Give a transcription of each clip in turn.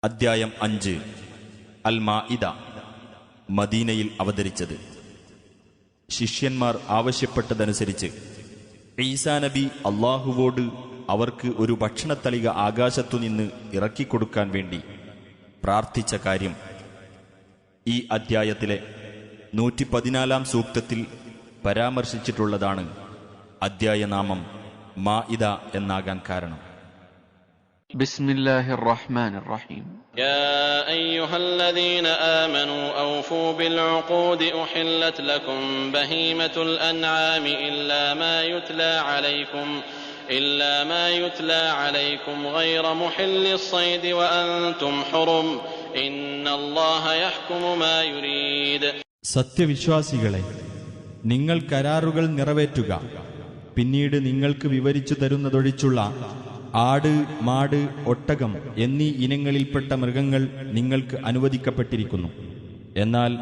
അദ്ധ്യായം 5 അൽ മാഇദ. മദീനയിൽ അവതരിച്ചത്. ശിഷ്യന്മാർ ആവശ്യപ്പെട്ടതനുസരിച്ച് ഈസാ നബി അള്ളാഹുവോട് അവർക്ക് ഒരു ഭക്ഷണത്തളിക ആകാശത്തുനിന്ന് ഇറക്കിക്കൊടുക്കാൻ വേണ്ടി പ്രാർത്ഥിച്ച കാര്യം ഈ അദ്ധ്യായത്തിലെ 114 സൂക്തത്തിൽ പരാമർശിച്ചിട്ടുള്ളതാണ്. അദ്ധ്യായനാമം മാഇദ എന്നാകാൻ കാരണം. بسم الله الرحمن الرحيم يا أيها الذين آمنوا أوفوا بالعقود أحلت لكم بهيمة الأنعام إلا ما يتلى عليكم غير محل الصيد وأنتم حرم إن الله يحكم ما يريد. സത്യവിശ്വാസികളെ, നിങ്ങൾ കരാറുകൾ നിറവേറ്റുക. പിന്നീട് നിങ്ങൾക്ക് വിവരിച്ചു തരുന്നതൊഴിച്ചുള്ള ആട്, മാട്, ഒട്ടകം എന്നീ ഇനങ്ങളിൽപ്പെട്ട മൃഗങ്ങൾ നിങ്ങൾക്ക് അനുവദിക്കപ്പെട്ടിരിക്കുന്നു. എന്നാൽ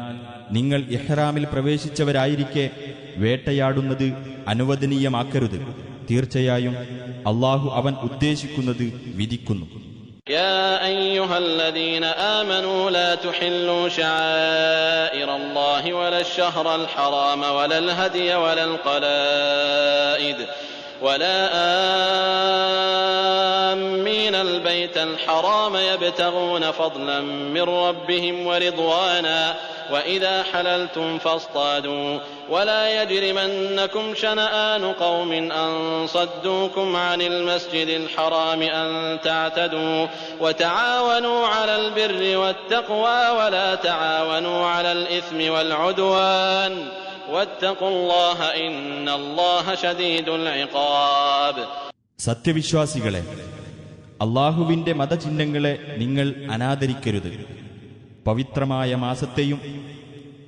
നിങ്ങൾ ഇഹ്റാമിൽ പ്രവേശിച്ചവരായിരിക്കെ വേട്ടയാടുന്നത് അനുവദനീയമാക്കരുത്. തീർച്ചയായും അള്ളാഹു അവൻ ഉദ്ദേശിക്കുന്നത് വിധിക്കുന്നു. يا أيها الذين آمنوا لا تحلوا شعائر الله ولا الشهر الحرام ولا الهدي ولا القلائد ولا آمين البيت الحرام يبتغون فضلا من ربهم ورضوانا وإذا حللتم فاصطادوا ولا يجرمنكم شنآن قوم أن صدوكم عن المسجد الحرام أن تعتدوا وتعاونوا على البر والتقوى ولا تعاونوا على الإثم والعدوان واتقوا الله إن الله شديد العقاب. സത്യവിശ്വാസികളെ, അള്ളാഹുവിന്റെ മതചിഹ്നങ്ങളെ നിങ്ങൾ അനാദരിക്കരുത്. പവിത്രമായ മാസത്തെയും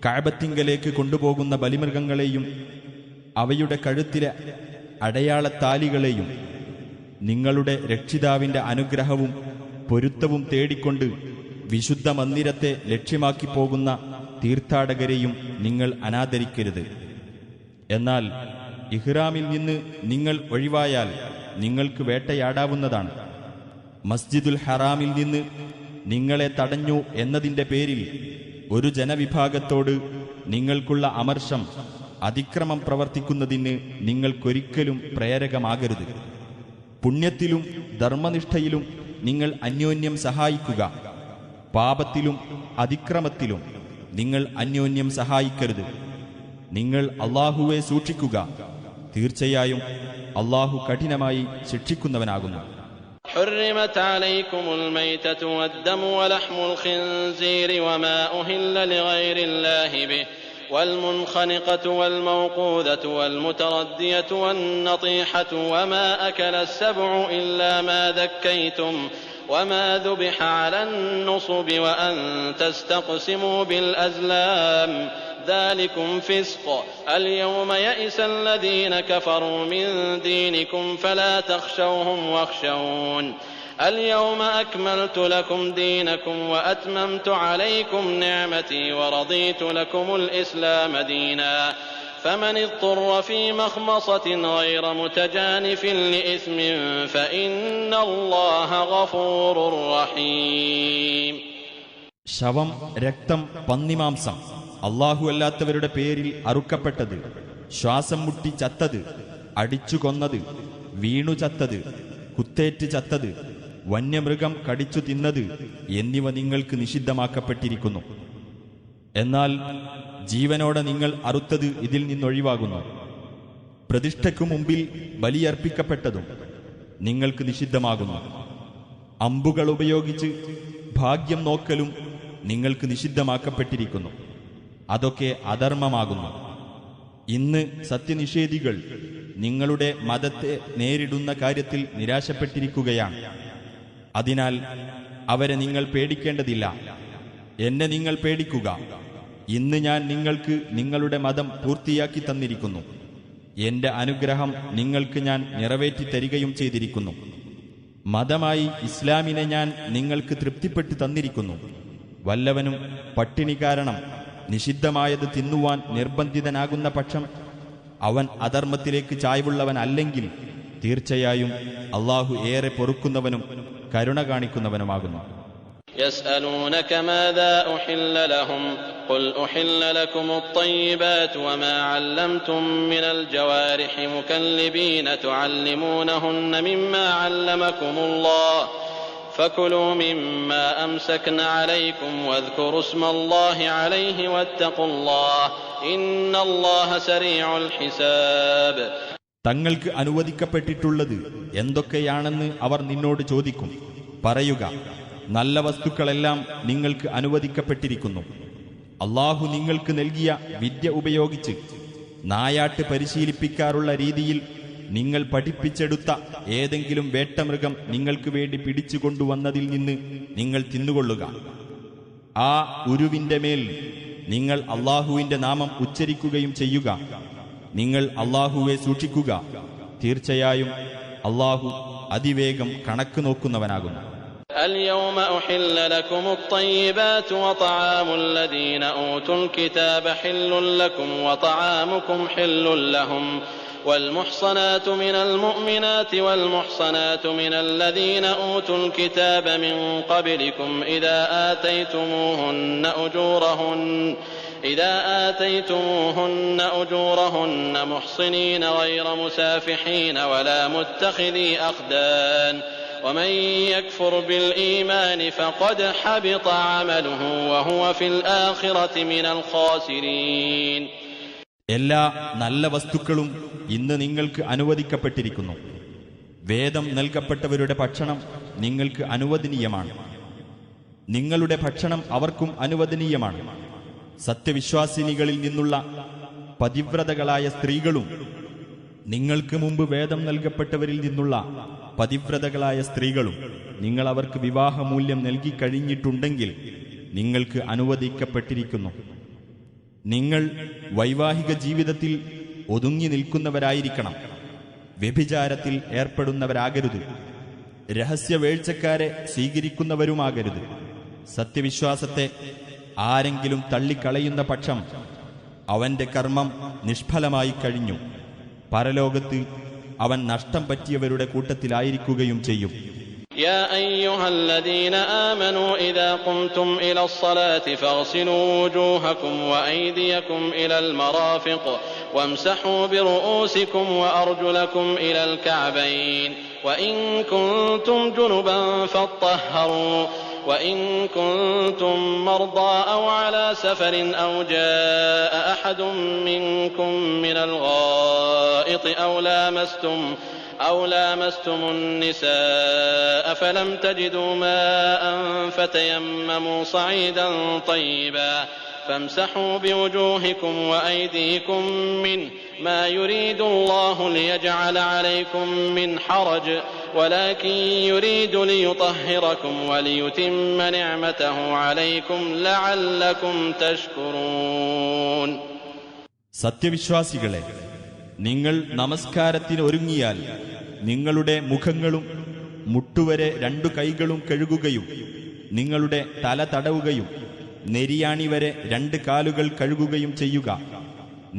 കഅബത്തിങ്കലേക്ക് കൊണ്ടുപോകുന്ന ബലിമൃഗങ്ങളെയും അവയുടെ കഴുത്തിലെ അടയാളത്താലികളെയും നിങ്ങളുടെ രക്ഷിതാവിന്റെ അനുഗ്രഹവും പൊരുത്തവും തേടിക്കൊണ്ട് വിശുദ്ധ മന്ദിരത്തെ ലക്ഷ്യമാക്കി പോകുന്ന തീർത്ഥാടകരെയും നിങ്ങൾ അനാദരിക്കരുത്. എന്നാൽ ഇഹ്റാമിൽ നിന്ന് നിങ്ങൾ ഒഴിവായാൽ നിങ്ങൾക്ക് വേട്ടയാടാവുന്നതാണ്. മസ്ജിദുൽ ഹറാമിൽ നിന്ന് നിങ്ങളെ തടഞ്ഞു എന്നതിൻ്റെ പേരിൽ ഒരു ജനവിഭാഗത്തോട് നിങ്ങൾക്കുള്ള അമർഷം, അതിക്രമം പ്രവർത്തിക്കുന്നതിന് നിങ്ങൾക്കൊരിക്കലും പ്രേരകമാകരുത്. പുണ്യത്തിലും ധർമ്മനിഷ്ഠയിലും നിങ്ങൾ അന്യോന്യം സഹായിക്കുക. പാപത്തിലും അതിക്രമത്തിലും നിങ്ങൾ അന്യോന്യം സഹായിക്കരുത്. നിങ്ങൾ അള്ളാഹുവെ സൂക്ഷിക്കുക. തീർച്ചയായും അള്ളാഹു കഠിനമായി ശിക്ഷിക്കുന്നവനാകുന്നു. حرمت عليكم الميتة والدم ولحم الخنزير وما أهل لغير الله به والمنخنقة والموقوذة والمتردية والنطيحة وما أكل السبع إلا ما ذكيتم وما ذبح على النصب وأن تستقسموا بالأزلام ذلكم فسق. اليوم يئس الذين كفروا من دينكم فلا تخشوهم واخشون. اليوم أكملت لكم دينكم وأتممت عليكم نعمتي ورضيت لكم الإسلام دينا فمن اضطر في مخمصة غير متجانف لإثم فإن الله غفور رحيم. ശവം, രക്തം, പന്നിമാംസം, അള്ളാഹു അല്ലാത്തവരുടെ പേരിൽ അറുക്കപ്പെട്ടത്, ശ്വാസം മുട്ടി ചത്തത്, അടിച്ചു കൊന്നത്, വീണു ചത്തത്, കുത്തേറ്റ് ചത്തത്, വന്യമൃഗം കടിച്ചു തിന്നത് എന്നിവ നിങ്ങൾക്ക് നിഷിദ്ധമാക്കപ്പെട്ടിരിക്കുന്നു. എന്നാൽ ജീവനോടെ നിങ്ങൾ അറുത്തത് ഇതിൽ നിന്നൊഴിവാകുന്നു. പ്രതിഷ്ഠയ്ക്കു മുമ്പിൽ ബലിയർപ്പിക്കപ്പെട്ടതും നിങ്ങൾക്ക് നിഷിദ്ധമാകുന്നു. അമ്പുകൾ ഉപയോഗിച്ച് ഭാഗ്യം നോക്കലും നിങ്ങൾക്ക് നിഷിദ്ധമാക്കപ്പെട്ടിരിക്കുന്നു. അതൊക്കെ അധർമ്മമാകുന്നു. ഇന്ന് സത്യനിഷേധികൾ നിങ്ങളുടെ മതത്തെ നേരിടുന്ന കാര്യത്തിൽ നിരാശപ്പെട്ടിരിക്കുകയാണ്. അതിനാൽ അവരെ നിങ്ങൾ പേടിക്കേണ്ടതില്ല. എന്നെ നിങ്ങൾ പേടിക്കുക. ഇന്ന് ഞാൻ നിങ്ങൾക്ക് നിങ്ങളുടെ മതം പൂർത്തിയാക്കി തന്നിരിക്കുന്നു. എന്റെ അനുഗ്രഹം നിങ്ങൾക്ക് ഞാൻ നിറവേറ്റി തരികയും ചെയ്തിരിക്കുന്നു. മതമായി ഇസ്ലാമിനെ ഞാൻ നിങ്ങൾക്ക് തൃപ്തിപ്പെട്ടു തന്നിരിക്കുന്നു. വല്ലവനും പട്ടിണി കാരണം നിഷിദ്ധമായത് തിന്നുവാൻ നിർബന്ധിതനാകുന്ന പക്ഷം അവൻ അധർമ്മത്തിലേക്ക് ചായ്വുള്ളവനല്ലെങ്കിൽ തീർച്ചയായും അള്ളാഹു ഏറെ പൊറുക്കുന്നവനും കരുണ കാണിക്കുന്നവനുമാകുന്നു. يسألونك ماذا أحل لهم قل أحل لكم الطيبات وما علمتم من الجوارح مكلبين تعلمونهن مما علمكم الله فكلوا مما أمسكن عليكم واذكروا اسم الله عليه واتقوا الله إن الله سريع الحساب. തങ്ങൾക്ക് അനുവദിക്കപ്പെട്ടിട്ടുള്ളത് എന്തൊക്കെയാണെന്ന് അവർ നിന്നോട് ചോദിക്കും. പറയുക, നല്ല വസ്തുക്കളെല്ലാം നിങ്ങൾക്ക് അനുവദിക്കപ്പെട്ടിരിക്കുന്നു. അള്ളാഹു നിങ്ങൾക്ക് നൽകിയ വിദ്യ ഉപയോഗിച്ച് നായാട്ട് പരിശീലിപ്പിക്കാറുള്ള രീതിയിൽ നിങ്ങൾ പഠിപ്പിച്ചെടുത്ത ഏതെങ്കിലും വേട്ടമൃഗം നിങ്ങൾക്ക് വേണ്ടി പിടിച്ചുകൊണ്ടുവന്നതിൽ നിന്ന് നിങ്ങൾ തിന്നുകൊള്ളുക. ആ ഉരുവിന്റെ മേൽ നിങ്ങൾ അള്ളാഹുവിന്റെ നാമം ഉച്ചരിക്കുകയും ചെയ്യുക. നിങ്ങൾ അള്ളാഹുവെ സൂക്ഷിക്കുക. തീർച്ചയായും അള്ളാഹു അതിവേഗം കണക്ക് നോക്കുന്നവനാകുന്നു. اليوم أحل لكم الطيبات وطعام الذين أوتوا الكتاب حل لكم وطعامكم حل لهم والمحصنات من المؤمنات والمحصنات من الذين أوتوا الكتاب من قبلكم إذا آتيتموهن أجورهن محصنين غير مسافحين ولا متخذي أخدان ومن يكفر بالإيمان فقد حبط عمله وهو في الآخرة من الخاسرين. എല്ലാ നല്ല വസ്തുക്കളും ഇന്ന് നിങ്ങൾക്ക് അനുവദിക്കപ്പെട്ടിരിക്കുന്നു. വേദം നൽകപ്പെട്ടവരുടെ ഭക്ഷണം നിങ്ങൾക്ക് അനുവദനീയമാണ്. നിങ്ങളുടെ ഭക്ഷണം അവർക്കും അനുവദനീയമാണ്. സത്യവിശ്വാസിനികളിൽ നിന്നുള്ള പതിവ്രതകളായ സ്ത്രീകളും നിങ്ങൾക്ക് മുമ്പ് വേദം നൽകപ്പെട്ടവരിൽ നിന്നുള്ള പതിവ്രതകളായ സ്ത്രീകളും നിങ്ങൾ അവർക്ക് വിവാഹമൂല്യം നൽകിക്കഴിഞ്ഞിട്ടുണ്ടെങ്കിൽ നിങ്ങൾക്ക് അനുവദിക്കപ്പെട്ടിരിക്കുന്നു. നിങ്ങൾ വൈവാഹിക ജീവിതത്തിൽ ഒതുങ്ങി നിൽക്കുന്നവരായിരിക്കണം. വ്യഭിചാരത്തിൽ ഏർപ്പെടുന്നവരാകരുത്. രഹസ്യവേഴ്ചക്കാരെ സ്വീകരിക്കുന്നവരുമാകരുത്. സത്യവിശ്വാസത്തെ ആരെങ്കിലും തള്ളിക്കളയുന്ന പക്ഷം അവന്റെ കർമ്മം നിഷ്ഫലമായി കഴിഞ്ഞു. പരലോകത്ത് അവൻ നഷ്ടം പറ്റിയവരുടെ കൂട്ടത്തിലായിരിക്കുകയും ചെയ്യും. يا أيها الذين آمنوا إذا قمتم إلى الصلاة فاغسلوا وجوهكم وأيديكم إلى المرافق وامسحوا برؤوسكم وأرجلكم إلى الكعبين وإن كنتم جنبا فاطهروا وإن كنتم مرضى أو على سفر أو جاء أحد منكم من الغائط أو لامستم النساء فلم تجدوا ماء فتيمموا صعيدا طيبا فامسحوا بوجوهكم وأيديكم منه ما يريد الله ليجعل عليكم من حرج ولكن يريد ليطهركم وليتم نعمته عليكم لعلكم تشكرون. സത്യവിശ്വാസികളെ, നിങ്ങൾ നമസ്കാരത്തിന് ഒരുങ്ങിയാൽ നിങ്ങളുടെ മുഖങ്ങളും മുട്ടുവരെ 2 കൈകളും കഴുകുകയും നിങ്ങളുടെ തല തടവുകയും നെരിയാണി വരെ 2 കാലുകൾ കഴുകുകയും ചെയ്യുക.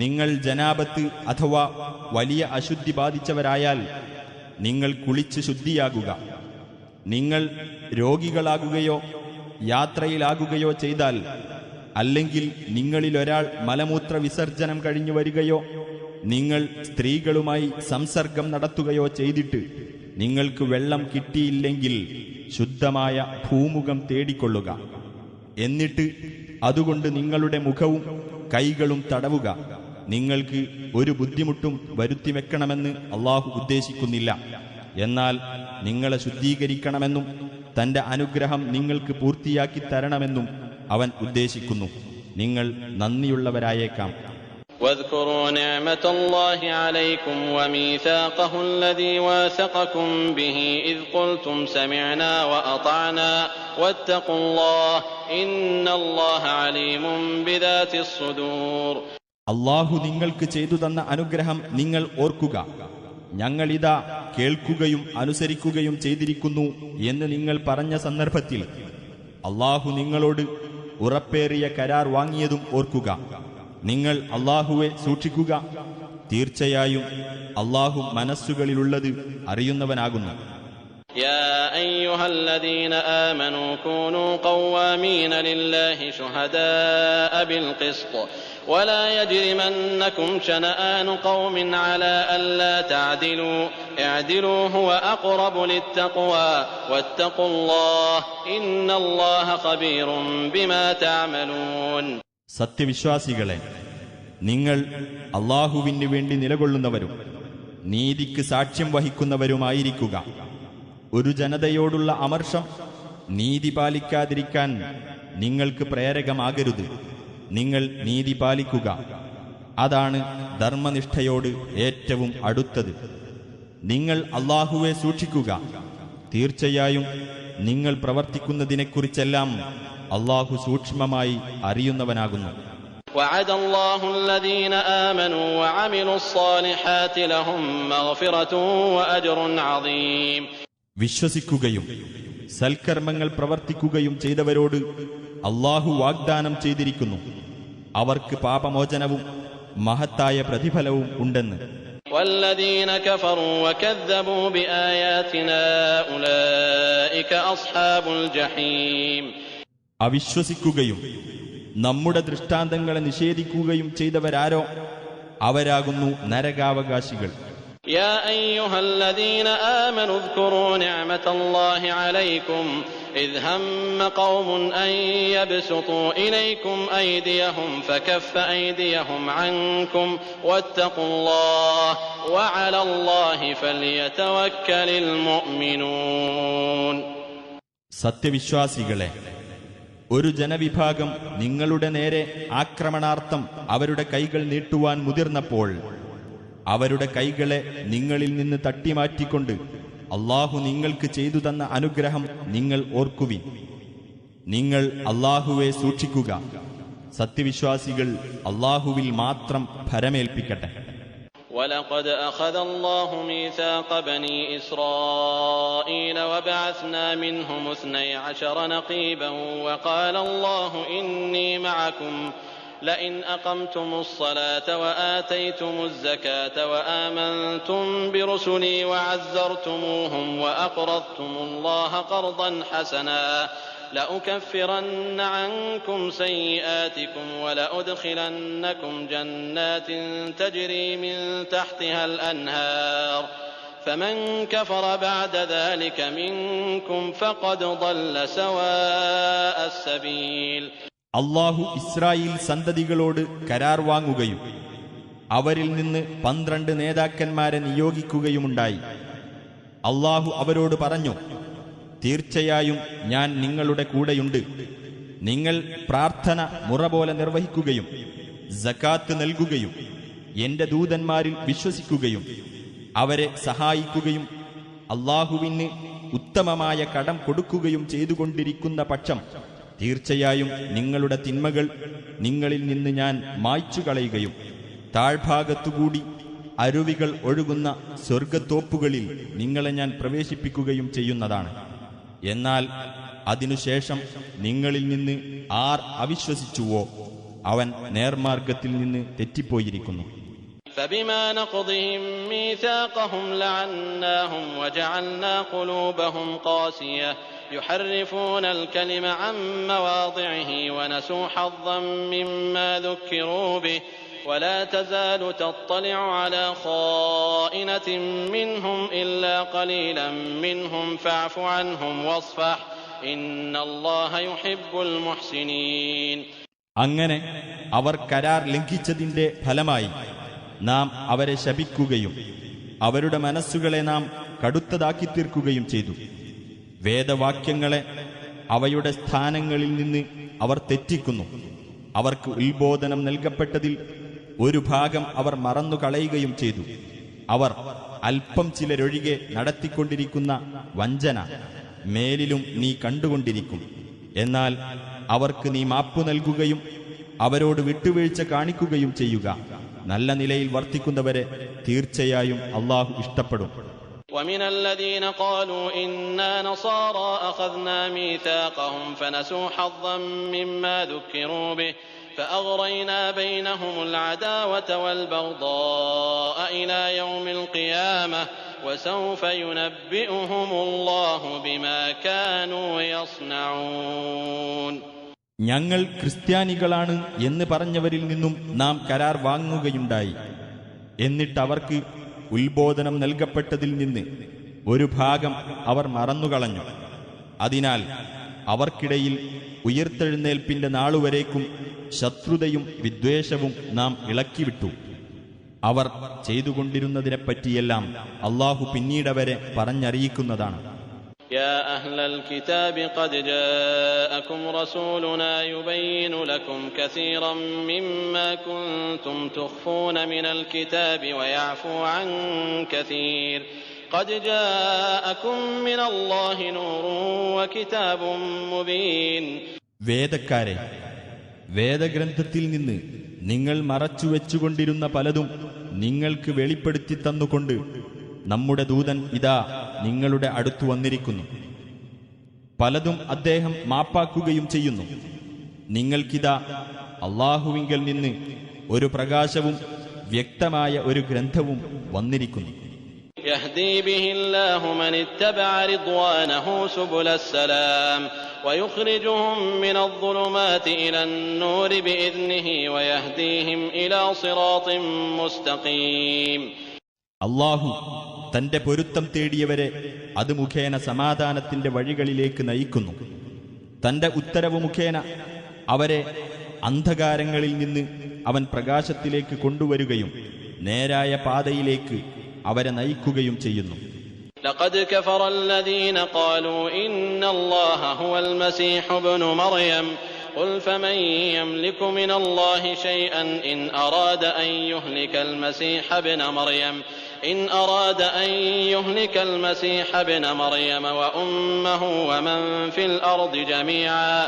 നിങ്ങൾ ജനാബത്ത് അഥവാ വലിയ അശുദ്ധി ബാധിച്ചവരായാൽ നിങ്ങൾ കുളിച്ച് ശുദ്ധിയാകുക. നിങ്ങൾ രോഗികളാകുകയോ യാത്രയിലാകുകയോ ചെയ്താൽ, അല്ലെങ്കിൽ നിങ്ങളിലൊരാൾ മലമൂത്ര വിസർജനം കഴിഞ്ഞു വരികയോ നിങ്ങൾ സ്ത്രീകളുമായി സംസർഗം നടത്തുകയോ ചെയ്തിട്ട് നിങ്ങൾക്ക് വെള്ളം കിട്ടിയില്ലെങ്കിൽ ശുദ്ധമായ ഭൂമുഖം തേടിക്കൊള്ളുക. എന്നിട്ട് അതുകൊണ്ട് നിങ്ങളുടെ മുഖവും കൈകളും തടവുക. നിങ്ങൾക്ക് ഒരു ബുദ്ധിമുട്ടും വരുത്തിവെക്കണമെന്ന് അള്ളാഹു ഉദ്ദേശിക്കുന്നില്ല. എന്നാൽ നിങ്ങളെ ശുദ്ധീകരിക്കണമെന്നും തന്റെ അനുഗ്രഹം നിങ്ങൾക്ക് പൂർത്തിയാക്കി തരണമെന്നും അവൻ ഉദ്ദേശിക്കുന്നു. നിങ്ങൾ നന്ദിയുള്ളവരായേക്കാം. واذكروا نعمة الله عليكم وميثاقه الذي واثقكم به إذ قلتم سمعنا وأطعنا واتقوا الله إن الله عليم بذات الصدور. അള്ളാഹു നിങ്ങൾക്ക് ചെയ്തു തന്ന അനുഗ്രഹം നിങ്ങൾ ഓർക്കുക. ഞങ്ങളിതാ കേൾക്കുകയും അനുസരിക്കുകയും ചെയ്തിരിക്കുന്നു എന്ന് നിങ്ങൾ പറഞ്ഞ സന്ദർഭത്തിൽ അള്ളാഹു നിങ്ങളോട് ഉറപ്പേറിയ കരാർ വാങ്ങിയതും ഓർക്കുക. നിങ്ങൾ അള്ളാഹുവെ സൂക്ഷിക്കുക. തീർച്ചയായും അള്ളാഹു മനസ്സുകളിലുള്ളത് അറിയുന്നവനാകുന്നു. يا أيها الذين آمنوا كونوا قوامين لله شهداء بالقسط ولا يجرمنكم شنآن قوم على ألا تعدلوا اعدلوا هو أقرب للتقوى واتقوا الله إن الله خبير بما تعملون. സത്യവിശ്വാസികളെ, നിങ്ങൾ അല്ലാഹുവിന് വേണ്ടി നിലകൊള്ളുന്നവരും നീതിക്ക് സാക്ഷ്യം വഹിക്കുന്നവരുമായിരിക്കുക. ഒരു ജനതയോടുള്ള അമർഷം നീതി പാലിക്കാതിരിക്കാൻ നിങ്ങൾക്ക് പ്രേരകമാകരുത്. നിങ്ങൾ നീതി പാലിക്കുക. അതാണ് ധർമ്മനിഷ്ഠയോട് ഏറ്റവും അടുത്തത്. നിങ്ങൾ അല്ലാഹുവെ സൂക്ഷിക്കുക. തീർച്ചയായും നിങ്ങൾ പ്രവർത്തിക്കുന്നതിനെക്കുറിച്ചെല്ലാം അല്ലാഹു സൂക്ഷ്മമായി അറിയുന്നവനാകുന്നു. وعد الله الذين آمنوا وعملوا الصالحات لهم مغفرة وأجر عظيم. വിശ്വസിക്കുകയും സൽക്കർമ്മങ്ങൾ പ്രവർത്തിക്കുകയും ചെയ്തവരോട് അല്ലാഹു വാഗ്ദാനം ചെയ്തിരിക്കുന്നു, അവർക്ക് പാപമോചനവും മഹത്തായ പ്രതിഫലവും ഉണ്ടെന്ന്. والذين كفروا وكذبوا بآياتنا أولئك أصحاب الجحيم. അവിശ്വസിക്കുകയും നമ്മുടെ ദൃഷ്ടാന്തങ്ങളെ നിഷേധിക്കുകയും ചെയ്തവരാരോ അവരാകുന്നു നരകാവകാശികൾ. يا أيها الذين آمنوا اذكروا نعمة الله عليكم إذ هم قوم أن يبسطوا إليكم أيديهم فكف أيديهم عنكم واتقوا الله وعلى الله فليتوكل المؤمنون. സത്യവിശ്വാസികളെ, ഒരു ജനവിഭാഗം നിങ്ങളുടെ നേരെ ആക്രമണാർത്ഥം അവരുടെ കൈകൾ നീട്ടുവാൻ മുതിർന്നപ്പോൾ അവരുടെ കൈകളെ നിങ്ങളിൽ നിന്ന് തട്ടിമാറ്റിക്കൊണ്ട് അല്ലാഹു നിങ്ങൾക്ക് ചെയ്തു തന്ന അനുഗ്രഹം നിങ്ങൾ ഓർക്കുവിൻ. നിങ്ങൾ അല്ലാഹുവെ സൂക്ഷിക്കുക. സത്യവിശ്വാസികൾ അല്ലാഹുവിൽ മാത്രം ഭരമേൽപ്പിക്കട്ടെ. ولقد أخذ الله ميثاق بني إسرائيل وبعثنا منهم 12 نقيبا وقال الله إني معكم لئن أقمتم الصلاة وآتيتم الزكاة وآمنتم برسلي وعزرتموهم وأقرضتم الله قرضا حسنا لأكفرن عنكم سيئاتكم ولأدخلنكم جنات تجري من تحتها الأنهار فمن كفر بعد ذلك منكم فقد ضل سواء السبيل. അല്ലാഹു ഇസ്രായേൽ സന്തതികളോട് കരാർ വാങ്ങുകയും അവരിൽ നിന്ന് 12 നേതാക്കന്മാരെ നിയോഗിക്കുകയുമുണ്ടായി. അല്ലാഹു അവരോട് പറഞ്ഞു, തീർച്ചയായും ഞാൻ നിങ്ങളുടെ കൂടെയുണ്ട്. നിങ്ങൾ പ്രാർത്ഥന മുറ പോലെ നിർവഹിക്കുകയും സകാത്ത് നൽകുകയും എന്റെ ദൂതന്മാരിൽ വിശ്വസിക്കുകയും അവരെ സഹായിക്കുകയും അല്ലാഹുവിന് ഉത്തമമായ കടം കൊടുക്കുകയും ചെയ്തുകൊണ്ടിരിക്കുന്ന പക്ഷം തീർച്ചയായും നിങ്ങളുടെ തിന്മകൾ നിങ്ങളിൽ നിന്ന് ഞാൻ മായ്ച്ചു കളയുകയും താഴ്ഭാഗത്തുകൂടി അരുവികൾ ഒഴുകുന്ന സ്വർഗത്തോപ്പുകളിൽ നിങ്ങളെ ഞാൻ പ്രവേശിപ്പിക്കുകയും ചെയ്യുന്നതാണ്. എന്നാൽ അതിനുശേഷം നിങ്ങളിൽ നിന്ന് ആർ അവിശ്വസിച്ചുവോ അവൻ നേർമാർഗത്തിൽ നിന്ന് തെറ്റിപ്പോയിരിക്കുന്നു. فبما نقضهم ميثاقهم لعناهم وجعلنا قلوبهم قاسية يحرفون الكلم عن مواضعه ونسوا حظا مما ذكروا به ولا تزال تطلع على خائنة منهم إلا قليلا منهم فاعف عنهم واصفح إن الله يحب المحسنين. അങ്ങനെ അവർ കരാർ ലംഘിച്ചതിന്റെ ഫലമായി നാം അവരെ ശപിക്കുകയും അവരുടെ മനസ്സുകളെ നാം കടുത്തതാക്കി തീർക്കുകയും ചെയ്തു. വേദവാക്യങ്ങളെ അവയുടെ സ്ഥാനങ്ങളിൽ നിന്ന് അവർ തെറ്റിക്കുന്നു. അവർക്ക് ഉത്ബോധനം നൽകപ്പെട്ടതിൽ ഒരു ഭാഗം അവർ മറന്നുകളയുകയും ചെയ്തു. അവർ അല്പം ചിലരൊഴികെ നടത്തിക്കൊണ്ടിരിക്കുന്ന വഞ്ചന മേലിലും നീ കണ്ടുകൊണ്ടിരിക്കും. എന്നാൽ അവർക്ക് നീ മാപ്പു നൽകുകയും അവരോട് വിട്ടുവീഴ്ച കാണിക്കുകയും ചെയ്യുക. നല്ല നിലയിൽ വർത്തിക്കുന്നവരെ തീർച്ചയായും അല്ലാഹു ഇഷ്ടപ്പെടും. ومن الذين قالوا إنا نصارى أخذنا ميثاقهم فنسوا حظا مما ذكروا به فأغرينا بينهم العداوة والبغضاء إلى يوم القيامة وسوف ينبئهم الله بما كانوا يصنعون. ഞങ്ങൾ ക്രിസ്ത്യാനികളാണ് എന്ന് പറഞ്ഞവരിൽ നിന്നും നാം കരാർ വാങ്ങുകയുണ്ടായി. എന്നിട്ട് അവർക്ക് ഉത്ബോധനം നൽകപ്പെട്ടതിൽ നിന്ന് ഒരു ഭാഗം അവർ മറന്നുകളഞ്ഞു. അതിനാൽ അവർക്കിടയിൽ ഉയിർത്തെഴുന്നേൽപ്പിന്റെ നാളുവരേക്കും ശത്രുതയും വിദ്വേഷവും നാം ഇളക്കിവിട്ടു. അവർ ചെയ്തുകൊണ്ടിരുന്നതിനെപ്പറ്റിയെല്ലാം അള്ളാഹു പിന്നീടവരെ പറഞ്ഞറിയിക്കുന്നതാണ്. يا أهل الكتاب قد جاءكم رسولنا يبين لكم كثيرا مما كنتم تخفون من الكتاب ويعفو عن كثير قد جاءكم من الله نور وكتاب مبين. വേദക്കാരെ, വേദഗ്രന്ഥത്തിൽ നിന്ന് നിങ്ങൾ മറച്ചുവെച്ചുകൊണ്ടിരുന്ന പലതും നിങ്ങൾക്ക് വെളിപ്പെടുത്തി തന്നുകൊണ്ട് നമ്മുടെ ദൂതൻ ഇതാ നിങ്ങളുടെ അടുത്തു വന്നിരിക്കുന്നു. പലതും അദ്ദേഹം മാപ്പാക്കുകയും ചെയ്യുന്നു. നിങ്ങൾക്കിതാ അള്ളാഹുവിങ്കൽ നിന്ന് ഒരു പ്രകാശവും വ്യക്തമായ ഒരു ഗ്രന്ഥവും വന്നിരിക്കുന്നു. يهدي به الله من اتبع رضوانه سبل السلام ويخرجهم من الظلمات إلى النور بإذنه ويهديهم إلى صراط مستقيم. അള്ളാഹു തന്റെ പൊരുത്തം തേടിയവരെ അത് മുഖേന സമാധാനത്തിന്റെ വഴികളിലേക്ക് നയിക്കുന്നു. തന്റെ ഉത്തരവ് മുഖേന അവരെ അന്ധകാരങ്ങളിൽ നിന്ന് അവൻ പ്രകാശത്തിലേക്ക് കൊണ്ടുവരികയും നേരായ പാതയിലേക്ക് അവരെ നയിക്കുകയും ചെയ്യുന്നു. لقد كفر الذين قالوا إن الله هو المسيح ابن مريم قل فمن يملك من الله شيئا إن أراد أن يهلك المسيح ابن مريم وأمه ومن في الأرض جميعا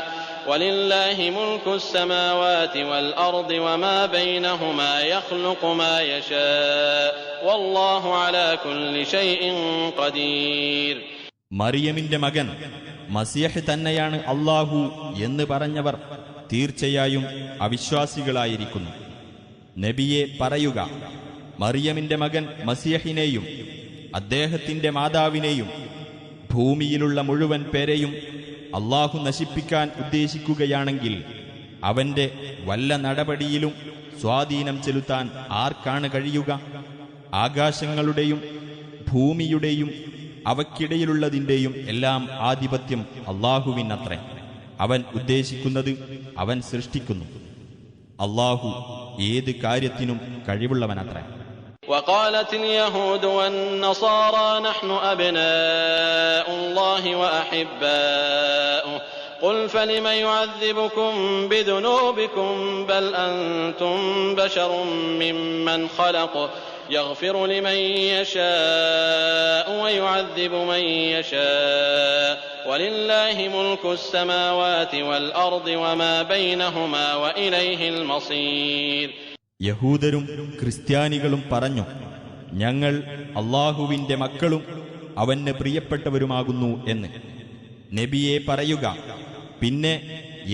ولله ملك السماوات والأرض وما بينهما يخلق ما يشاء والله على كل شيء قدير. മറിയമിന്റെ മകൻ മസിയഹ് തന്നെയാണ് അല്ലാഹു എന്ന് പറഞ്ഞവർ തീർച്ചയായും അവിശ്വാസികളായിരിക്കുന്നു. നബിയെ പറയുക, മറിയമിന്റെ മകൻ മസിയഹിനെയും അദ്ദേഹത്തിന്റെ മാതാവിനെയും ഭൂമിയിലുള്ള മുഴുവൻ പേരെയും അള്ളാഹു നശിപ്പിക്കാൻ ഉദ്ദേശിക്കുകയാണെങ്കിൽ അവന്റെ വല്ല നടപടിയിലും സ്വാധീനം ചെലുത്താൻ ആർക്കാണ് കഴിയുക? ആകാശങ്ങളുടെയും ഭൂമിയുടെയും അവയ്ക്കിടയിലുള്ളതിന്റെയും എല്ലാം ആധിപത്യം അള്ളാഹുവിനത്രേ. അവൻ ഉദ്ദേശിക്കുന്നത് അവൻ സൃഷ്ടിക്കുന്നു. അള്ളാഹു ഏത് കാര്യത്തിനും കഴിവുള്ളവനത്രേ. وقالت اليهود والنصارى نحن أبناء الله وأحباؤه قل فلم يعذبكم بذنوبكم بل أنتم بشر ممن خلق يغفر لمن يشاء ويعذب من يشاء ولله ملك السماوات والأرض وما بينهما وإليه المصير. യഹൂദരും ക്രിസ്ത്യാനികളും പറഞ്ഞു, ഞങ്ങൾ അള്ളാഹുവിന്റെ മക്കളും അവന് പ്രിയപ്പെട്ടവരുമാകുന്നു എന്ന്. നബിയെ പറയുക, പിന്നെ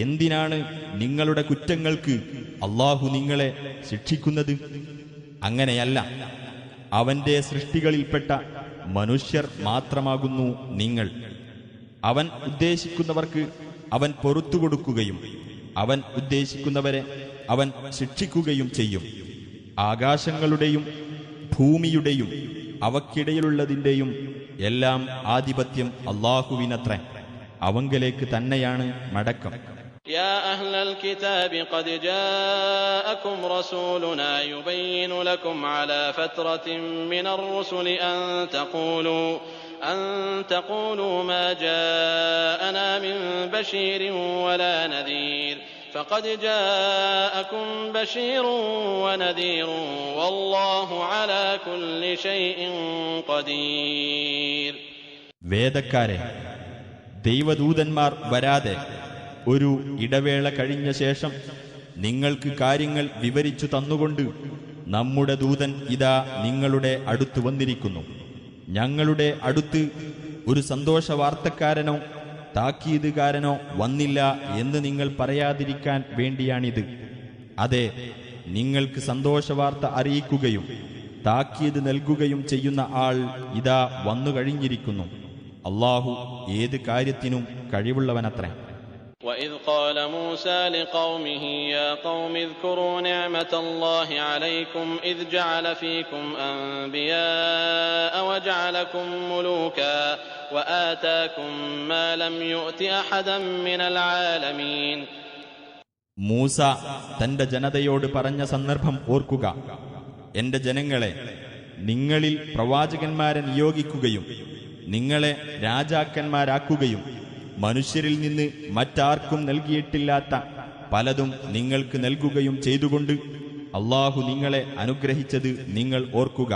എന്തിനാണ് നിങ്ങളുടെ കുറ്റങ്ങൾക്ക് അള്ളാഹു നിങ്ങളെ ശിക്ഷിക്കുന്നത്? അങ്ങനെയല്ല, അവന്റെ സൃഷ്ടികളിൽപ്പെട്ട മനുഷ്യർ മാത്രമാകുന്നു നിങ്ങൾ. അവൻ ഉദ്ദേശിക്കുന്നവർക്ക് അവൻ പൊറുത്തു കൊടുക്കുകയും അവൻ ഉദ്ദേശിക്കുന്നവരെ അവൻ ശിക്ഷിക്കുകയും ചെയ്യും. ആകാശങ്ങളുടെയും ഭൂമിയുടെയും അവയ്ക്കിടയിലുള്ളതിന്റെയും എല്ലാം ആധിപത്യം അള്ളാഹുവിനത്രേ. അവങ്കലേക്ക് തന്നെയാണ് മടക്കം. يا أهل الكتاب قد جاءكم رسولنا يبين لكم على فترة من الرسل أن تقولوا ما جاءنا من بشير ولا نذير فقد جاءكم بشير ونذير والله على كل شيء قدير. വേദക്കാരെ, ദൈവദൂതന്മാർ വരാതെ ഒരു ഇടവേള കഴിഞ്ഞ ശേഷം നിങ്ങൾക്ക് കാര്യങ്ങൾ വിവരിച്ചു തന്നുകൊണ്ട് നമ്മുടെ ദൂതൻ ഇതാ നിങ്ങളുടെ അടുത്ത് വന്നിരിക്കുന്നു. ഞങ്ങളുടെ അടുത്ത് ഒരു സന്തോഷവാർത്തക്കാരനോ താക്കീതുകാരനോ വന്നില്ല എന്ന് നിങ്ങൾ പറയാതിരിക്കാൻ വേണ്ടിയാണിത്. അതെ, നിങ്ങൾക്ക് സന്തോഷവാർത്ത അറിയിക്കുകയും താക്കീത് നൽകുകയും ചെയ്യുന്ന ആൾ ഇതാ വന്നുകഴിഞ്ഞിരിക്കുന്നു. അല്ലാഹു ഏത് കാര്യത്തിനും കഴിവുള്ളവനത്രേ. وإذ قال موسى لقومه يا قوم اذكروا نعمة الله عليكم إذ جعل فيكم أنبياء وجعلكم ملوكا وآتاكم ما لم يؤت أحدا من العالمين. മൂസ തന്റെ ജനതയോട് പറഞ്ഞ സന്ദർഭം ഓർക്കുക. എന്റെ ജനങ്ങളെ, നിങ്ങളിൽ പ്രവാചകന്മാരെ നിയോഗിക്കുകയും നിങ്ങളെ രാജാക്കന്മാരാക്കുകയും മനുഷ്യരിൽ നിന്ന് മറ്റാർക്കും നൽകിയിട്ടില്ലാത്ത പലതും നിങ്ങൾക്ക് നൽകുകയും ചെയ്തുകൊണ്ട് അല്ലാഹു നിങ്ങളെ അനുഗ്രഹിച്ചത് നിങ്ങൾ ഓർക്കുക.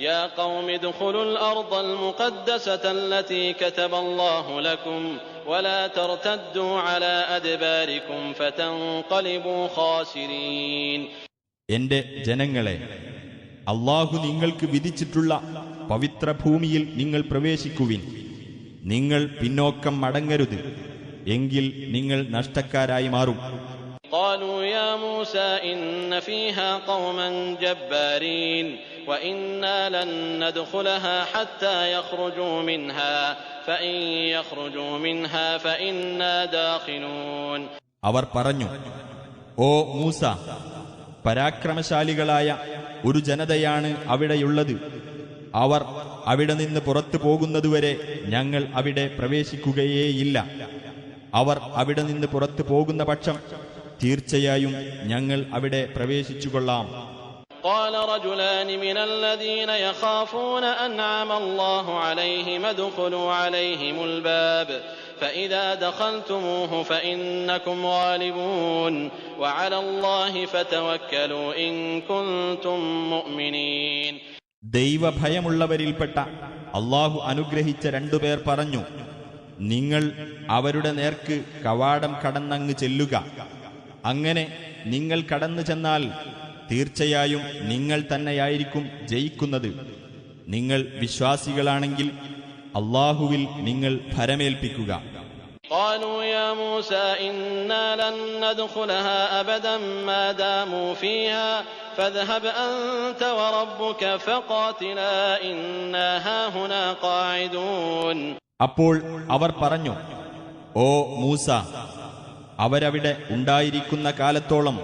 يا قوم ادخلوا الأرض المقدسة التي كتب الله لكم ولا ترتدوا على أدباركم فتنقلبوا خاسرين. എന്റെ ജനങ്ങളെ, അല്ലാഹു നിങ്ങൾക്ക് വിധിച്ചിട്ടുള്ള പവിത്ര ഭൂമിയിൽ നിങ്ങൾ പ്രവേശിക്കുവിൻ. നിങ്ങൾ പിന്നോക്കം മടങ്ങരുത്, എങ്കിൽ നിങ്ങൾ നഷ്ടക്കാരായി മാറും. قالوا يا موسى إن فيها قوما جبارين وإنا لن ندخلها حتى يخرجوا منها فإن يخرجوا منها فإنا داخلون. അവർ പറഞ്ഞു, ഓ മൂസ, പരാക്രമശാലികളായ ഒരു ജനതയാണ് അവിടെയുള്ളത്. അവർ അവിടെ നിന്ന് പുറത്തു പോകുന്നതുവരെ ഞങ്ങൾ അവിടെ പ്രവേശിക്കുകയേയില്ല. അവർ അവിടെ നിന്ന് പുറത്തു പോകുന്ന പക്ഷം തീർച്ചയായും ഞങ്ങൾ അവിടെ പ്രവേശിച്ചുകൊള്ളാം. قال رجلان من الذين يخافون أنعم الله عليهم ادخلوا عليهم الباب فإذا دخلتموه فإنكم غالبون وعلى الله فتوكلوا إن كنتم مؤمنين. ദൈവഭയമുള്ളവരിൽപ്പെട്ട അല്ലാഹു അനുഗ്രഹിച്ച രണ്ടുപേർ പറഞ്ഞു, നിങ്ങൾ അവരുടെ നേർക്ക് കവാടം കടന്നങ്ങ് ചെല്ലുക. അങ്ങനെ നിങ്ങൾ കടന്നു ചെന്നാൽ തീർച്ചയായും നിങ്ങൾ തന്നെയായിരിക്കും ജയിക്കുന്നത്. നിങ്ങൾ വിശ്വാസികളാണെങ്കിൽ അല്ലാഹുവിൽ നിങ്ങൾ ഭരമേൽപ്പിക്കുക. قالوا يا موسى إنا لن ندخلها أبدا ما داموا فيها فاذهب أنت وربك فقاتلا إنا هاهنا قاعدون. അപ്പോൾ അവർ പറഞ്ഞു, ഓ മൂസ, അവരവിടെ ഉണ്ടായിരിക്കുന്ന കാലത്തോളം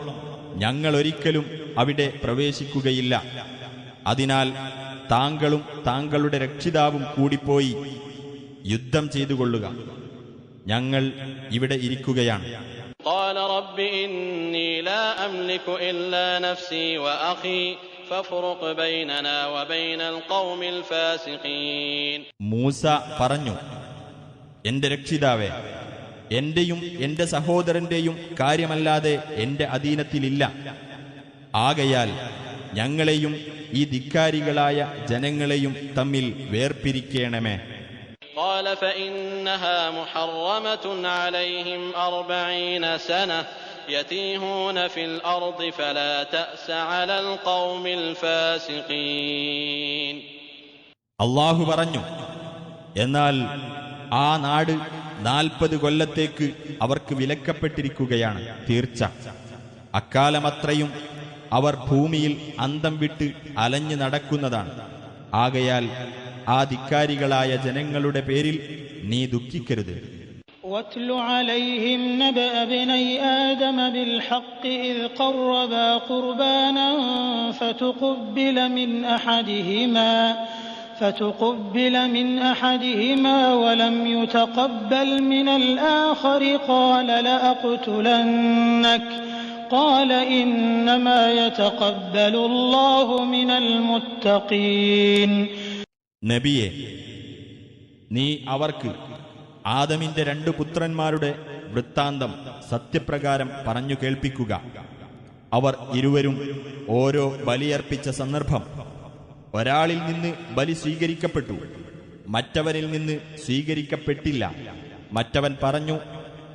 ഞങ്ങൾ ഒരിക്കലും അവിടെ പ്രവേശിക്കുകയില്ല. അതിനാൽ താങ്കളും താങ്കളുടെ രക്ഷിതാവും കൂടിപ്പോയി യുദ്ധം ചെയ്തുകൊള്ളുക. ഞങ്ങൾ ഇവിടെ ഇരിക്കുകയാണ്. قال رب إني لا أملك إلا نفسي وأخي فافرق بيننا وبين القوم الفاسقين. മൂസ പറഞ്ഞു, എന്റെ രക്ഷിതാവേ, എന്റെയും എന്റെ സഹോദരന്റെയും കാര്യമല്ലാതെ എന്റെ അധീനത്തിലില്ല. ആകയാൽ ഞങ്ങളെയും ഈ ധിക്കാരികളായ ജനങ്ങളെയും തമ്മിൽ വേർപിരിക്കണമേ. قال فإنها محرمة عليهم 40 سنة يتيهون في الأرض فلا تأس على القوم الفاسقين. അല്ലാഹു പറഞ്ഞു, എന്നാൽ ആ നാട് 40 കൊല്ലത്തേക്ക് അവർക്ക് വിലക്കപ്പെട്ടിരിക്കുകയാണ്. തീർച്ച അക്കാലമത്രയും അവർ ഭൂമിയിൽ അന്തം വിട്ട് അലഞ്ഞു നടക്കുന്നതാണ്. ആകയാൽ ആ ധിക്കാരികളായ ജനങ്ങളുടെ പേരിൽ നീ ദുഃഖിക്കരുത്. واتل عليهم نبأ ابني آدم بالحق إذ قربا قربانا فتقبل من أحدهما ولم يتقبل من الآخر قال لأقتلنك قال إنما يتقبل الله من المتقين. നബിയെ, നീ അവർക്ക് ആദമിന്റെ 2 പുത്രന്മാരുടെ വൃത്താന്തം സത്യപ്രകാരം പറഞ്ഞു കേൾപ്പിക്കുക. അവർ ഇരുവരും ഓരോ ബലിയർപ്പിച്ച സന്ദർഭം ഒരാളിൽ നിന്ന് ബലി സ്വീകരിക്കപ്പെട്ടു, മറ്റവനിൽ നിന്ന് സ്വീകരിക്കപ്പെട്ടില്ല. മറ്റവൻ പറഞ്ഞു,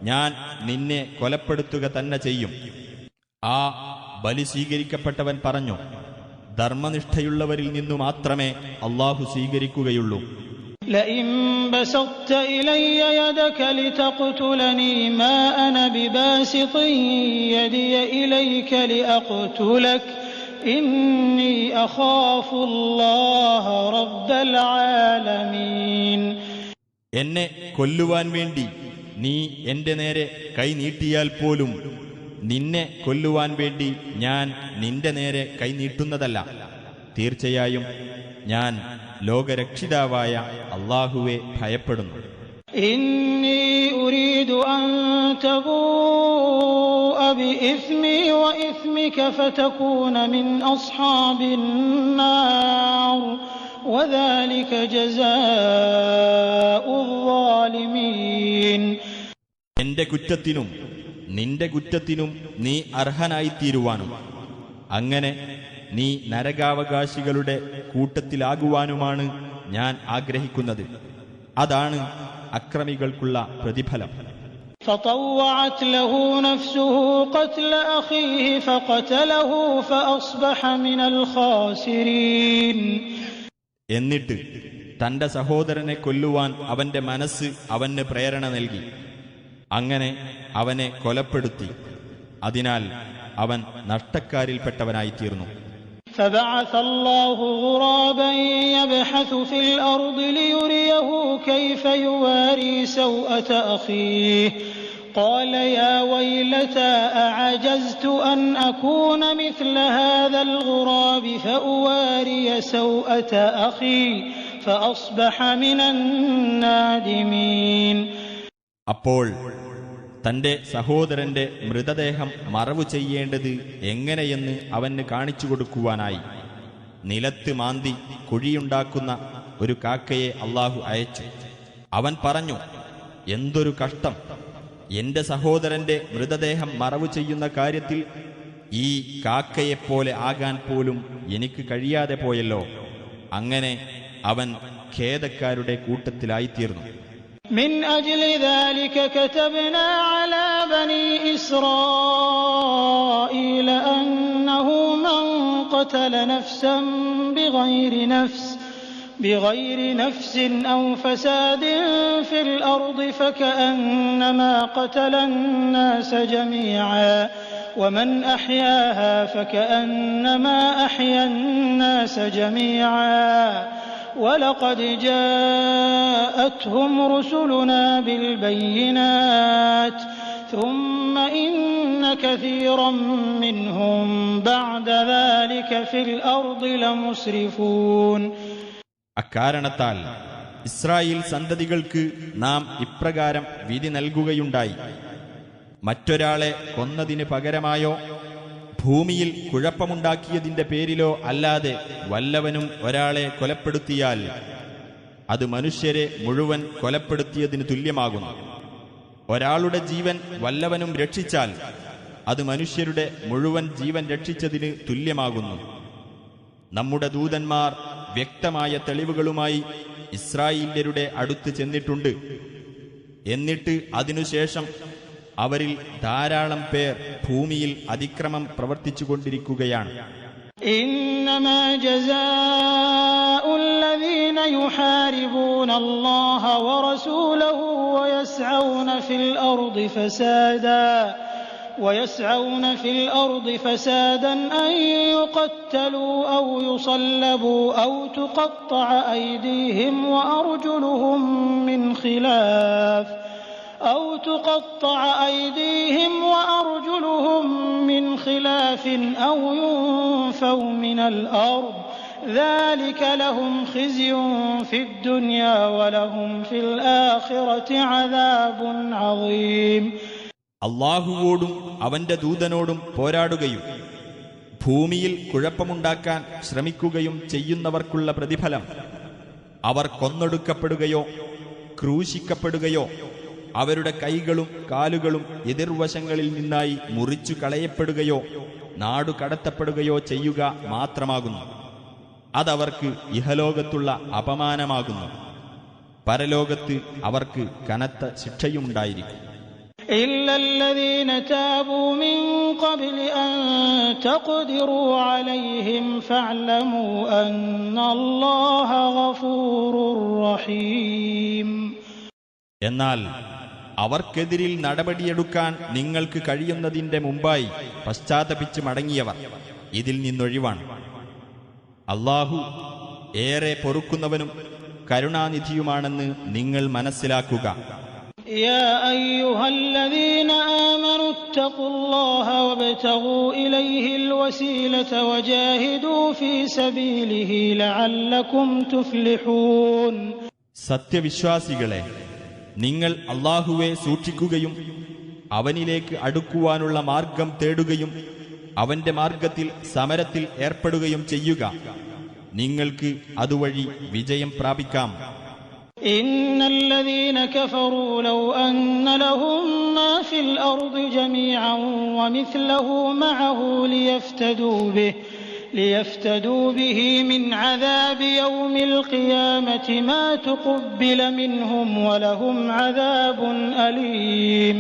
ഞാൻ നിന്നെ കൊലപ്പെടുത്തുക തന്നെ ചെയ്യും. ആ ബലി സ്വീകരിക്കപ്പെട്ടവൻ പറഞ്ഞു, ധർമ്മനിഷ്ഠയുള്ളവരിൽ നിന്നു മാത്രമേ അല്ലാഹു സ്വീകരിക്കുകയുള്ളൂ. لئن بسطت إلي يدك لتقتلني ما أنا بباسط يدي إليك لأقتلك إني أخاف الله رب العالمين. എന്നെ കൊല്ലുവാൻ വേണ്ടി നീ എന്റെ നേരെ കൈ നീട്ടിയാൽ പോലും നിന്നെ കൊല്ലുവാൻ വേണ്ടി ഞാൻ നിന്റെ നേരെ കൈ നീട്ടുന്നതല്ല. തീർച്ചയായും ഞാൻ ലോകരക്ഷിതാവായ അല്ലാഹുവെ ഭയപ്പെടുന്നു. إني أريد أن تبوء بإثمي وإثمك فتكون من أصحاب النار وذلك جزاء الظالمين. എന്റെ കുറ്റത്തിനും നിന്റെ കുറ്റത്തിനും നീ അർഹനായിത്തീരുവാനും അങ്ങനെ നീ നരകാവകാശികളുടെ കൂട്ടത്തിലാകുവാനുമാണ് ഞാൻ ആഗ്രഹിക്കുന്നത്. അതാണ് അക്രമികൾക്കുള്ള പ്രതിഫലം. فطوعت له نفسه قتل أخيه فقتله فأصبح من الخاسرين. എന്നിട്ട് തന്റെ സഹോദരനെ കൊല്ലുവാൻ അവന്റെ മനസ്സ് അവന് പ്രേരണ നൽകി. അങ്ങനെ അവനെ കൊലപ്പെടുത്തി. അതിനാൽ അവൻ നഷ്ടക്കാരിൽപ്പെട്ടവനായിത്തീർന്നു. فبعث الله غرابا يبحث في الأرض ليريه كيف يواري سوءة أخيه قال يا ويلتى أعجزت أن أكون مثل هذا الغراب فأواري سوءة أخي فأصبح من النادمين. അപ്പോൾ തന്റെ സഹോദരന്റെ മൃതദേഹം മറവു ചെയ്യേണ്ടത് എങ്ങനെയെന്ന് അവന് കാണിച്ചു കൊടുക്കുവാനായി നിലത്ത് മാന്തി കുഴിയുണ്ടാക്കുന്ന ഒരു കാക്കയെ അല്ലാഹു അയച്ചു. അവൻ പറഞ്ഞു, എന്തൊരു കഷ്ടം! എന്റെ സഹോദരന്റെ മൃതദേഹം മറവു ചെയ്യുന്ന കാര്യത്തിൽ ഈ കാക്കയെപ്പോലെ ആകാൻ പോലും എനിക്ക് കഴിയാതെ പോയല്ലോ. അങ്ങനെ അവൻ ഖേദക്കാരുടെ കൂട്ടത്തിലായിത്തീർന്നു. من أجل ذلك كتبنا على بني إسرائيل أنه من قتل نفسا بغير نفس أو فساد في الأرض فكأنما قتل الناس جميعا ومن أحياها فكأنما أحيا الناس جميعا ولقد جاءتهم رسلنا بالبينات ثم إن كثيرا منهم بعد ذلك في الأرض لمسرفون. അക്കാരണത്താൽ ഇസ്രായേൽ സന്തതികൾക്ക് നാം ഇപ്രകാരം വിധി നൽകുകയുണ്ടായി. മറ്റൊരാളെ കൊന്നതിന് പകരമായോ ഭൂമിയിൽ കുഴപ്പമുണ്ടാക്കിയതിന്റെ പേരിലോ അല്ലാതെ വല്ലവനും ഒരാളെ കൊലപ്പെടുത്തിയാൽ അത് മനുഷ്യരെ മുഴുവൻ കൊലപ്പെടുത്തിയതിന് തുല്യമാകുന്നു. ഒരാളുടെ ജീവൻ വല്ലവനും രക്ഷിച്ചാൽ അത് മനുഷ്യരുടെ മുഴുവൻ ജീവൻ രക്ഷിച്ചതിന് തുല്യമാകുന്നു. നമ്മുടെ ദൂതന്മാർ വ്യക്തമായ തെളിവുകളുമായി ഇസ്രായേല്യരുടെ അടുത്ത് ചെന്നിട്ടുണ്ട്. എന്നിട്ട് അതിനുശേഷം അവരിൽ ധാരാളം പേർ ഭൂമിയിൽ അതിക്രമം പ്രവർത്തിച്ചുകൊണ്ടിരിക്കുകയാണ്. إنما جزاء الذين يحاربون الله ورسوله ويسعون في الأرض فسادا أن يقتلوا أو يصلبوا أو تقطع أيديهم وأرجلهم من خلاف أو ينفوا من الأرض ذلك لهم خزي في الدنيا ولهم في الآخرة عذاب عظيم. അല്ലാഹുവോടും അവന്റെ ദൂതനോടും പോരാടുകയും ഭൂമിയിൽ കുഴപ്പമുണ്ടാക്കാൻ ശ്രമിക്കുകയും ചെയ്യുന്നവർക്കുള്ള പ്രതിഫലം അവർ കൊന്നൊടുക്കപ്പെടുകയോ ക്രൂശിക്കപ്പെടുകയോ അവരുടെ കൈകളും കാലുകളും എതിർവശങ്ങളിൽ നിന്നായി മുറിച്ചു കളയപ്പെടുകയോ നാടുകടത്തപ്പെടുകയോ ചെയ്യുക മാത്രമാകുന്നു. അതവർക്ക് ഇഹലോകത്തുള്ള അപമാനമാകുന്നു. പരലോകത്ത് അവർക്ക് കനത്ത ശിക്ഷയുണ്ടായിരിക്കും. إلا الذين تابوا من قبل أن تقدروا عليهم فاعلموا أن الله غفور رحيم. എന്നാൽ അവർക്കെതിരിൽ നടപടിയെടുക്കാൻ നിങ്ങൾക്ക് കഴിയുന്നതിന്റെ മുമ്പായി പശ്ചാത്തപിച്ച് മടങ്ങിയവർ ഇതിൽ നിന്നൊഴിവാണ്. അല്ലാഹു ഏറെ പൊറുക്കുന്നവനും കരുണാനിധിയുമാണെന്ന് നിങ്ങൾ മനസ്സിലാക്കുക. يا أيها الذين آمنوا اتقوا الله وابتغوا إليه الوسيلة وجاهدوا في سبيله لعلكم تفلحون. സത്യവിശ്വാസികളെ, നിങ്ങൾ അല്ലാഹുവെ സൂക്ഷിക്കുകയും അവനിലേക്ക് അടുക്കുവാനുള്ള മാർഗം തേടുകയും അവന്റെ മാർഗത്തിൽ സമരത്തിൽ ഏർപ്പെടുകയും ചെയ്യുക. നിങ്ങൾക്ക് അതുവഴി വിജയം പ്രാപിക്കാം. إن الذين كفروا لو أن لهم ما في الأرض جميعا ومثله معه ليفتدوا به من عذاب يوم القيامة ما تقبل منهم ولهم عذاب أليم.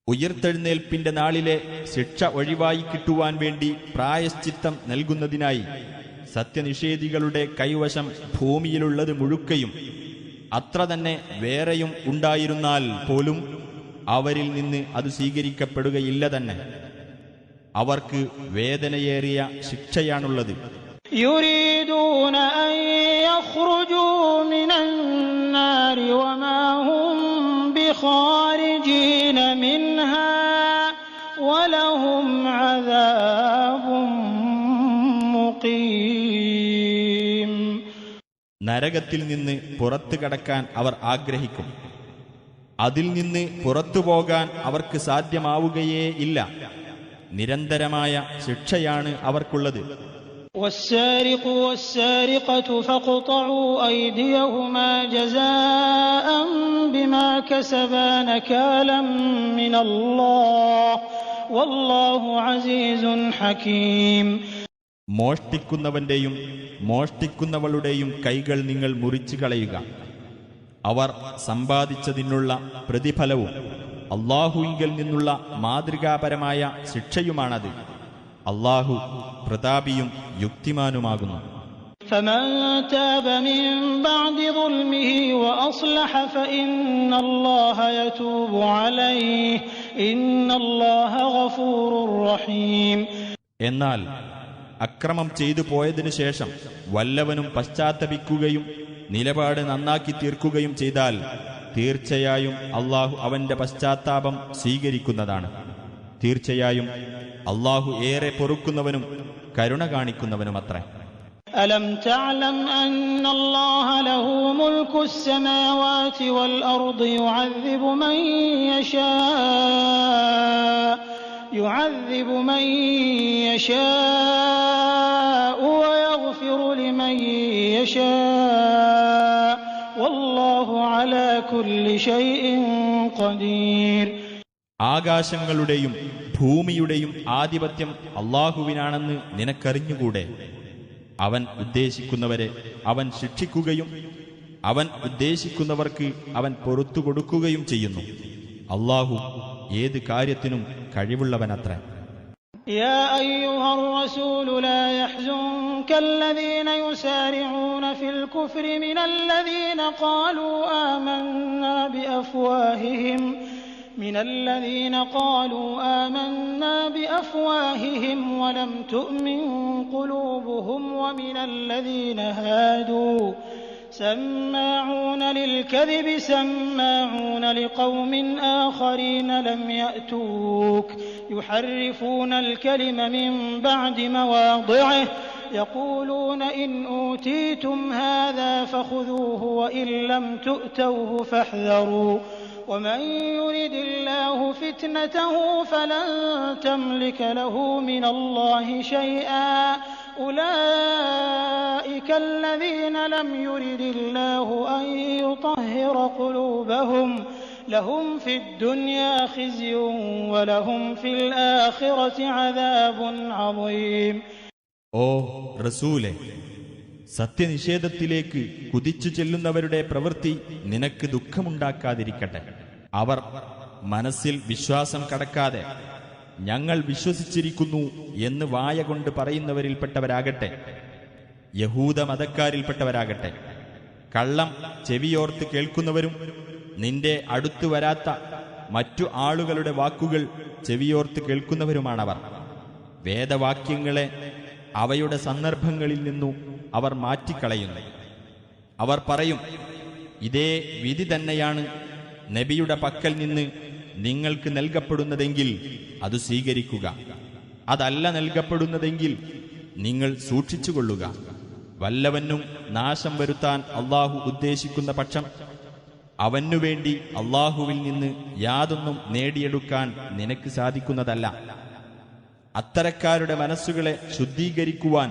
ഉയിർത്തെഴുന്നേൽപ്പിന്റെ നാളിലെ ശിക്ഷ ഒഴിവായി കിട്ടുവാൻ വേണ്ടി പ്രായശ്ചിത്തം നൽകുന്നതിനായി സത്യനിഷേധികളുടെ കൈവശം ഭൂമിയിലുള്ളത് മുഴുക്കയും അത്ര തന്നെ വേറെയും ഉണ്ടായിരുന്നാൽ പോലും അവരിൽ നിന്ന് അത് സ്വീകരിക്കപ്പെടുകയില്ല തന്നെ. അവർക്ക് വേദനയേറിയ ശിക്ഷയാണുള്ളത്. يريدون أن يخرجوا من النار وما هم بخارجين منها ولهم عذاب مقيم. നരകത്തിൽ നിന്ന് പുറത്തു കടക്കാൻ അവർ ആഗ്രഹിക്കും. അതിൽ നിന്ന് പുറത്തു പോകാൻ അവർക്ക് സാധ്യമാവുകയേ ഇല്ല. നിരന്തരമായ ശിക്ഷയാണ് അവർക്കുള്ളത്. والسارق والسارقة فاقطعوا أيديهما جزاء بما كسبا نكالا من الله والله عزيز حكيم. മോഷ്ടിക്കുന്നവന്റെയും മോഷ്ടിക്കുന്നവളുടെയും കൈകൾ നിങ്ങൾ മുറിച്ചു കളയുക. അവർ സമ്പാദിച്ചതിനുള്ള പ്രതിഫലവും അല്ലാഹുവിങ്കൽ നിന്നുള്ള മാതൃകാപരമായ ശിക്ഷയുമാണത്. അല്ലാഹു പ്രതാപിയും യുക്തിമാനുമാകുന്നു. فمن تاب من بعد ظلمه وأصلح فإن الله يتوب عليه إن الله غفور رحيم. എന്നാൽ അക്രമം ചെയ്തു പോയതിനു ശേഷം വല്ലവനും പശ്ചാത്തപിക്കുകയും നിലപാട് നന്നാക്കി തീർക്കുകയും ചെയ്താൽ തീർച്ചയായും അല്ലാഹു അവന്റെ പശ്ചാത്താപം സ്വീകരിക്കുന്നതാണ്. തീർച്ചയായും അല്ലാഹു ഏറെ പൊറുക്കുന്നവനും കരുണ കാണിക്കുന്നവനുമത്രേ. ألم تعلم أن الله له ملك السماوات والأرض يعذب من يشاء ويغفر لمن يشاء والله على كل شيء قدير. ആകാശങ്ങളുടെയും ഭൂമിയുടെയും ആധിപത്യം അല്ലാഹുവിനാണെന്ന് നിനക്കറിഞ്ഞുകൂടെ? അവൻ ഉദ്ദേശിക്കുന്നവരെ അവൻ ശിക്ഷിക്കുകയും അവൻ ഉദ്ദേശിക്കുന്നവർക്ക് അവൻ പൊറുത്തു കൊടുക്കുകയും ചെയ്യുന്നു. അല്ലാഹു ഏത് കാര്യത്തിനും കഴിവുള്ളവനത്രേ. يا أيها الرسول لا يحزنك الذين يسارعون في الكفر من الذين قالوا آمنا بأفواههم ولم تؤمن قلوبهم ومن الذين هادوا سماعون للكذب سماعون لقوم آخرين لم يأتوك يحرفون الكلم من بعد مواضعه يقولون إن أوتيتم هذا فخذوه وإن لم تؤتوه فاحذروا ومن يرد الله فتنته فلن تملك له من الله شيئا أولئك الذين لم يرد الله أن يطهر قلوبهم لهم في الدنيا خزي ولهم في الآخرة عذاب عظيم. ഓ റസൂലേ, സത്യനിഷേധത്തിലേക്ക് കുതിച്ചു ചെല്ലുന്നവരുടെ പ്രവൃത്തി നിനക്ക് ദുഃഖമുണ്ടാക്കാതിരിക്കട്ടെ. അവർ മനസ്സിൽ വിശ്വാസം കടക്കാതെ ഞങ്ങൾ വിശ്വസിച്ചിരിക്കുന്നു എന്ന് വായ കൊണ്ട് പറയുന്നവരിൽപ്പെട്ടവരാകട്ടെ, യഹൂദ മതക്കാരിൽപ്പെട്ടവരാകട്ടെ, കള്ളം ചെവിയോർത്ത് കേൾക്കുന്നവരും നിന്റെ അടുത്തു വരാത്ത മറ്റു ആളുകളുടെ വാക്കുകൾ ചെവിയോർത്ത് കേൾക്കുന്നവരുമാണവർ. വേദവാക്യങ്ങളെ അവയുടെ സന്ദർഭങ്ങളിൽ നിന്നു അവർ മാറ്റിക്കളയുന്നു. അവർ പറയും, ഇതേ വിധി തന്നെയാണ് നബിയുടെ പക്കൽ നിന്ന് നിങ്ങൾക്ക് നൽകപ്പെടുന്നതെങ്കിൽ അത് സ്വീകരിക്കുക, അതല്ല നൽകപ്പെടുന്നതെങ്കിൽ നിങ്ങൾ സൂക്ഷിച്ചുകൊള്ളുക. വല്ലവനും നാശം വരുത്താൻ അള്ളാഹു ഉദ്ദേശിക്കുന്ന പക്ഷം അവനുവേണ്ടി അള്ളാഹുവിൽ നിന്ന് യാതൊന്നും നേടിയെടുക്കാൻ നിനക്ക് സാധിക്കുന്നതല്ല. അത്തരക്കാരുടെ മനസ്സുകളെ ശുദ്ധീകരിക്കുവാൻ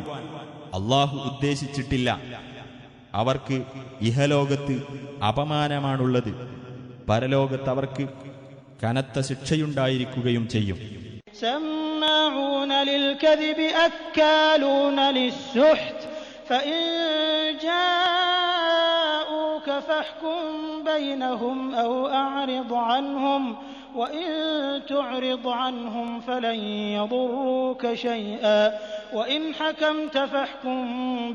അള്ളാഹു ഉദ്ദേശിച്ചിട്ടില്ല. അവർക്ക് ഇഹലോകത്ത് അപമാനമാണുള്ളത്, പരലോകത്ത് അവർക്ക് കനത്ത ശിക്ഷയുണ്ടായിരിക്കുകയും ചെയ്യും. سماعون للكذب أكالون للسحت فإن جاءوك فاحكم بينهم أو أعرض عنهم وإن تعرض عنهم فلن يضروك شيئا وإن حكمت فاحكم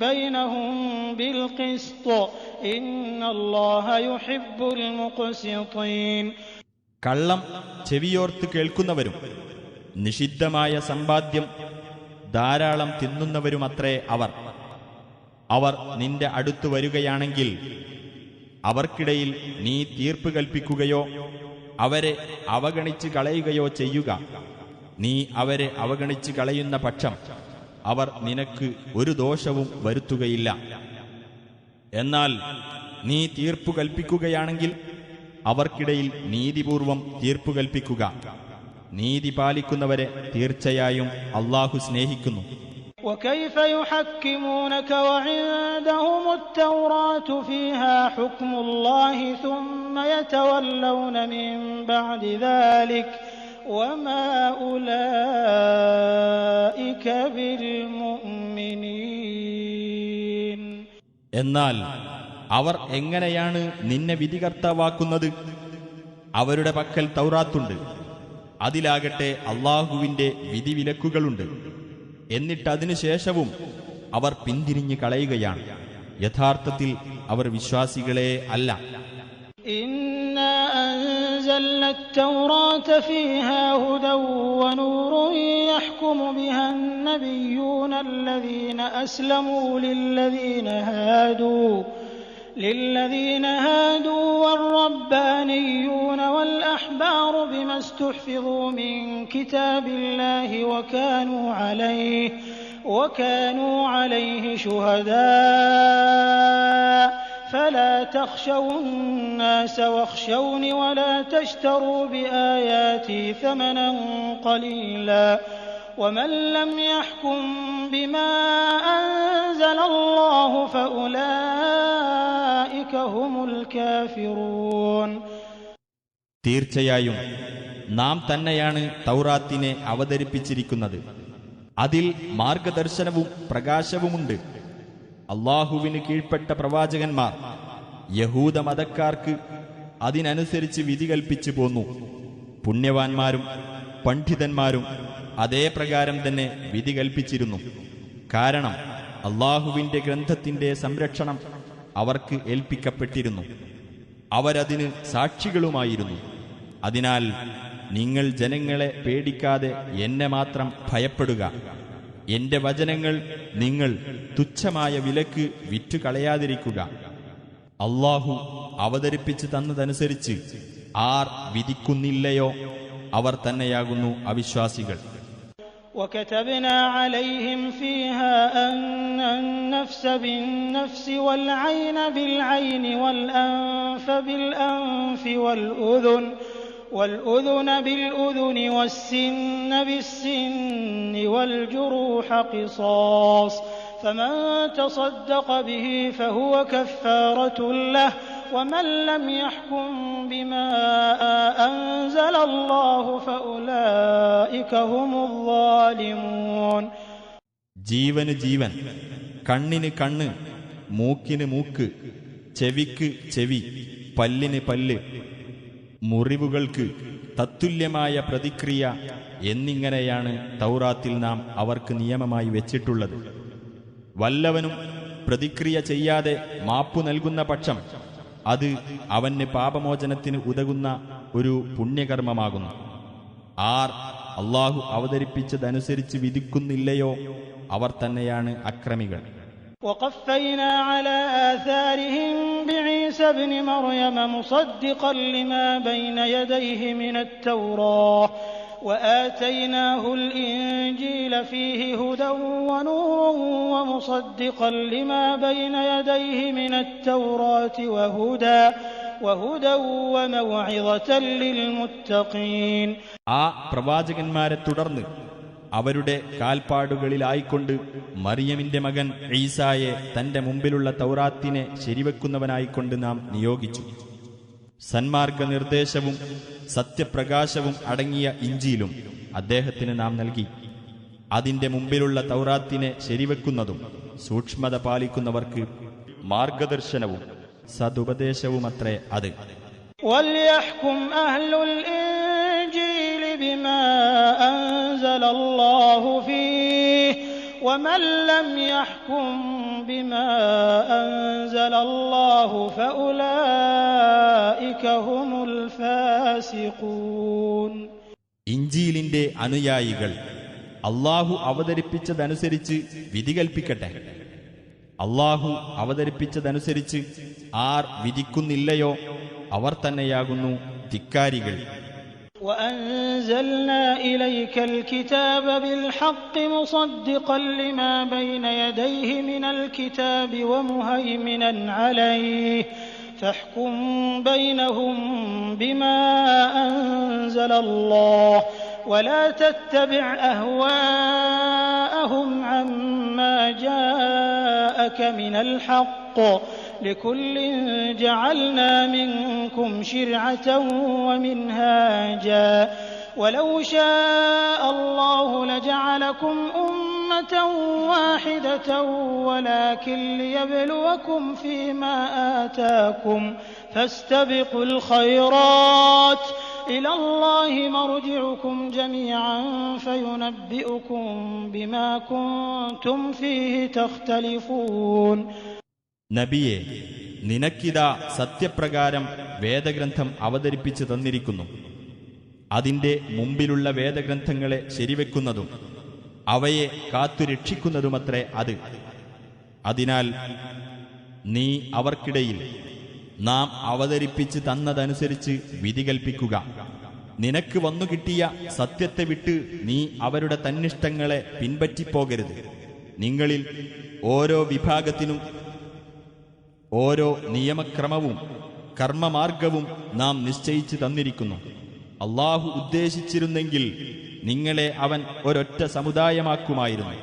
بينهم بالقسط إن الله يحب المقسطين. കള്ളം ചെവിയോർത്ത് കേൾക്കുന്നവരും നിഷിദ്ധമായ സമ്പാദ്യം ധാരാളം തിന്നുന്നവരുമത്രേ അവർ. അവർ നിന്റെ അടുത്തു വരികയാണെങ്കിൽ അവർക്കിടയിൽ നീ തീർപ്പ് കൽപ്പിക്കുകയോ അവരെ അവഗണിച്ച് കളയുകയോ ചെയ്യുക. നീ അവരെ അവഗണിച്ച് കളയുന്ന പക്ഷം അവർ നിനക്ക് ഒരു ദോഷവും വരുത്തുകയില്ല. എന്നാൽ നീ തീർപ്പു കൽപ്പിക്കുകയാണെങ്കിൽ അവർക്കിടയിൽ നീതിപൂർവം തീർപ്പു കൽപ്പിക്കുക. നീതി പാലിക്കുന്നവരെ തീർച്ചയായും അള്ളാഹു സ്നേഹിക്കുന്നു. وكيف يحكمونك وعندهم التوراة فيها حكم الله ثم يتولون من بعد ذلك وما أولئك بالمؤمنين. എന്നാൽ അവർ എങ്ങനെയാണ് നിന്നെ വിധികർത്താവാക്കുന്നത്? അവരുടെ പക്കൽ തൗറാത്തുണ്ട്, അതിലാകട്ടെ അള്ളാഹുവിന്റെ വിധിവിലക്കുകളുണ്ട്. എന്നിട്ട് അതിനുശേഷവും അവർ പിന്തിരിഞ്ഞു കളയുകയാണ്. യഥാർത്ഥത്തിൽ അവർ വിശ്വാസികളെ അല്ല. إنا أنزلنا التوراة فيها هدى ونور يحكم بها النبيون الذين أسلموا للذين هادوا والربانيون والأحبار بما استحفظوا من كتاب الله وكانوا عليه شهداء فلا تخشوا الناس واخشوني ولا تشتروا بآياتي ثمنا قليلا ومن لم يحكم بما أنزل الله فأولئك هم الكافرون. തീർച്ചയായും നാം തന്നെയാണ് തൗറാത്തിനെ അവതരിപ്പിച്ചിരിക്കുന്നത്. അതിൽ മാർഗദർശനവും പ്രകാശവുമുണ്ട്. അള്ളാഹുവിന് കീഴ്പ്പെട്ട പ്രവാചകന്മാർ യഹൂദ മതക്കാർക്ക് അതിനനുസരിച്ച് വിധി കൽപ്പിച്ചു പോന്നു. പുണ്യവാന്മാരും പണ്ഡിതന്മാരും അതേ പ്രകാരം തന്നെ വിധി കൽപ്പിച്ചിരുന്നു. കാരണം അള്ളാഹുവിന്റെ ഗ്രന്ഥത്തിന്റെ സംരക്ഷണം അവർക്ക് ഏൽപ്പിക്കപ്പെട്ടിരുന്നു. അവരതിന് സാക്ഷികളുമായിരുന്നു. അതിനാൽ നിങ്ങൾ ജനങ്ങളെ പേടിക്കാതെ എന്നെ മാത്രം ഭയപ്പെടുക. എന്റെ വചനങ്ങൾ നിങ്ങൾ തുച്ഛമായ വിലക്ക് വിറ്റുകളയാതിരിക്കുക. അള്ളാഹു അവതരിപ്പിച്ചു തന്നതനുസരിച്ച് ആർ വിധിക്കുന്നില്ലയോ അവർ തന്നെയാകുന്നു അവിശ്വാസികൾ. وكتبنا عليهم فيها أن النفس بالنفس والعين بالعين والأنف بالأنف والأذن بالأذن والسن بالسن والجروح قصاص فمن تصدق به فهو كفارة له ومن لم يحكم بما أنزل الله فأولئك هم الظالمون. ജീവന് ജീവൻ, കണ്ണിന് കണ്ണ്, മൂക്കിന് മൂക്ക്, ചെവിക്ക് ചെവി, പല്ലിന് പല്ല്, മുറിവുകൾക്ക് തത്തുല്യമായ പ്രതിക്രിയ എന്നിങ്ങനെയാണ് തൗറാത്തിൽ നാം അവർക്ക് നിയമമായി വെച്ചിട്ടുള്ളത്. വല്ലവനും പ്രതിക്രിയ ചെയ്യാതെ മാപ്പു നൽകുന്ന പക്ഷം അത് അവന് പാപമോചനത്തിന് ഉതകുന്ന ഒരു പുണ്യകർമ്മമാകുന്നു. ആർ അള്ളാഹു അവതരിപ്പിച്ചതനുസരിച്ച് വിധിക്കുന്നില്ലയോ അവർ തന്നെയാണ് അക്രമികൾ. وقفينا على آثارهم بعيسى ابن مريم مصدقا لما بين يديه من التوراة وآتيناه الإنجيل فيه هدى ونور ومصدقا لما بين يديه من التوراة وهدى وموعظة للمتقين. ആ പ്രവാചകന്മാരെ തുടർന്ന് അവരുടെ കാൽപ്പാടുകളിലായിക്കൊണ്ട് മറിയമിന്റെ മകൻ ഈസായെ തന്റെ മുമ്പിലുള്ള തൗറാത്തിനെ ശരിവെക്കുന്നവനായിക്കൊണ്ട് നാം നിയോഗിച്ചു. സന്മാർഗ നിർദ്ദേശവും സത്യപ്രകാശവും അടങ്ങിയ ഇഞ്ചീലും അദ്ദേഹത്തിന് നാം നൽകി. അതിന്റെ മുമ്പിലുള്ള തൗറാത്തിനെ ശരിവെക്കുന്നതും സൂക്ഷ്മത പാലിക്കുന്നവർക്ക് മാർഗദർശനവും സതുപദേശവുമത്രേ അത്. وَلْيَحْكُمْ أَهْلُ الْإِنجِيلِ بِمَا أَنزَلَ اللَّهُ فِيهِ وَمَنْ لَمْ يَحْكُمْ بِمَا أَنزَلَ اللَّهُ فَأُولَئِكَ هُمُ الْفَاسِقُونَ. ഇഞ്ചീലിന്റെ അനുയായികൾ അള്ളാഹു അവതരിപ്പിച്ചതനുസരിച്ച് വിധി കൽപ്പിക്കട്ടെ. അള്ളാഹു അവതരിപ്പിച്ചതനുസരിച്ച് ആർ വിധിക്കുന്നില്ലയോ അവർ തന്നെയാകുന്നു ധിക്കാരികൾ. وَأَنزَلْنَا إِلَيْكَ الْكِتَابَ بِالْحَقِّ مُصَدِّقًا لِمَا بَيْنَ يَدَيْهِ مِنَ الْكِتَابِ وَمُهَيْمِنًا عَلَيْهِ فَاحْكُم بَيْنَهُم بِمَا أَنزَلَ اللَّهُ وَلَا تَتَّبِعْ أَهْوَاءَهُمْ عَمَّا جَاءَكَ مِنَ الْحَقِّ لِكُلٍّ جَعَلْنَا مِنكُمْ شِرْعَةً وَمِنْهَاجًا وَلَوْ شَاءَ اللَّهُ لَجَعَلَكُمْ أُمَّةً وَاحِدَةً وَلَكِنْ لِيَبْلُوَكُمْ فِيمَا آتَاكُمْ فَاسْتَبِقُوا الْخَيْرَاتِ إِلَى اللَّهِ مَرْجِعُكُمْ جَمِيعًا فَيُنَبِّئُكُم بِمَا كُنتُمْ فِيهِ تَخْتَلِفُونَ. നബിയെ, നിനക്കിതാ സത്യപ്രകാരം വേദഗ്രന്ഥം അവതരിപ്പിച്ചു തന്നിരിക്കുന്നു. അതിന്റെ മുമ്പിലുള്ള വേദഗ്രന്ഥങ്ങളെ ശരിവെക്കുന്നതും അവയെ കാത്തുരക്ഷിക്കുന്നതുമത്രേ അത്. അതിനാൽ നീ അവർക്കിടയിൽ നാം അവതരിപ്പിച്ച് തന്നതനുസരിച്ച് വിധി കൽപ്പിക്കുക. നിനക്ക് വന്നുകിട്ടിയ സത്യത്തെ വിട്ട് നീ അവരുടെ തന്നിഷ്ടങ്ങളെ പിൻപറ്റിപ്പോകരുത്. നിങ്ങളിൽ ഓരോ വിഭാഗത്തിനും ഓരോ നിയമക്രമവും കർമ്മമാർഗവും നാം നിശ്ചയിച്ചു തന്നിരിക്കുന്നു. അള്ളാഹു ഉദ്ദേശിച്ചിരുന്നെങ്കിൽ നിങ്ങളെ അവൻ ഒരൊറ്റ സമുദായമാക്കുമായിരുന്നു.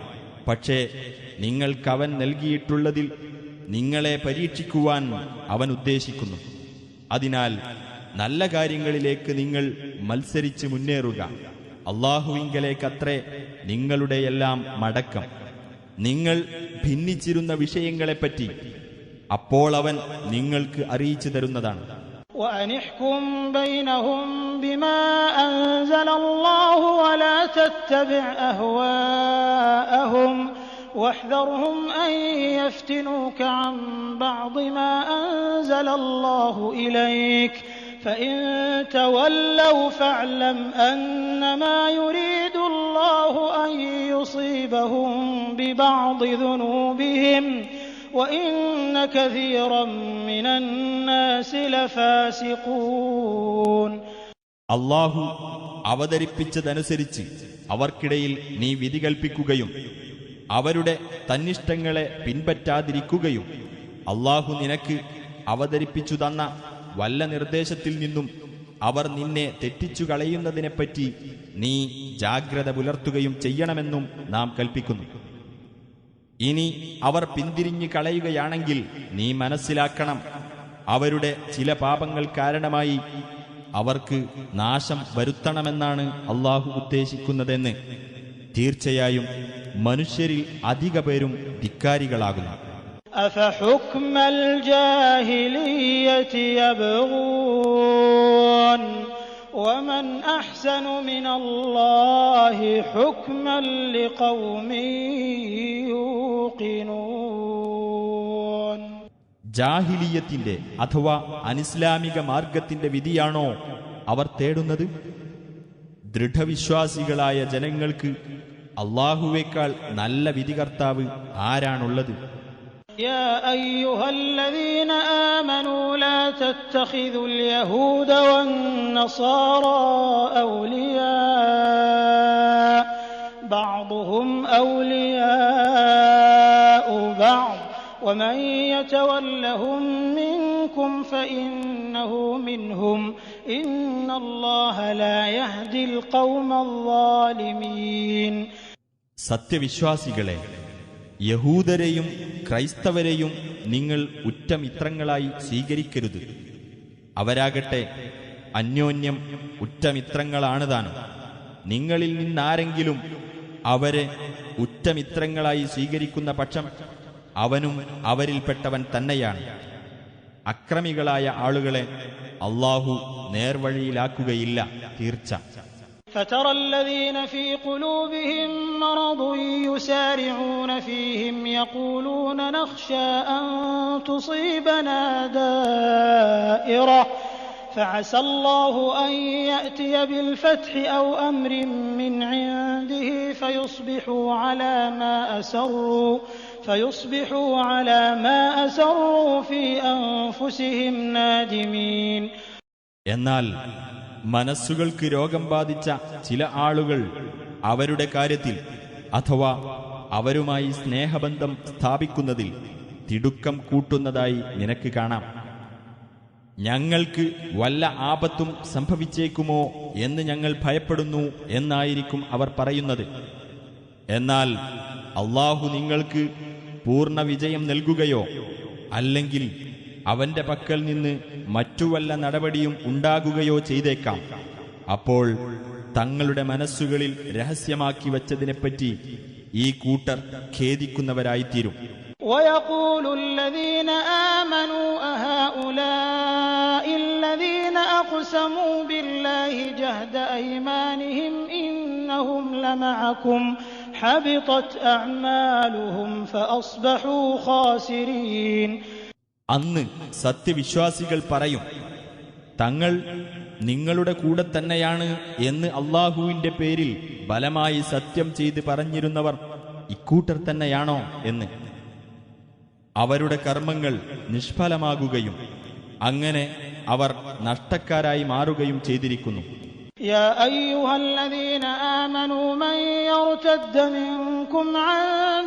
പക്ഷേ നിങ്ങൾക്കവൻ നൽകിയിട്ടുള്ളതിൽ നിങ്ങളെ പരീക്ഷിക്കുവാൻ അവൻ ഉദ്ദേശിക്കുന്നു. അതിനാൽ നല്ല കാര്യങ്ങളിലേക്ക് നിങ്ങൾ മത്സരിച്ച് മുന്നേറുക. അള്ളാഹുവിങ്കലേക്കത്രേ നിങ്ങളുടെയെല്ലാം മടക്കം. നിങ്ങൾ ഭിന്നിച്ചിരുന്ന വിഷയങ്ങളെപ്പറ്റി അപ്പോൾ അവൻ നിങ്ങൾക്ക് അറിയിച്ചു തരുന്നതാണ്. وَأَنِحْكُم بَيْنَهُم بِمَا أَنزَلَ اللَّهُ وَلَا تَتَّبِعْ أَهْوَاءَهُمْ وَاحْذَرْهُمْ أَن يَفْتِنُوكَ عَن بَعْضِ مَا أَنزَلَ اللَّهُ إِلَيْكَ فَإِن تَوَلَّوْا فَاعْلَمْ أَنَّمَا يُرِيدُ اللَّهُ أَن يُصِيبَهُم بِبَعْضِ ذُنُوبِهِمْ وَإِنَّ كَثِيرًا مِنَ النَّاسِ لَفَاسِقُونَ. അള്ളാഹു അവതരിപ്പിച്ചതനുസരിച്ച് അവർക്കിടയിൽ നീ വിധി കൽപ്പിക്കുകയും അവരുടെ തന്നിഷ്ടങ്ങളെ പിൻപറ്റാതിരിക്കുകയും അള്ളാഹു നിനക്ക് അവതരിപ്പിച്ചു തന്ന വല്ല നിർദ്ദേശത്തിൽ നിന്നും അവർ നിന്നെ തെറ്റിച്ചു കളയുന്നതിനെപ്പറ്റി നീ ജാഗ്രത പുലർത്തുകയും ചെയ്യണമെന്നും നാം കൽപ്പിക്കുന്നു. ഇനി അവർ പിന്തിരിഞ്ഞു കളയുകയാണെങ്കിൽ നീ മനസ്സിലാക്കണം, അവരുടെ ചില പാപങ്ങൾ കാരണമായി അവർക്ക് നാശം വരുത്തണമെന്നാണ് അള്ളാഹു ഉദ്ദേശിക്കുന്നതെന്ന്. തീർച്ചയായും മനുഷ്യരിൽ അധിക പേരും ധിക്കാരികളാകുന്നു. أَفَحُكْمَ الْجَاهِلِيَّةِ يَبْغُونَ وَمَنْ أَحْسَنُ مِنَ اللَّهِ حُكْمًا لِقَوْمٍ يُوقِنُونَ. ജാഹിലിയത്തിന്റെ അഥവാ അനിസ്ലാമിക മാർഗത്തിന്റെ വിധിയാണോ അവർ തേടുന്നത്? ദൃഢവിശ്വാസികളായ ജനങ്ങൾക്ക് അല്ലാഹുവേക്കാൾ നല്ല വിധികർത്താവ് ആരാണുള്ളത്? يا أيها الذين آمنوا لا تتخذوا اليهود والنصارى أولياء بعضهم أولياء بعض ومن يتولهم منكم فإنه منهم إن الله لا يهدي القوم الظالمين. സത്യവിശ്വാസികളെ, യഹൂദരെയും ക്രൈസ്തവരെയും നിങ്ങൾ ഉറ്റമിത്രങ്ങളായി സ്വീകരിക്കരുത്. അവരാകട്ടെ അന്യോന്യം ഉറ്റമിത്രങ്ങളാണ് താനും. നിങ്ങളിൽ നിന്നാരെങ്കിലും അവരെ ഉറ്റമിത്രങ്ങളായി സ്വീകരിക്കുന്ന പക്ഷം അവനും അവരിൽപ്പെട്ടവൻ തന്നെയാണ്. അക്രമികളായ ആളുകളെ അല്ലാഹു നേർവഴിയിലാക്കുകയില്ല, തീർച്ച. فترى الذين في قلوبهم مرض يسارعون فيهم يقولون نخشى أن تصيبنا دائرة فعسى الله أن يأتي بالفتح أو أمر من عنده فيصبحوا على ما أسروا في أنفسهم نادمين. എന്നാൽ മനസ്സുകൾക്ക് രോഗം ബാധിച്ച ചില ആളുകൾ അവരുടെ കാര്യത്തിൽ അഥവാ അവരുമായി സ്നേഹബന്ധം സ്ഥാപിക്കുന്നതിൽ തിടുക്കം കൂട്ടുന്നതായി നിനക്ക് കാണാം. ഞങ്ങൾക്ക് വല്ല ആപത്തും സംഭവിച്ചേക്കുമോ എന്ന് ഞങ്ങൾ ഭയപ്പെടുന്നു എന്നായിരിക്കും അവർ പറയുന്നത്. എന്നാൽ അല്ലാഹു നിങ്ങൾക്ക് പൂർണ്ണ വിജയം നൽകുകയോ അല്ലെങ്കിൽ അവന്റെ പക്കൽ നിന്ന് മറ്റു വല്ല നടപടിയും ഉണ്ടാകുകയോ ചെയ്തേക്കാം. അപ്പോൾ തങ്ങളുടെ മനസ്സുകളിൽ രഹസ്യമാക്കി വച്ചതിനെപ്പറ്റി ഈ കൂട്ടർ ഖേദിക്കുന്നവരായിത്തീരും. ويقول الذين آمنوا أهؤلاء الذين أقسموا بالله جهد أيمانهم إنهم لمعكم حبطت أعمالهم فأصبحوا خاسرين. അന്ന് സത്യവിശ്വാസികൾ പറയും, തങ്ങൾ നിങ്ങളുടെ കൂടെ തന്നെയാണ് എന്ന് അല്ലാഹുവിന്റെ പേരിൽ ബലമായി സത്യം ചെയ്ത് പറഞ്ഞിരുന്നവർ ഇക്കൂട്ടർ തന്നെയാണോ എന്ന്. അവരുടെ കർമ്മങ്ങൾ നിഷ്ഫലമാകുകയും അങ്ങനെ അവർ നഷ്ടക്കാരായി മാറുകയും ചെയ്തിരിക്കുന്നു. يا أيها الذين آمنوا من يرتد منكم عن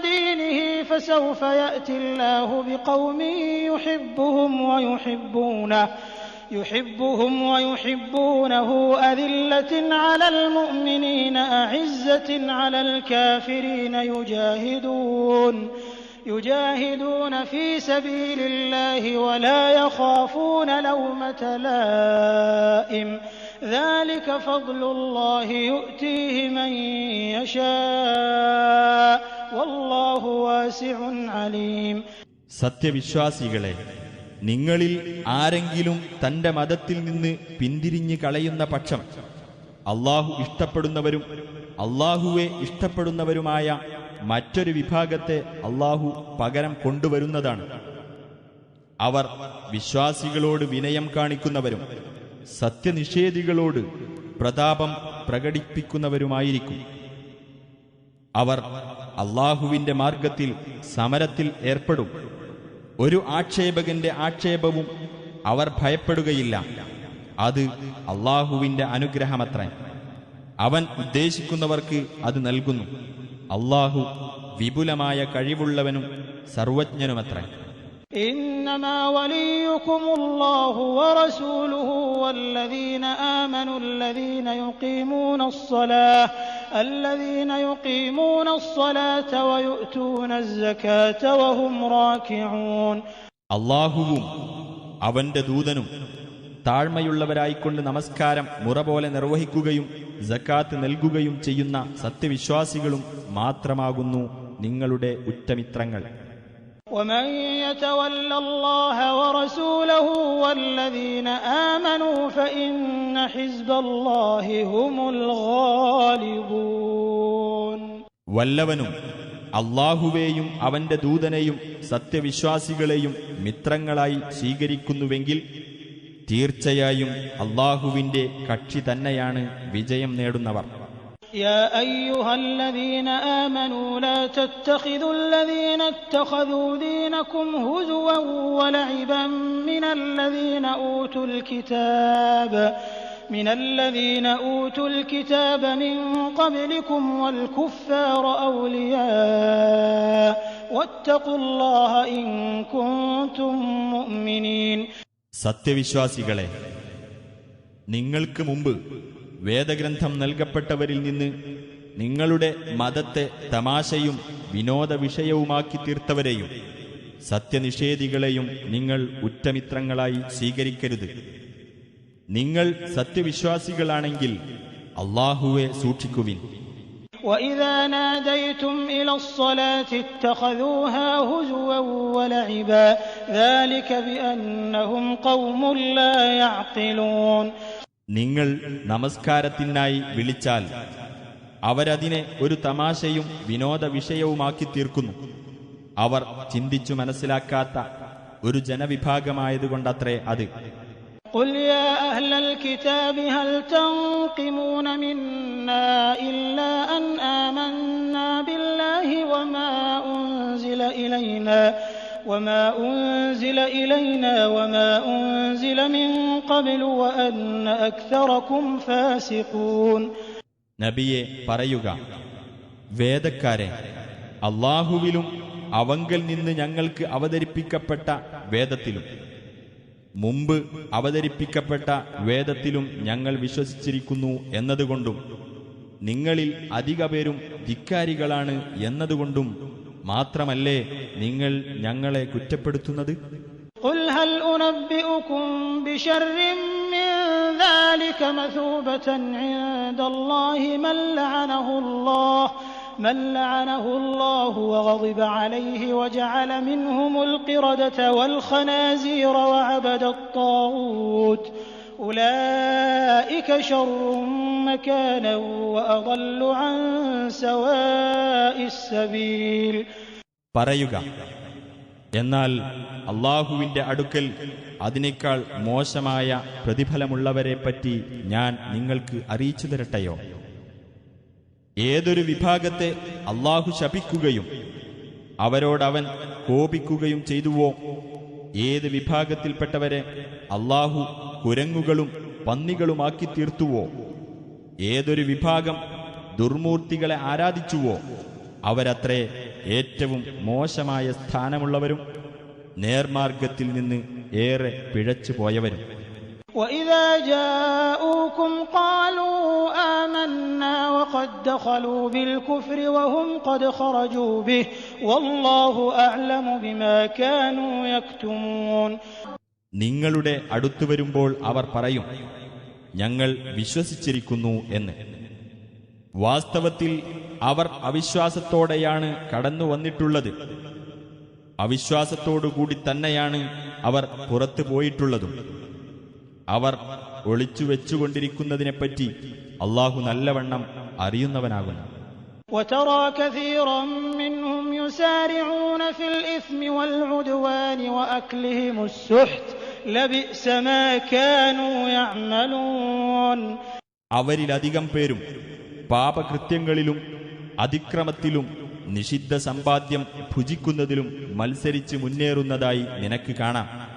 دينه فسوف يأتي الله بقوم يحبهم ويحبونه أذلة على المؤمنين أعزة على الكافرين يجاهدون في سبيل الله ولا يخافون لومة لائم ذلك فضل الله يؤتيه من يشاء والله واسع عليم. സത്യവിശ്വാസികളെ, നിങ്ങളിൽ ആരെങ്കിലും തന്റെ മതത്തിൽ നിന്ന് പിന്തിരിഞ്ഞു കളയുന്ന പക്ഷം അല്ലാഹു ഇഷ്ടപ്പെടുന്നവരും അല്ലാഹുവെ ഇഷ്ടപ്പെടുന്നവരുമായ മറ്റൊരു വിഭാഗത്തെ അല്ലാഹു പകരം കൊണ്ടുവരുന്നതാണ്. അവർ വിശ്വാസികളോട് വിനയം കാണിക്കുന്നവരും സത്യനിഷേധികളോട് പ്രതാപം പ്രകടിപ്പിക്കുന്നവരുമായിരിക്കും. അവർ അല്ലാഹുവിന്റെ മാർഗത്തിൽ സമരത്തിൽ ഏർപ്പെടും. ഒരു ആക്ഷേപകന്റെ ആക്ഷേപവും അവർ ഭയപ്പെടുകയില്ല. അത് അല്ലാഹുവിന്റെ അനുഗ്രഹമത്രേ. അവൻ ഉദ്ദേശിക്കുന്നവർക്ക് അത് നൽകുന്നു. അല്ലാഹു വിപുലമായ കഴിവുള്ളവനും സർവജ്ഞനുമത്രേ. إنما وليكم الله ورسوله والذين آمنوا الذين يقيمون الصلاة ويؤتون الزكاة وهم راكعون. അല്ലാഹുവും അവന്റെ ദൂതനും താഴ്മയുള്ളവരായിക്കൊണ്ട് നമസ്കാരം മുറ പോലെ നിർവഹിക്കുകയും സക്കാത്ത് നൽകുകയും ചെയ്യുന്ന സത്യവിശ്വാസികളും മാത്രമാകുന്നു നിങ്ങളുടെ ഉറ്റമിത്രങ്ങൾ. ومن يتول الله ورسوله والذين آمنوا فإن حزب الله هم الغالبون. വല്ലവനും അല്ലാഹുവേയും അവന്റെ ദൂതനെയും സത്യവിശ്വാസികളെയും മിത്രങ്ങളായി സ്വീകരിക്കുന്നുവെങ്കിൽ തീർച്ചയായും അല്ലാഹുവിന്റെ കക്ഷി തന്നെയാണ് വിജയം നേടുന്നവർ. يا أيها الذين آمنوا لا تتخذوا الذين اتخذوا دينكم هزوا ولعبا من الذين أوتوا الكتاب من قبلكم والكفار أولياء واتقوا الله إن كنتم مؤمنين. സത്യവിശ്വാസികളെ, നിങ്ങൾക്ക് മുമ്പ് വേദഗ്രന്ഥം നൽകപ്പെട്ടവരിൽ നിന്ന് നിങ്ങളുടെ മതത്തെ തമാശയും വിനോദ വിഷയവുമാക്കി തീർത്തവരെയും സത്യനിഷേധികളെയും നിങ്ങൾ ഉറ്റമിത്രങ്ങളായി സ്വീകരിക്കരുത്. നിങ്ങൾ സത്യവിശ്വാസികളാണെങ്കിൽ അല്ലാഹുവെ സൂക്ഷിക്കുവിൻ. وَإِذَا نَادَيْتُمْ إِلَى الصَّلَاةِ اتَّخَذُوهَا هُزُوًا وَلَعِبًا ذَلِكَ بِأَنَّهُمْ قَوْمٌ لَّا يَعْقِلُونَ. നിങ്ങൾ നമസ്കാരത്തിനായി വിളിച്ചാൽ അവരതിനെ ഒരു തമാശയും വിനോദ വിഷയവുമാക്കി തീർക്കുന്നു. അവർ ചിന്തിച്ചു മനസ്സിലാക്കാത്ത ഒരു ജനവിഭാഗമായതുകൊണ്ടത്രേ അത്. قُلْ يَا أَهْلَ الْكِتَابِ هَلْ تَنقِمُونَ مِنَّا إِلَّا أَنْ آمَنَّا بِاللَّهِ وَمَا أُنزِلَ إِلَيْنَا وَمَا أُنزِلَ مِن قَبْلُ وَأَنَّ أَكْثَرَكُمْ فَاسِقُونَ. നബിയെ പറയുക, വേദക്കാരെ, അല്ലാഹുവിലും അവങ്കൽ നിന്ന് ഞങ്ങൾക്ക് അവതരിപ്പിക്കപ്പെട്ട വേദത്തിലും മുമ്പ് അവതരിപ്പിക്കപ്പെട്ട വേദത്തിലും ഞങ്ങൾ വിശ്വസിച്ചിരിക്കുന്നു എന്നതുകൊണ്ടും നിങ്ങളിൽ അധിക പേരും ധിക്കാരികളാണ് എന്നതുകൊണ്ടും മാത്രമല്ലേ നിങ്ങൾ ഞങ്ങളെ കുറ്റപ്പെടുത്തുന്നത്? قُلْ هَلْ أُنَبِّئُكُم بِشَرٍّ مِّن ذَلِكَ مَثُوبَةً عِندَ اللَّهِ من لعنه الله وغضب عليه وجعل منهم القردة والخنازير وعبد الطاغوت أولئك شر مكانا وأضل عن سواء السبيل. പറയുക, എന്നാൽ അല്ലാഹുവിന്റെ അടുക്കൽ അതിനേക്കാൾ മോശമായ പ്രതിഫലമുള്ളവരെപ്പറ്റി ഞാൻ നിങ്ങൾക്ക് അറിയിച്ചു തരട്ടെയോ? ഏതൊരു വിഭാഗത്തെ അല്ലാഹു ശപിക്കുകയും അവരോടവൻ കോപിക്കുകയും ചെയ്തുവോ, ഏത് വിഭാഗത്തിൽപ്പെട്ടവരെ അല്ലാഹു കുരങ്ങുകളും പന്നികളുമാക്കി തീർത്തുവോ, ഏതൊരു വിഭാഗം ദുർമൂർത്തികളെ ആരാധിച്ചുവോ, അവരത്രേ ഏറ്റവും മോശമായ സ്ഥാനമുള്ളവരും നേർമാർഗത്തിൽ നിന്ന് ഏറെ പിഴച്ചു പോയവരും. وَإِذَا جَاءُوكُمْ قَالُوا آمَنَّا وَقَدْ دَخَلُوا بِالْكُفْرِ وَهُمْ قَدْ خَرَجُوا بِهِ وَاللَّهُ أَعْلَمُ بِمَا كَانُوا يَكْتُمُونَ. നിങ്ങളുടെ അടുത്തു വരുമ്പോൾ അവർ പറയും, ഞങ്ങൾ വിശ്വസിച്ചിരിക്കുന്നു എന്ന്. വാസ്തവത്തിൽ അവർ അവിശ്വാസത്തോടെയാണ് കടന്നു വന്നിട്ടുള്ളത്. അവിശ്വാസത്തോടുകൂടി തന്നെയാണ് അവർ പുറത്തു പോയിട്ടുള്ളതും. അവർ ഒളിച്ചു വെച്ചുകൊണ്ടിരിക്കുന്നതിനെപ്പറ്റി അല്ലാഹു നല്ലവണ്ണം അറിയുന്നവനാകുന്നു. وَتَرَى كَثِيرًا مِّنْهُمْ يُسَارِعُونَ فِي الْإِثْمِ وَالْعُدْوَانِ وَأَكْلِهِمُ السُّحْتَ لَبِئْسَ مَا كَانُوا يَعْمَلُونَ. അവരിലധികം പേരും പാപകൃത്യങ്ങളിലും അതിക്രമത്തിലും നിഷിദ്ധ സമ്പാദ്യം ഭുജിക്കുന്നതിലും മത്സരിച്ച് മുന്നേറുന്നതായി നിനക്ക് കാണാം.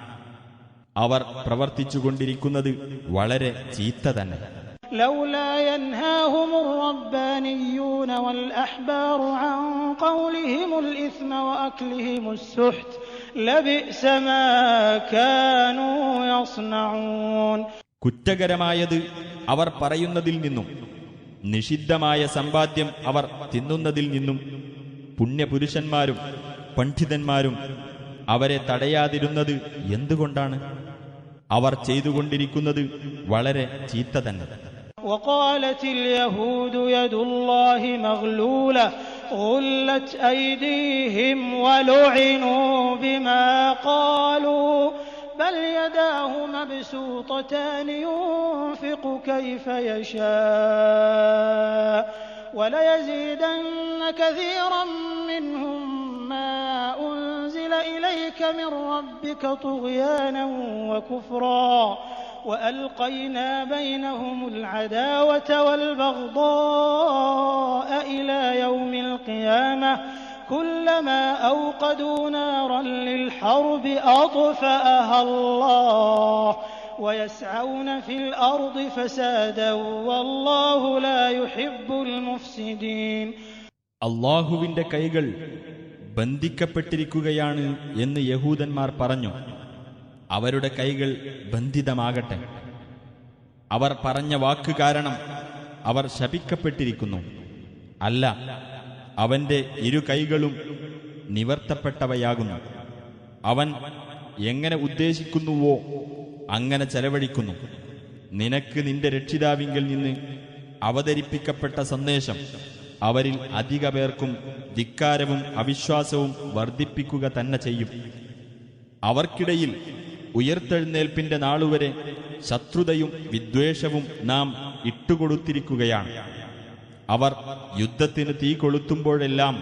അവർ പ്രവർത്തിച്ചുകൊണ്ടിരിക്കുന്നത് വളരെ ചീത്ത തന്നെ. لولا ينهاهم الربانيون والأحبار عن قولهم الإثم وأكلهم السحت لبئس ما كانوا يصنعون. കുറ്റകരമായത് അവർ പറയുന്നതിൽ നിന്നും നിഷിദ്ധമായ സമ്പാദ്യം അവർ തിന്നുന്നതിൽ നിന്നും പുണ്യപുരുഷന്മാരും പണ്ഡിതന്മാരും അവരെ തടയാതിരുന്നത് എന്തുകൊണ്ടാണ്? അവർ ചെയ്തുകൊണ്ടിരിക്കുന്നത് വളരെ ചീത്ത തന്നെ. وقالت اليهود يد الله مغلولة غلت أيديهم ولعنوا بما قالوا بل يداه مبسوطتان ينفق كيف يشاء وليزيدن كثيرا منهم ما أنزل إليك من ربك طغيانا وكفرا وألقينا بينهم العداوة والبغضاء إلى يوم القيامة كلما أوقدوا نارا للحرب أطفأها الله ويسعون في الأرض فسادا والله لا يحب المفسدين. അള്ളാഹുവിന്റെ കൈകൾ ബന്ധിക്കപ്പെട്ടിരിക്കുകയാണ് എന്ന് യഹൂദന്മാർ പറഞ്ഞു. അവരുടെ കൈകൾ ബന്ധിതമാകട്ടെ. അവർ പറഞ്ഞ വാക്ക് കാരണം അവർ ശപിക്കപ്പെട്ടിരിക്കുന്നു. അല്ല, അവന്റെ ഇരു കൈകളും നിവർത്തപ്പെട്ടവയാകുന്നു. അവൻ എങ്ങനെ ഉദ്ദേശിക്കുന്നുവോ അങ്ങനെ ചെലവഴിക്കുന്നു. നിനക്ക് നിന്റെ രക്ഷിതാവിങ്കിൽ നിന്ന് അവതരിപ്പിക്കപ്പെട്ട സന്ദേശം അവരിൽ അധിക പേർക്കും ധിക്കാരവും അവിശ്വാസവും വർദ്ധിപ്പിക്കുക തന്നെ ചെയ്യും. അവർക്കിടയിൽ ഉയർത്തെഴുന്നേൽപ്പിന്റെ നാളുവരെ ശത്രുതയും വിദ്വേഷവും നാം ഇട്ടുകൊടുത്തിരിക്കുകയാണ്. അവർ യുദ്ധത്തിന് തീ കൊളുത്തുമ്പോഴെല്ലാം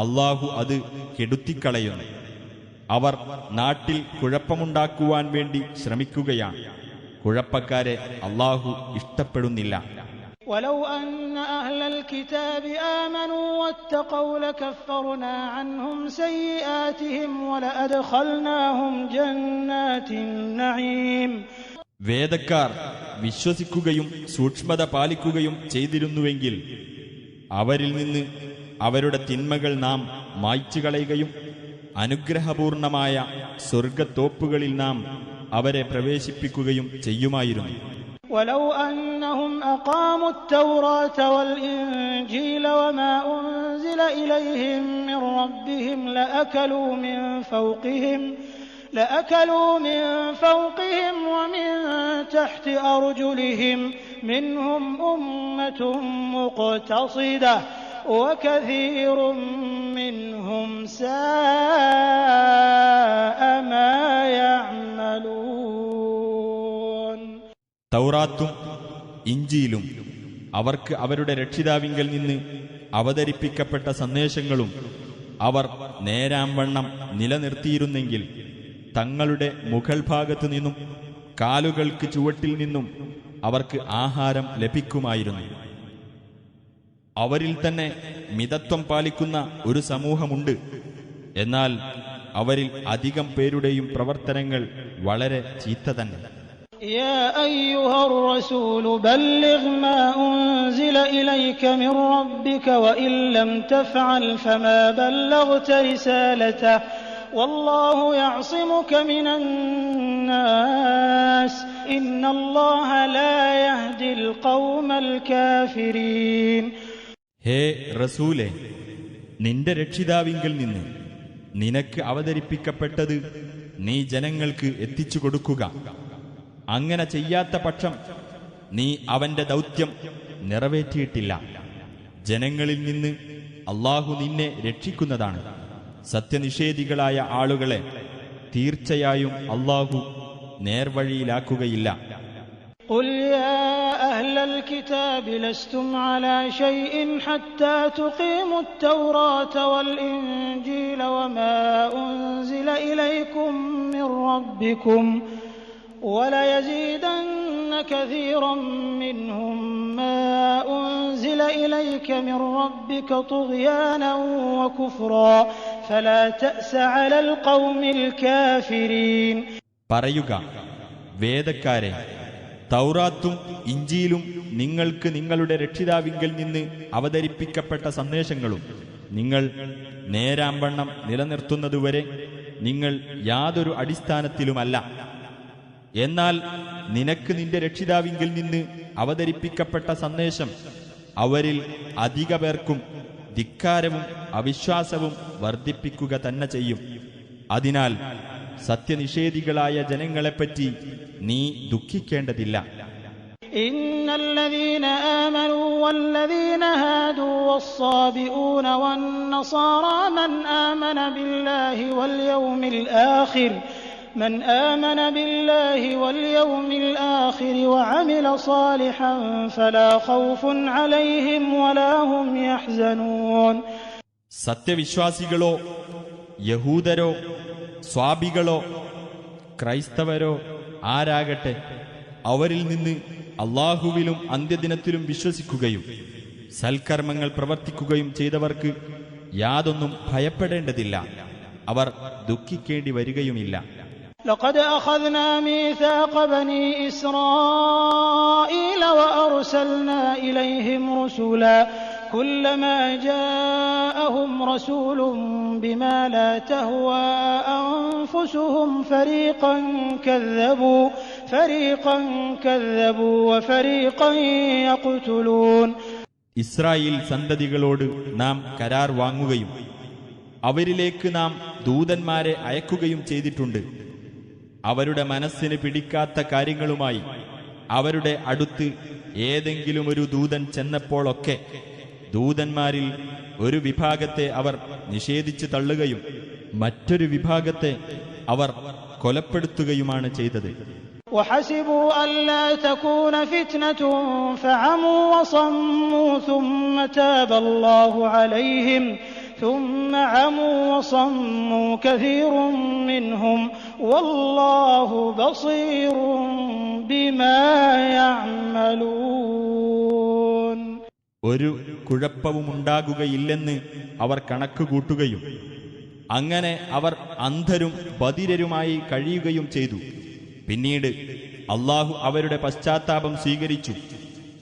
അള്ളാഹു അത് കെടുത്തിക്കളയുന്നു. അവർ നാട്ടിൽ കുഴപ്പമുണ്ടാക്കുവാൻ വേണ്ടി ശ്രമിക്കുകയാണ്. കുഴപ്പക്കാരെ അള്ളാഹു ഇഷ്ടപ്പെടുന്നില്ല. ولو أن أهل الكتاب آمنوا واتقوا لكفرنا عنهم سيئاتهم ولأدخلناهم جنات النعيم. വേദക്കാർ വിശ്വസിക്കുകയും സൂക്ഷ്മത പാലിക്കുകയും ചെയ്തിരുന്നുവെങ്കിൽ അവരിൽ നിന്ന് അവരുടെ തിന്മകൾ നാം മായ്ച്ചുകളയുകയും അനുഗ്രഹപൂർണമായ സ്വർഗത്തോപ്പുകളിൽ നാം അവരെ പ്രവേശിപ്പിക്കുകയും ചെയ്യുമായിരുന്നു. ولو أنهم أقاموا التوراة والإنجيل وما أنزل إليهم من ربهم لأكلوا من فوقهم ومن تحت أرجلهم منهم أمة مقتصدة وكثير منهم ساء ما يعملون. തൗറാത്തും ഇഞ്ചീലും അവർക്ക് അവരുടെ രക്ഷിതാവിങ്കൽ നിന്ന് അവതരിപ്പിക്കപ്പെട്ട സന്ദേശങ്ങളും അവർ നേരാംവണ്ണം നിലനിർത്തിയിരുന്നെങ്കിൽ തങ്ങളുടെ മുകൾ ഭാഗത്തു നിന്നും കാലുകൾക്ക് ചുവട്ടിൽ നിന്നും അവർക്ക് ആഹാരം ലഭിക്കുമായിരുന്നു. അവരിൽ തന്നെ മിതത്വം പാലിക്കുന്ന ഒരു സമൂഹമുണ്ട്. എന്നാൽ അവരിൽ അധികം പേരുടെയും പ്രവർത്തനങ്ങൾ വളരെ ചീത്ത തന്നെ. يا أيها الرسول بلغ ما أنزل إليك من ربك وإن لم تفعل فما بلغت رسالته والله يعصمك من الناس إن الله لا يهدي القوم الكافرين. ഹേ റസൂലേ, നിന്റെ രക്ഷിതാവിങ്കിൽ നിന്ന് നിനക്ക് അവതരിപ്പിക്കപ്പെട്ടത് നീ ജനങ്ങൾക്ക് എത്തിച്ചു കൊടുക്കുക. അങ്ങനെ ചെയ്യാത്ത പക്ഷം നീ അവന്റെ ദൗത്യം നിറവേറ്റിയിട്ടില്ല. ജനങ്ങളിൽ നിന്ന് അള്ളാഹു നിന്നെ രക്ഷിക്കുന്നതാണ്. സത്യനിഷേധികളായ ആളുകളെ തീർച്ചയായും അള്ളാഹു നേർവഴിയിലാക്കുകയില്ല. قل يا أهل الكتاب لستم على شيء حتى تقيموا التوراة والإنجيل وما أنزل إليكم من ربكم وليزيدن كثيرا منهم ما أنزل إليك من ربك طغيانا وكفرا فلا تأس على القوم الكافرين. പറയുക, വേദക്കാരെ, തൗറാത്തും ഇഞ്ചീലും നിങ്ങൾക്ക് നിങ്ങളുടെ രക്ഷിതാവിങ്കൽ നിന്ന് അവതരിപ്പിക്കപ്പെട്ട സന്ദേശങ്ങളും നിങ്ങൾ നേരാംവണ്ണം നിലനിർത്തുന്നതുവരെ നിങ്ങൾ യാതൊരു അടിസ്ഥാനത്തിലുമല്ല. എന്നാൽ നിനക്ക് നിന്റെ രക്ഷിതാവിങ്കിൽ നിന്ന് അവതരിപ്പിക്കപ്പെട്ട സന്ദേശം അവരിൽ അധിക പേർക്കും ധിക്കാരവും അവിശ്വാസവും വർദ്ധിപ്പിക്കുക തന്നെ ചെയ്യും. അതിനാൽ സത്യനിഷേധികളായ ജനങ്ങളെപ്പറ്റി നീ ദുഃഖിക്കേണ്ടതില്ല. إن الذين آمنوا والذين هادوا والصابئون والنصارى من آمن بالله واليوم الآخر وعمل صالحا فلا خوف عليهم ولا هم يحزنون. സത്യവിശ്വാസികളോ യഹൂദരോ സ്വാബികളോ ക്രൈസ്തവരോ ആരാകട്ടെ, അവരിൽ നിന്ന് അള്ളാഹുവിലും അന്ത്യദിനത്തിലും വിശ്വസിക്കുകയും സൽക്കർമ്മങ്ങൾ പ്രവർത്തിക്കുകയും ചെയ്തവർക്ക് യാതൊന്നും ഭയപ്പെടേണ്ടതില്ല, അവർ ദുഃഖിക്കേണ്ടി വരികയുമില്ല. لقد أخذنا ميثاق بني إسرائيل وأرسلنا إليهم رسلا كلما جاءهم رسول بما لا تهوى أنفسهم فريقا كذبوا وفريقا يقتلون. ഇസ്രായേൽ സന്തതികളോട് നാം കരാർ വാങ്ങുകയും അവരിലേക്ക് നാം ദൂതന്മാരെ അയക്കുകയും ചെയ്തിട്ടുണ്ട്. അവരുടെ മനസ്സിന് പിടിക്കാത്ത കാര്യങ്ങളുമായി അവരുടെ അടുത്ത് ഏതെങ്കിലും ഒരു ദൂതൻ ചെന്നപ്പോഴൊക്കെ ദൂതന്മാരിൽ ഒരു വിഭാഗത്തെ അവർ നിഷേധിച്ചു തള്ളുകയും മറ്റൊരു വിഭാഗത്തെ അവർ കൊലപ്പെടുത്തുകയുമാണ് ചെയ്തത്. وحسبوا ألا تكون فتنة فعموا وصموا ثم تاب الله عليهم ثم عموا وصموا كثير منهم والله بصير بما يعملون. ഒരു കുഴപ്പവുമുണ്ടാകുകയില്ലെന്ന് അവർ കണക്കുകൂട്ടുകയും അങ്ങനെ അവർ അന്ധരും ബധിരരുമായി കഴിയുകയും ചെയ്തു. പിന്നീട് അള്ളാഹു അവരുടെ പശ്ചാത്താപം സ്വീകരിച്ചു.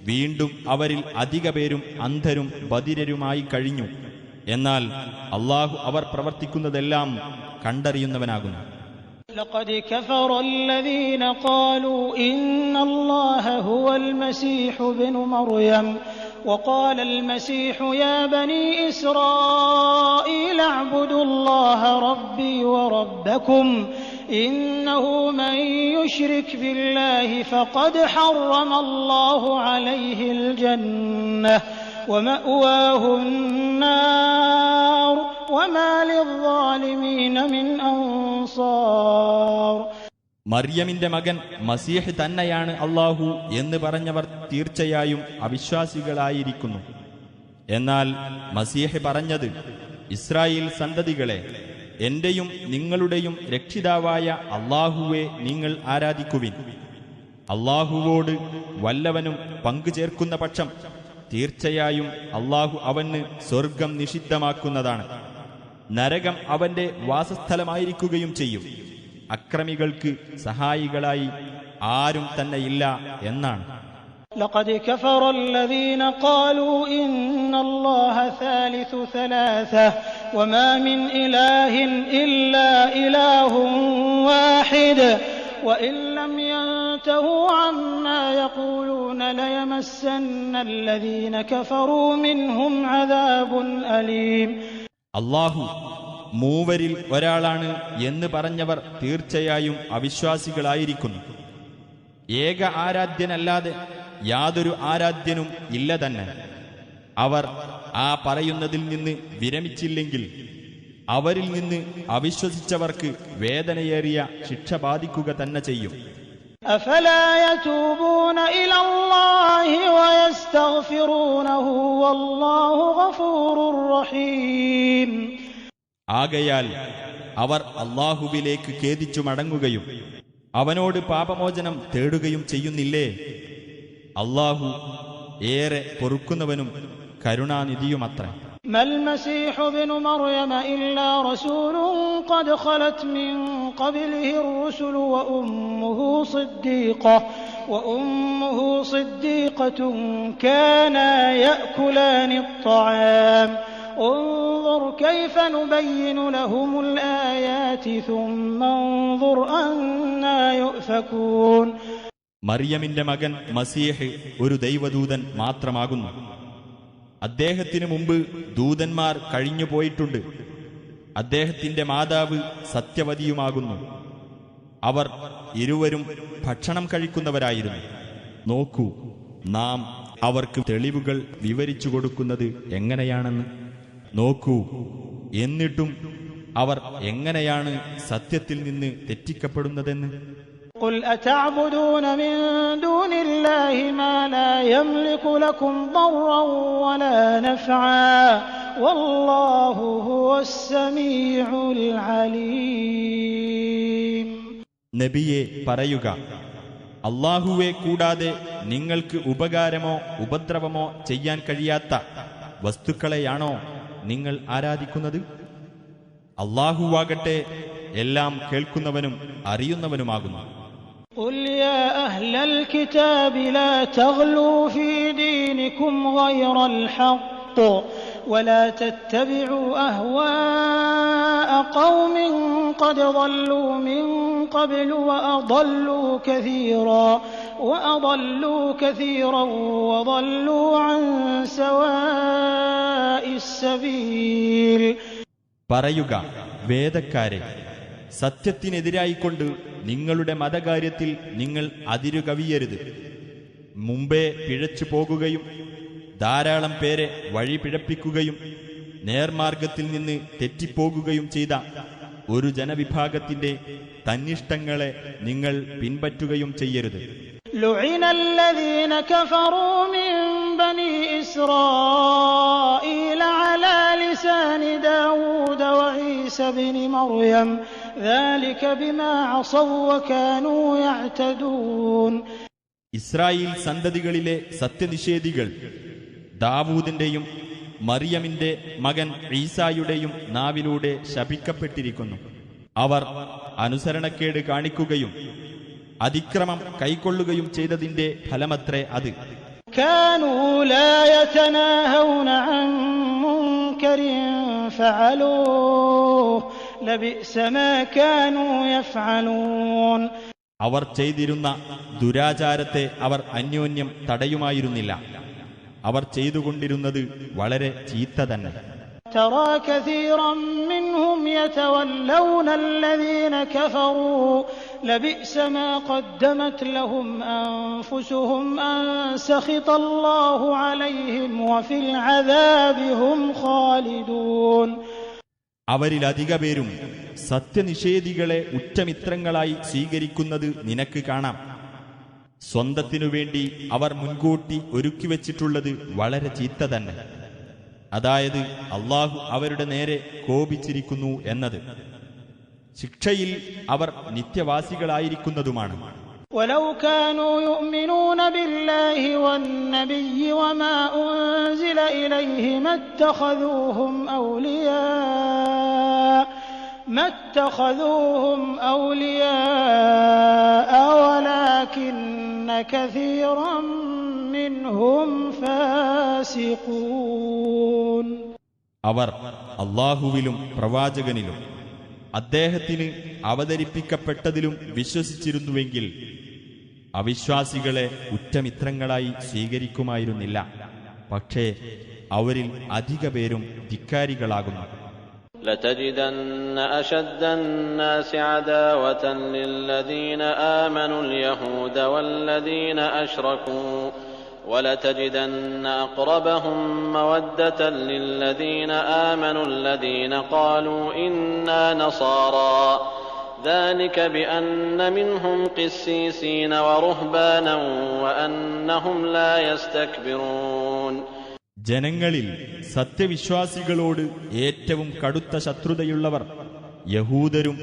വീണ്ടും അവരിൽ അധിക പേരും അന്ധരും ബധിരരുമായി കഴിഞ്ഞു. എന്നാൽ അള്ളാഹു അവർ പ്രവർത്തിക്കുന്നതെല്ലാം കണ്ടറിയുന്നവനാകുന്നു. لقد كفر الذين قالوا إن الله هو المسيح ابن مريم وقال المسيح يا بني إسرائيل اعبدوا الله ربي وربكم إنه من يشرك بالله فقد حرم الله عليه الجنة ومأواه النار وما للظالمين من أنصار. മറിയമിന്റെ മകൻ മസീഹ് തന്നെയാണ് അല്ലാഹു എന്ന് പറഞ്ഞവർ തീർച്ചയായും അവിശ്വാസികളായിരിക്കുന്നു. എന്നാൽ മസീഹ് പറഞ്ഞത്, ഇസ്രായേൽ സന്തതികളെ, എന്റെയും നിങ്ങളുടെയും രക്ഷിതാവായ അല്ലാഹുവെ നിങ്ങൾ ആരാധിക്കുവിൻ. അല്ലാഹുവോട് വല്ലവനും പങ്കുചേർക്കുന്ന പക്ഷം തീർച്ചയായും അല്ലാഹു അവന് സ്വർഗം നിഷിദ്ധമാക്കുന്നതാണ്, നരകം അവന്റെ വാസസ്ഥലമായിരിക്കുകയും ചെയ്യും. അക്രമികൾക്ക് സഹായികളായി ആരും തന്നെയില്ല എന്നാണ്. لقد كفر الذين قالوا إن الله ثالث ثلاثة وما من إله إلا إله واحد وإن لم ينتهوا عما يقولون ليمسن الذين كفروا منهم عذاب أليم. അല്ലാഹു മൂവരിൽ ഒരാളാണ് എന്ന് പറഞ്ഞവർ തീർച്ചയായും അവിശ്വാസികളായിരിക്കുന്നു. ഏക ആരാധ്യനല്ലാതെ യാതൊരു ആരാധ്യനും ഇല്ല തന്നെ. അവർ ആ പറയുന്നതിൽ നിന്ന് വിരമിച്ചില്ലെങ്കിൽ അവരിൽ നിന്ന് അവിശ്വസിച്ചവർക്ക് വേദനയേറിയ ശിക്ഷ ബാധിക്കുക തന്നെ ചെയ്യും. أفلا يتوبون إلى الله ويستغفرونه والله غفور رحيم. ആകയാൽ അവർ അല്ലാഹുവിലേക്ക് ഖേദിച്ചു മടങ്ങുകയും അവനോട് പാപമോചനം തേടുകയും ചെയ്യുന്നില്ലേ? അല്ലാഹു ഏറെ പൊറുക്കുന്നവനും കരുണാനിധിയുമത്രേ. ما المسيح ابن مريم إلا رسول قد خلت من قبله الرسل وأمه صديقة كانا يأكلان الطعام انظر كيف نبين لهم الآيات ثم انظر أنا يؤفكون. മറിയമിന്റെ മകൻ മസീഹ് ഒരു ദൈവദൂതൻ മാത്രമാകുന്നു. അദ്ദേഹത്തിനു മുമ്പ് ദൂതന്മാർ കഴിഞ്ഞുപോയിട്ടുണ്ട്. അദ്ദേഹത്തിന്റെ മാതാവ് സത്യവതിയുമാകുന്നു. അവർ ഇരുവരും ഭക്ഷണം കഴിക്കുന്നവരായിരുന്നു. നോക്കൂ, നാം അവർക്ക് തെളിവുകൾ വിവരിച്ചു കൊടുക്കുന്നത് എങ്ങനെയാണെന്ന് നോക്കൂ. എന്നിട്ടും അവർ എങ്ങനെയാണ് സത്യത്തിൽ നിന്ന് തെറ്റിക്കപ്പെടുന്നതെന്ന്. قل أتعبدون من دون الله ما لا يملك لكم ضرا ولا نفعا والله هو السميع العليم. നബിയെ പറയുക, അല്ലാഹുവെ കൂടാതെ നിങ്ങൾക്ക് ഉപകാരമോ ഉപദ്രവമോ ചെയ്യാൻ കഴിയാത്ത വസ്തുക്കളെയാണോ നിങ്ങൾ ആരാധിക്കുന്നത്? അല്ലാഹുവാകട്ടെ എല്ലാം കേൾക്കുന്നവനും അറിയുന്നവനുമാകുന്നു. قل يا أهل الكتاب لا تغلوا في دينكم غير الحق ولا تتبعوا أهواء قوم قد ضلوا من قبل وأضلوا كثيرا وضلوا عن سواء السبيل. പറയുക, വേദക്കാരെ, സത്യത്തിനെതിരായിക്കൊണ്ട് നിങ്ങളുടെ മതകാര്യത്തിൽ നിങ്ങൾ അതിരുകവിയരുത്. മുമ്പേ പിഴച്ചു പോകുകയും ധാരാളം പേരെ വഴി പിഴപ്പിക്കുകയും നേർമാർഗത്തിൽ നിന്ന് തെറ്റിപ്പോകുകയും ചെയ്ത ഒരു ജനവിഭാഗത്തിന്റെ തന്നിഷ്ടങ്ങളെ നിങ്ങൾ പിൻപറ്റുകയും ചെയ്യരുത്. لعن الذين كفروا من بني إسرائيل على لسان داود وعيسى بن مريم ذلك بما عصوا وكانوا يعتدون. ഇസ്രായേൽ സന്തതികളിലെ സത്യനിഷേധികൾ ദാവൂദിന്റെയും മറിയമിന്റെ മകൻ ഈസായുടെയും നാവിലൂടെ ശപിക്കപ്പെട്ടിരിക്കുന്നു. അവർ അനുസരണക്കേട് കാണിക്കുകയും അതിക്രമം കൈക്കൊള്ളുകയും ചെയ്തതിന്റെ ഫലമത്രേ അത്. كانوا لا يتناهون عن منكر فعلوه لبئس ما كانوا يفعلون. അവർ ചെയ്തിരുന്ന ദുരാചാരത്തെ അവർ അന്യോന്യം തടയുമായിരുന്നില്ല. അവർ ചെയ്തുകൊണ്ടിരുന്നത് വളരെ ചീത്ത തന്നെ. ترى كثيرا منهم يتولون الذين كفروا لبئس ما قدمت لهم أنفسهم أن سخط الله عليهم وفي العذاب هم خالدون. അവരിലധിക പേരും സത്യനിഷേധികളെ ഉറ്റമിത്രങ്ങളായി സ്വീകരിക്കുന്നത് നിനക്ക് കാണാം. സ്വന്തത്തിനുവേണ്ടി അവർ മുൻകൂട്ടി ഒരുക്കിവെച്ചിട്ടുള്ളത് വളരെ ചീത്ത തന്നെ. അതായത് അള്ളാഹു അവരുടെ നേരെ കോപിച്ചിരിക്കുന്നു എന്നത്. ശിക്ഷയിൽ അവർ നിത്യവാസികളായിരിക്കുന്നതുമാണ്. ولو كانوا يؤمنون بالله والنبي وما أنزل إليه ما اتخذوهم أولياء ولكن كثيرا منهم فاسقون. അവർ അല്ലാഹുവിലും പ്രവാചകനിലും അദ്ദേഹത്തിന് അവതരിപ്പിക്കപ്പെട്ടതിലും വിശ്വസിച്ചിരുന്നുവെങ്കിൽ അവിശ്വാസികളെ ഉറ്റമിത്രങ്ങളായി സ്വീകരിക്കുമായിരുന്നില്ല. പക്ഷേ അവരിൽ അധിക പേരും ധിക്കാരികളാകുന്നു. لتجدن أشد الناس عداوة للذين آمنوا اليهود والذين أشركوا ولتجدن أقربهم مودة للذين آمنوا الذين قالوا إنا نصارى ذلك بأن منهم قسيسين ورهبانا وأنهم لا يستكبرون. ജനങ്ങളിൽ സത്യവിശ്വാസികളോട് ഏറ്റവും കടുത്ത ശത്രുതയുള്ളവർ യഹൂദരും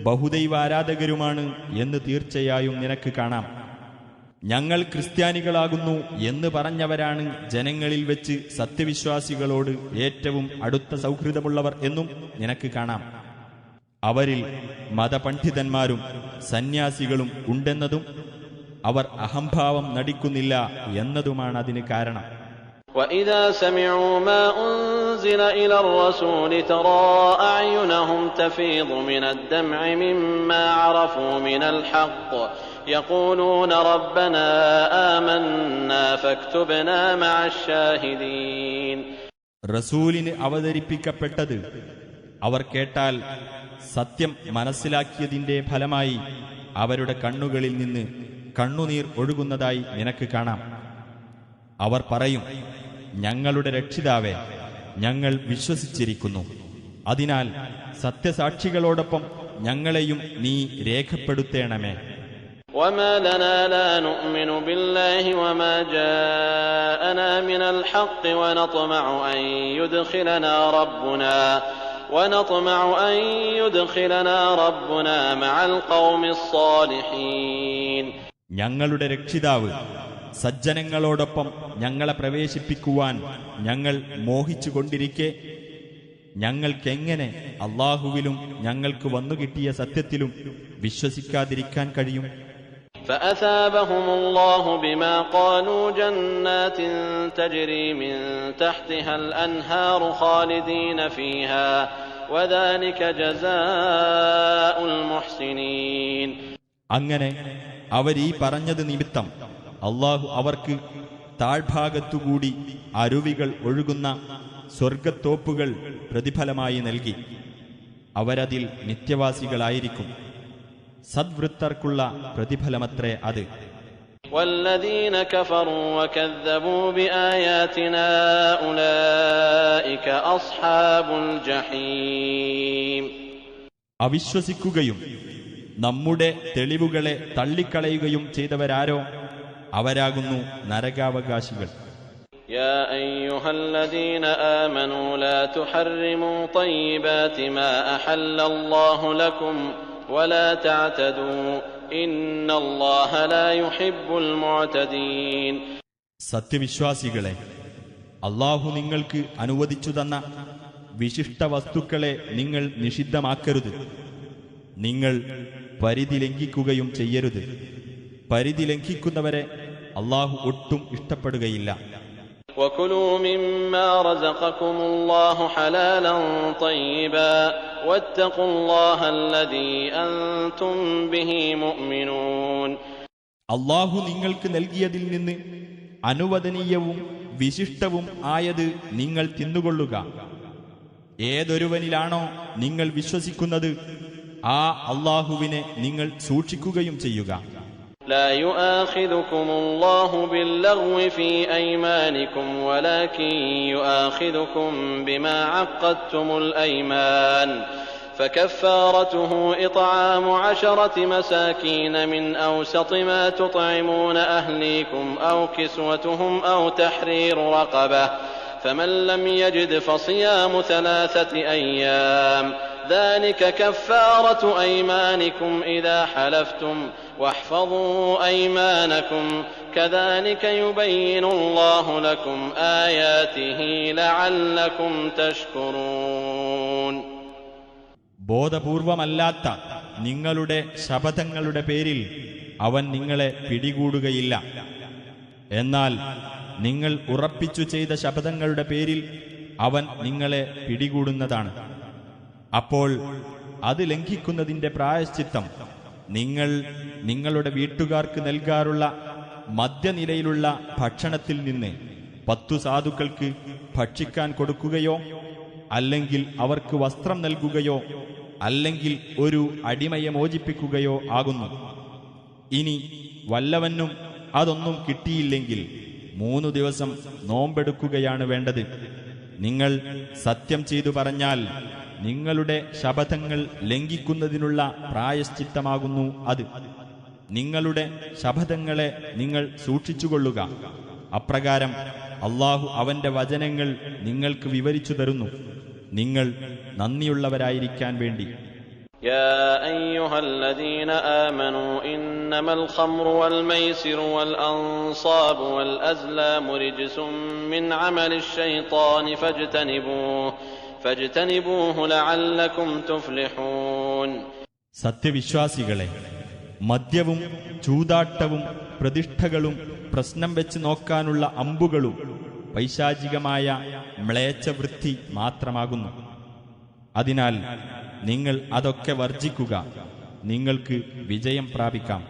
ബഹുദൈവാരാധകരുമാണ് എന്ന് തീർച്ചയായും നിനക്ക് കാണാം. ഞങ്ങൾ ക്രിസ്ത്യാനികളാകുന്നു എന്ന് പറഞ്ഞവരാണ് ജനങ്ങളിൽ വെച്ച് സത്യവിശ്വാസികളോട് ഏറ്റവും അടുത്ത സൗഹൃദമുള്ളവർ എന്നും നിനക്ക് കാണാം. അവരിൽ മതപണ്ഡിതന്മാരും സന്യാസികളും ഉണ്ടെന്നതും അവർ അഹംഭാവം നടിക്കുന്നില്ല എന്നതുമാണ് അതിന് കാരണം. وَإِذَا سَمِعُوا مَا أُنزِلَ إِلَى الرَّسُولِ تَرَى أَعْيُنَهُمْ تَفِيضُ مِنَ الدَّمْعِ مِمَّا عَرَفُوا مِنَ الْحَقِّ يَقُولُونَ رَبَّنَا آمَنَّا فَاكْتُبْنَا مَعَ الشَّاهِدِينَ. റസൂലിന് അവതരിപ്പിക്കപ്പെട്ടത് അവർ കേട്ടാൽ സത്യം മനസ്സിലാക്കിയതിന്റെ ഫലമായി അവരുടെ കണ്ണുകളിൽ നിന്ന് കണ്ണുനീർ ഒഴുകുന്നതായി നിനക്ക് കാണാം. അവർ പറയും, ഞങ്ങളുടെ രക്ഷിതാവേ, ഞങ്ങൾ വിശ്വസിച്ചിരിക്കുന്നു. അതിനാൽ സത്യസാക്ഷികളോടൊപ്പം ഞങ്ങളെയും നീ രേഖപ്പെടുത്തേണമേ. وما لنا لا نؤمن بالله وما جاءنا من الحق ونطمع أن يدخلنا ربنا مع القوم الصالحين. ഞങ്ങളുടെ രക്ഷിതാവ് സജ്ജനങ്ങളോടൊപ്പം ഞങ്ങളെ പ്രവേശിപ്പിക്കുവാൻ ഞങ്ങൾ മോഹിച്ചുകൊണ്ടിരിക്കെ ഞങ്ങൾക്കെങ്ങനെ അല്ലാഹുവിലും ഞങ്ങൾക്ക് വന്നുകിട്ടിയ സത്യത്തിലും വിശ്വസിക്കാതിരിക്കാൻ കഴിയും? فأثابهم الله بما قالوا جنات تجري من تحتها الأنهار خالدين فيها وذلك جزاء المحسنين. അങ്ങനെ അവരീ പറഞ്ഞത് നിമിത്തം അല്ലാഹു അവർക്ക് താഴ്ഭാഗത്തുകൂടി അരുവികൾ ഒഴുകുന്ന സ്വർഗത്തോപ്പുകൾ പ്രതിഫലമായി നൽകി. അവരതിൽ നിത്യവാസികളായിരിക്കും. സദ്വൃത്തർക്കുള്ള പ്രതിഫലമത്രേ അത്. والذين كفروا وكذبوا بآياتنا أولئك أصحاب الجحيم. അവിശ്വസിക്കുകയും നമ്മുടെ തെളിവുകളെ തള്ളിക്കളയുകയും ചെയ്തവരാരോ അവരാകുന്നു നരകാവകാശികൾ. يا أيها الذين آمنوا لا تحرموا طيبات ما أحل الله لكم ولا تعتدوا إن الله لا يحب المعتدين. സത്യവിശ്വാസികളെ, അല്ലാഹു നിങ്ങൾക്ക് അനുവദിച്ചു തന്ന വിശിഷ്ട വസ്തുക്കളെ നിങ്ങൾ നിഷിദ്ധമാക്കരുത്. നിങ്ങൾ പരിധി ലംഘിക്കുകയും ചെയ്യരുത്. പരിധി ലംഘിക്കുന്നവരെ അല്ലാഹു ഒട്ടും ഇഷ്ടപ്പെടുകയില്ല. وكلوا مما رزقكم الله حلالا طيبا واتقوا الله الذي أنتم به مؤمنون. അല്ലാഹു നിങ്ങൾക്ക് നൽകിയതിൽ നിന്ന് അനുവദനീയവും വിശിഷ്ടവും ആയത് നിങ്ങൾ തിന്നുകൊള്ളുക. ഏതൊരുവനിലാണോ നിങ്ങൾ വിശ്വസിക്കുന്നത് ആ അല്ലാഹുവിനെ നിങ്ങൾ സൂക്ഷിക്കുകയും ചെയ്യുക. لا يؤاخذكم الله باللغو في أيمانكم ولكن يؤاخذكم بما عقدتم الأيمان فكفارته إطعام 10 مساكين من أوسط ما تطعمون أهليكم أو كسوتهم أو تحرير رقبة فمن لم يجد فصيام 3 أيام ذلك كفارة أيمانكم إذا حلفتم واحفظوا أيمانكم كذلك يبين الله لكم آياته لعلكم تشكرون. ബോധപൂർവമല്ലാത്ത നിങ്ങളുടെ ശപഥങ്ങളുടെ പേരിൽ അവൻ നിങ്ങളെ പിടികൂടുകയില്ല. എന്നാൽ നിങ്ങൾ ഉറപ്പിച്ചു ചെയ്ത ശപഥങ്ങളുടെ പേരിൽ അവൻ നിങ്ങളെ പിടികൂടുന്നതാണ്. അപ്പോൾ അത് ലംഘിക്കുന്നതിന്റെ പ്രായശ്ചിത്തം നിങ്ങൾ നിങ്ങളുടെ വീട്ടുകാർക്ക് നൽകാറുള്ള മധ്യനിലയിലുള്ള ഭക്ഷണത്തിൽ നിന്ന് 10 സാധുക്കൾക്ക് ഭക്ഷിക്കാൻ കൊടുക്കുകയോ അല്ലെങ്കിൽ അവർക്ക് വസ്ത്രം നൽകുകയോ അല്ലെങ്കിൽ ഒരു അടിമയെ മോചിപ്പിക്കുകയോ ആകുന്നു. ഇനി വല്ലവനും അതൊന്നും കിട്ടിയില്ലെങ്കിൽ 3 ദിവസം നോമ്പെടുക്കുകയാണ് വേണ്ടത്. നിങ്ങൾ സത്യം ചെയ്തു പറഞ്ഞാൽ നിങ്ങളുടെ ശപഥങ്ങൾ ലംഘിക്കുന്നതിനുള്ള പ്രായശ്ചിത്തമാകുന്നു അത്. നിങ്ങളുടെ ശപഥങ്ങളെ നിങ്ങൾ സൂക്ഷിച്ചുകൊള്ളുക. അപ്രകാരം അല്ലാഹു അവന്റെ വചനങ്ങൾ നിങ്ങൾക്ക് വിവരിച്ചു തരുന്നു, നിങ്ങൾ നന്ദിയുള്ളവരായിരിക്കാൻ വേണ്ടി. يا أيها الذين آمنوا إنما الخمر والميسر والأنصاب والأزلام رجس من عمل الشيطان فاجتنبوه لعلكم تفلحون. സത്യവിശ്വാസികളെ, മദ്യവും ചൂതാട്ടവും പ്രതിഷ്ഠകളും പ്രശ്നം വെച്ച് നോക്കാനുള്ള അമ്പുകളും പൈശാചികമായ മ്ലേച്ഛവൃത്തി മാത്രമാകുന്നു. അതിനാൽ നിങ്ങൾ അതൊക്കെ വർജിക്കുക, നിങ്ങൾക്ക് വിജയം പ്രാപിക്കാം.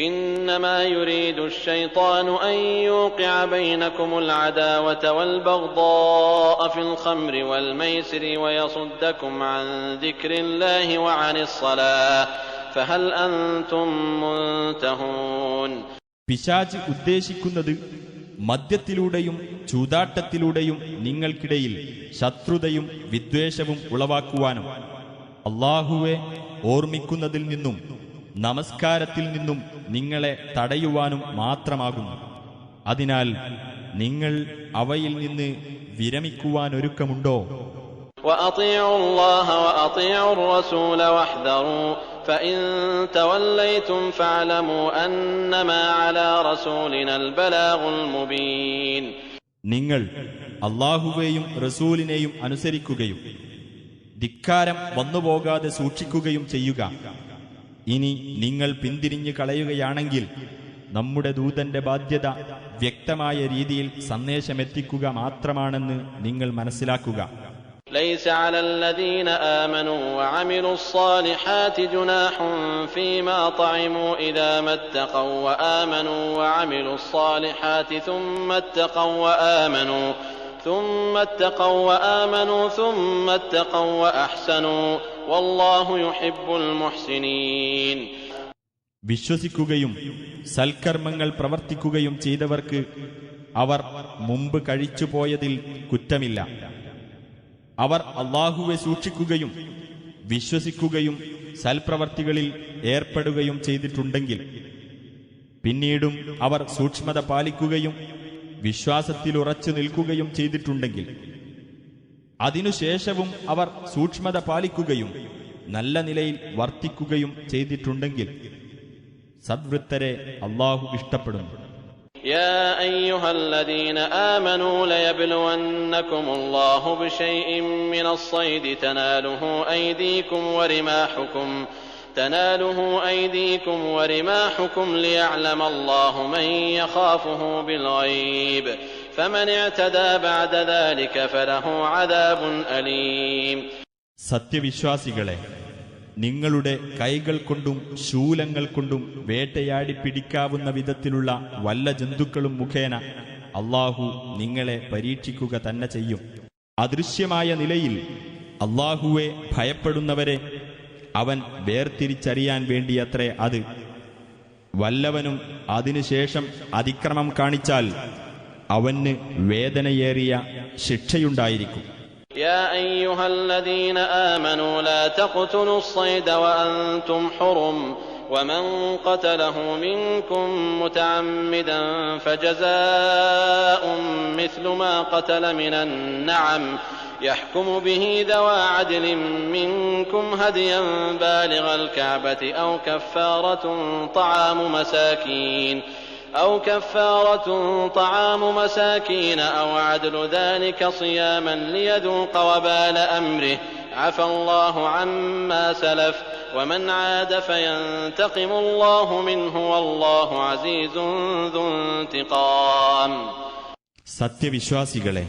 إنما يريد الشيطان أن يوقع بينكم العداوة والبغضاء في الخمر والميسر ويصدكم عن ذكر الله وعن الصلاة فهل أنتم منتهون. പിശാച് ഉദ്ദേശിക്കുന്നത് മദ്യത്തിലൂടെയും ചൂതാട്ടത്തിലൂടെയും നിങ്ങൾക്കിടയിൽ ശത്രുതയും വിദ്വേഷവും ഉളവാക്കുവാനും അല്ലാഹുവെ ഓർമ്മിക്കുന്നതിൽ നിന്നും നമസ്കാരത്തിൽ നിന്നും നിങ്ങളെ തടയുവാനും മാത്രമാകുന്നു. അതിനാൽ നിങ്ങൾ അവയിൽ നിന്ന് വിരമിക്കുവാനൊരുക്കമുണ്ടോ? وأطيعوا الله وأطيعوا الرسول واحذروا فإن توليتم فاعلموا أنما على رسولنا البلاغ المبين. നിങ്ങൾ അല്ലാഹുവേയും റസൂലിനെയും അനുസരിക്കുകയും ധിക്കാരം വന്നുപോകാതെ സൂക്ഷിക്കുകയും ചെയ്യുക. ഇനി നിങ്ങൾ പിന്തിരിഞ്ഞു കളയുകയാണെങ്കിൽ നമ്മുടെ ദൂതന്റെ ബാധ്യത വ്യക്തമായ രീതിയിൽ സന്ദേശമെത്തിക്കുക മാത്രമാണെന്ന് നിങ്ങൾ മനസ്സിലാക്കുക. ليس على الذين آمنوا وعملوا الصالحات جناح فيما طعموا إذا ما اتقوا وآمنوا وعملوا الصالحات ثم اتقوا وأحسنوا والله يحب المحسنين. വിശ്വസിക്കുകയും സൽക്കർമ്മങ്ങൾ പ്രവർത്തിക്കുകയും ചെയ്തവർക്ക് അവർ മുമ്പ് കഴിച്ചുപോയതിൽ കുറ്റമില്ല. അവർ അല്ലാഹുവെ സൂക്ഷിക്കുകയും വിശ്വസിക്കുകയും സൽപ്രവർത്തികളിൽ ഏർപ്പെടുകയും ചെയ്തിട്ടുണ്ടെങ്കിൽ, പിന്നീടും അവർ സൂക്ഷ്മത പാലിക്കുകയും വിശ്വാസത്തിലുറച്ചു നിൽക്കുകയും ചെയ്തിട്ടുണ്ടെങ്കിൽ, അതിനുശേഷവും അവർ സൂക്ഷ്മത പാലിക്കുകയും നല്ല നിലയിൽ വർത്തിക്കുകയും ചെയ്തിട്ടുണ്ടെങ്കിൽ സദ്വൃത്തരെ അല്ലാഹു ഇഷ്ടപ്പെടുന്നു. يا أيها الذين آمنوا ليبلونكم الله بشيء من الصيد تناله أيديكم ورماحكم ليعلم الله من يخافه بالغيب فمن اعتدى بعد ذلك فله عذاب أليم. സത്യവിശ്വാസികളെ, നിങ്ങളുടെ കൈകൾ കൊണ്ടും ശൂലങ്ങൾ കൊണ്ടും വേട്ടയാടി പിടിക്കാവുന്ന വിധത്തിലുള്ള വല്ല ജന്തുക്കളും മുഖേന അല്ലാഹു നിങ്ങളെ പരീക്ഷിക്കുക തന്നെ ചെയ്യും. അദൃശ്യമായ നിലയിൽ അല്ലാഹുവെ ഭയപ്പെടുന്നവരെ അവൻ വേർതിരിച്ചറിയാൻ വേണ്ടിയത്രേ അത്. വല്ലവനും അതിനുശേഷം അതിക്രമം കാണിച്ചാൽ അവന് വേദനയേറിയ ശിക്ഷയുണ്ടായിരിക്കും. يا أيها الذين آمنوا لا تقتلوا الصيد وأنتم حرم ومن قتله منكم متعمدا فجزاء مثل ما قتل من النعم يحكم به ذوى عدل منكم هديا بالغ الكعبة أو كفارة طعام مساكين أو عدل ذلك صياما ليذوق وبال أمره عفى الله عما سلف ومن عاد فينتقم الله منه والله عزيز ذو انتقام. സത്യവിശ്വാസികളെ,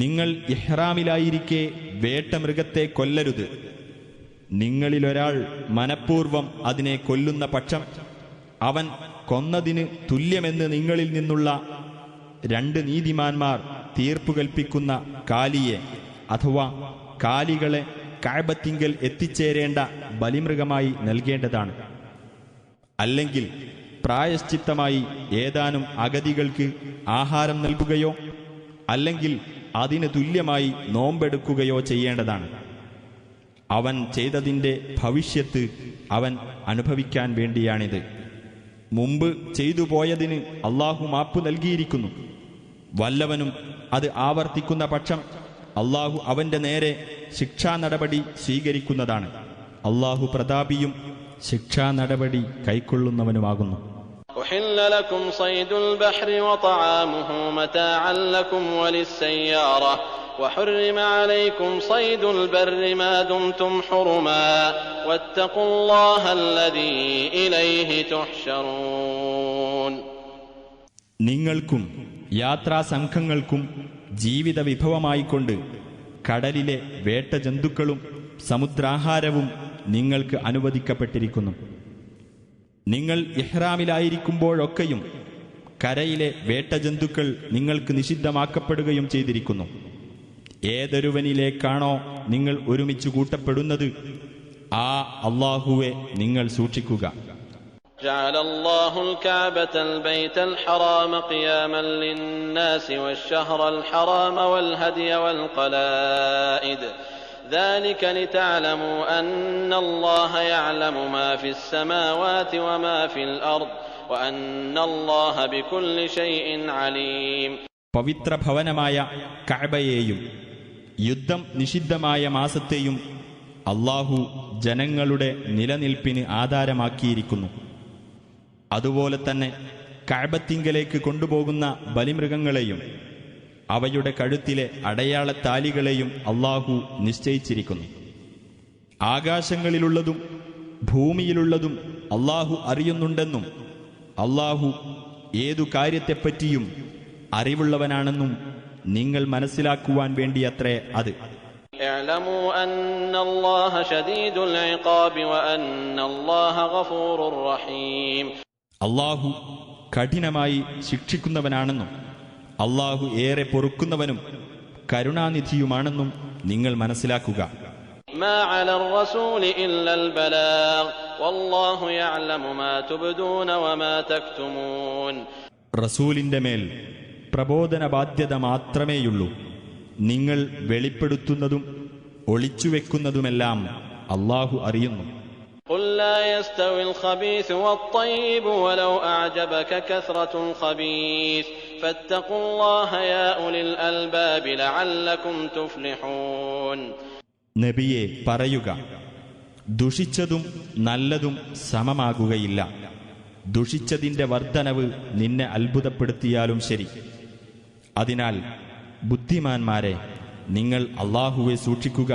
നിങ്ങൾ ഇഹ്റാമിലായിരിക്കെ വേട്ടമൃഗത്തെ കൊല്ലരുത്. നിങ്ങളിലൊരാൾ മനഃപൂർവ്വം അതിനെ കൊല്ലുന്ന പക്ഷം അവൻ കൊന്നതിന് തുല്യമെന്ന് നിങ്ങളിൽ നിന്നുള്ള 2 നീതിമാന്മാർ തീർപ്പു കൽപ്പിക്കുന്ന കാലിയെ അഥവാ കാലികളെ കഅബത്തിങ്കൽ എത്തിച്ചേരേണ്ട ബലിമൃഗമായി നൽകേണ്ടതാണ്. അല്ലെങ്കിൽ പ്രായശ്ചിത്തമായി ഏതാനും അഗതികൾക്ക് ആഹാരം നൽകുകയോ അല്ലെങ്കിൽ അതിന് തുല്യമായി നോമ്പെടുക്കുകയോ ചെയ്യേണ്ടതാണ്. അവൻ ചെയ്തതിൻ്റെ ഭവിഷ്യത്ത് അവൻ അനുഭവിക്കാൻ വേണ്ടിയാണിത്. മുമ്പ് ചെയ്തു പോയതിന് അല്ലാഹു മാപ്പു നൽകിയിരിക്കുന്നു. വല്ലവനും അത് ആവർത്തിക്കുന്ന പക്ഷം അല്ലാഹു അവന്റെ നേരെ ശിക്ഷാ നടപടി സ്വീകരിക്കുന്നതാണ്. അല്ലാഹു പ്രതാപിയും ശിക്ഷാ നടപടി കൈക്കൊള്ളുന്നവനുമാകുന്നു. أحل لكم صيد البحر وطعامه متاعا لكم وللسيارة وحرم عليكم صيد البر ما دمتم حرما واتقوا الله الذي إليه تحشرون. നിങ്ങൾക്കും യാത്രാസംഘങ്ങൾക്കും ജീവിത വിഭവമായിക്കൊണ്ട് കടലിലെ വേട്ടജന്തുക്കളും സമുദ്രാഹാരവും നിങ്ങൾക്ക് അനുവദിക്കപ്പെട്ടിരിക്കുന്നു. നിങ്ങൾ ഇഹ്റാമിലായിരിക്കുമ്പോഴൊക്കെയും കരയിലെ വേട്ടജന്തുക്കൾ നിങ്ങൾക്ക് നിഷിദ്ധമാക്കപ്പെടുകയും ചെയ്തിരിക്കുന്നു. ഏതൊരുവനിലേക്കാണോ നിങ്ങൾ ഒരുമിച്ച് കൂട്ടപ്പെടുന്നത് ആ അല്ലാഹുവെ നിങ്ങൾ സൂക്ഷിക്കുക. جعل الله الكعبة البيت الحرام قياما للناس والشهر الحرام والهدي والقلائد ذلك لتعلموا أن الله يعلم ما في السماوات وما في الأرض وأن الله بكل شيء عليم. പവിത്ര ഭവനമായ കഅബയെയും യുദ്ധം നിഷിദ്ധമായ മാസത്തെയും അല്ലാഹു ജനങ്ങളുടെ നിലനിൽപ്പിന് ആധാരമാക്കിയിരിക്കുന്നു. അതുപോലെ തന്നെ കഅബത്തിങ്കലേക്ക് കൊണ്ടുപോകുന്ന ബലിമൃഗങ്ങളെയും അവയുടെ കഴുത്തിലെ അടയാളത്താലികളെയും അല്ലാഹു നിശ്ചയിച്ചിരിക്കുന്നു. ആകാശങ്ങളിലുള്ളതും ഭൂമിയിലുള്ളതും അല്ലാഹു അറിയുന്നുണ്ടെന്നും അല്ലാഹു ഏതു കാര്യത്തെപ്പറ്റിയും അറിവുള്ളവനാണെന്നും നിങ്ങൾ മനസ്സിലാക്കുവാൻ വേണ്ടിയത്രേ അത്. اعلموا أن الله شديد العقاب وأن الله غفور رحيم. അല്ലാഹു കഠിനമായി ശിക്ഷിക്കുന്നവനാണെന്നും അല്ലാഹു ഏറെ പൊറുക്കുന്നവനും കരുണാനിധിയുമാണെന്നും നിങ്ങൾ മനസ്സിലാക്കുക. ما على الرسول إلا البلاغ والله يعلم ما تبدون وما تكتمون. റസൂലിന്റെ മേൽ പ്രബോധന ബാധ്യത മാത്രമേയുള്ളൂ. നിങ്ങൾ വെളിപ്പെടുത്തുന്നതും ഒളിച്ചുവെക്കുന്നതുമെല്ലാം അല്ലാഹു അറിയുന്നു. قل لا يستوي الخبيث والطيب ولو أعجبك كثرة الخبيث فاتقوا الله يا أولي الألباب لعلكم تفلحون. നബിയെ പറയുക, ദുഷിച്ചതും നല്ലതും സമമാകുകയില്ല. ദുഷിച്ചതിന്റെ വർധനവ് നിന്നെ അത്ഭുതപ്പെടുത്തിയാലും ശരി. അതിനാൽ ബുദ്ധിമാന്മാരെ, നിങ്ങൾ അല്ലാഹുവെ സൂക്ഷിക്കുക,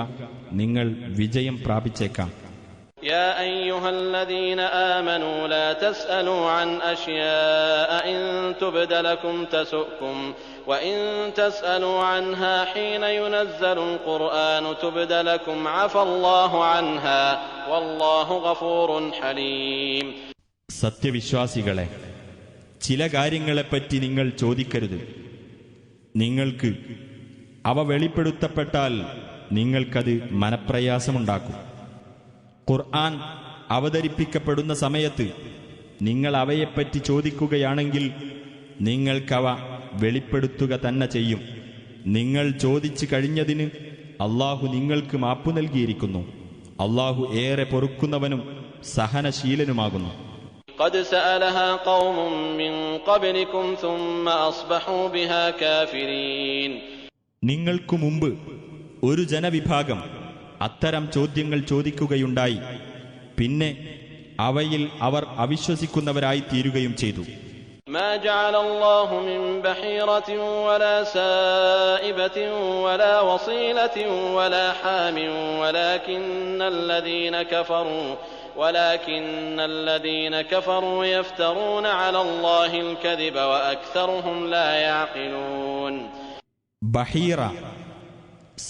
നിങ്ങൾ വിജയം പ്രാപിച്ചേക്കാം. يا أيها الذين آمنوا لا تسألوا عن أشياء إن تبد لكم تسؤكم وإن تسألوا عنها حين ينزل القرآن تبد لكم عفى الله عنها والله غفور حليم. സത്യവിശ്വാസികളെ, ചില കാര്യങ്ങളെപ്പറ്റി നിങ്ങൾ ചോദിക്കരുത്. നിങ്ങൾക്ക് അവ വെളിപ്പെടുത്തപ്പെട്ടാൽ നിങ്ങൾക്കത് മനപ്രയാസമുണ്ടാക്കും. ഖുർആൻ അവതരിപ്പിക്കപ്പെടുന്ന സമയത്ത് നിങ്ങൾ അവയെപ്പറ്റി ചോദിക്കുകയാണെങ്കിൽ നിങ്ങൾക്കവ വെളിപ്പെടുത്തുക തന്നെ ചെയ്യും. നിങ്ങൾ ചോദിച്ചു കഴിഞ്ഞതിന് അല്ലാഹു നിങ്ങൾക്ക് മാപ്പു നൽകിയിരിക്കുന്നു. അല്ലാഹു ഏറെ പൊറുക്കുന്നവനും സഹനശീലനുമാകുന്നു. قد سألها قوم من قبلكم ثم أصبحوا بها كافرين. നിങ്ങൾക്കു മുമ്പ് ഒരു ജനവിഭാഗം അത്തരം ചോദ്യങ്ങൾ ചോദിക്കുകയുണ്ടായി. പിന്നെ അവയിൽ അവർ അവിശ്വസിക്കുന്നവരായി തീരുകയും ചെയ്തു. ما جعل الله من بحيرة ولا سائبة ولا وصيلة ولا حام ولكن الذين كفروا يفترون على الله الكذب وأكثرهم لا يعقلون. ബഹീറ,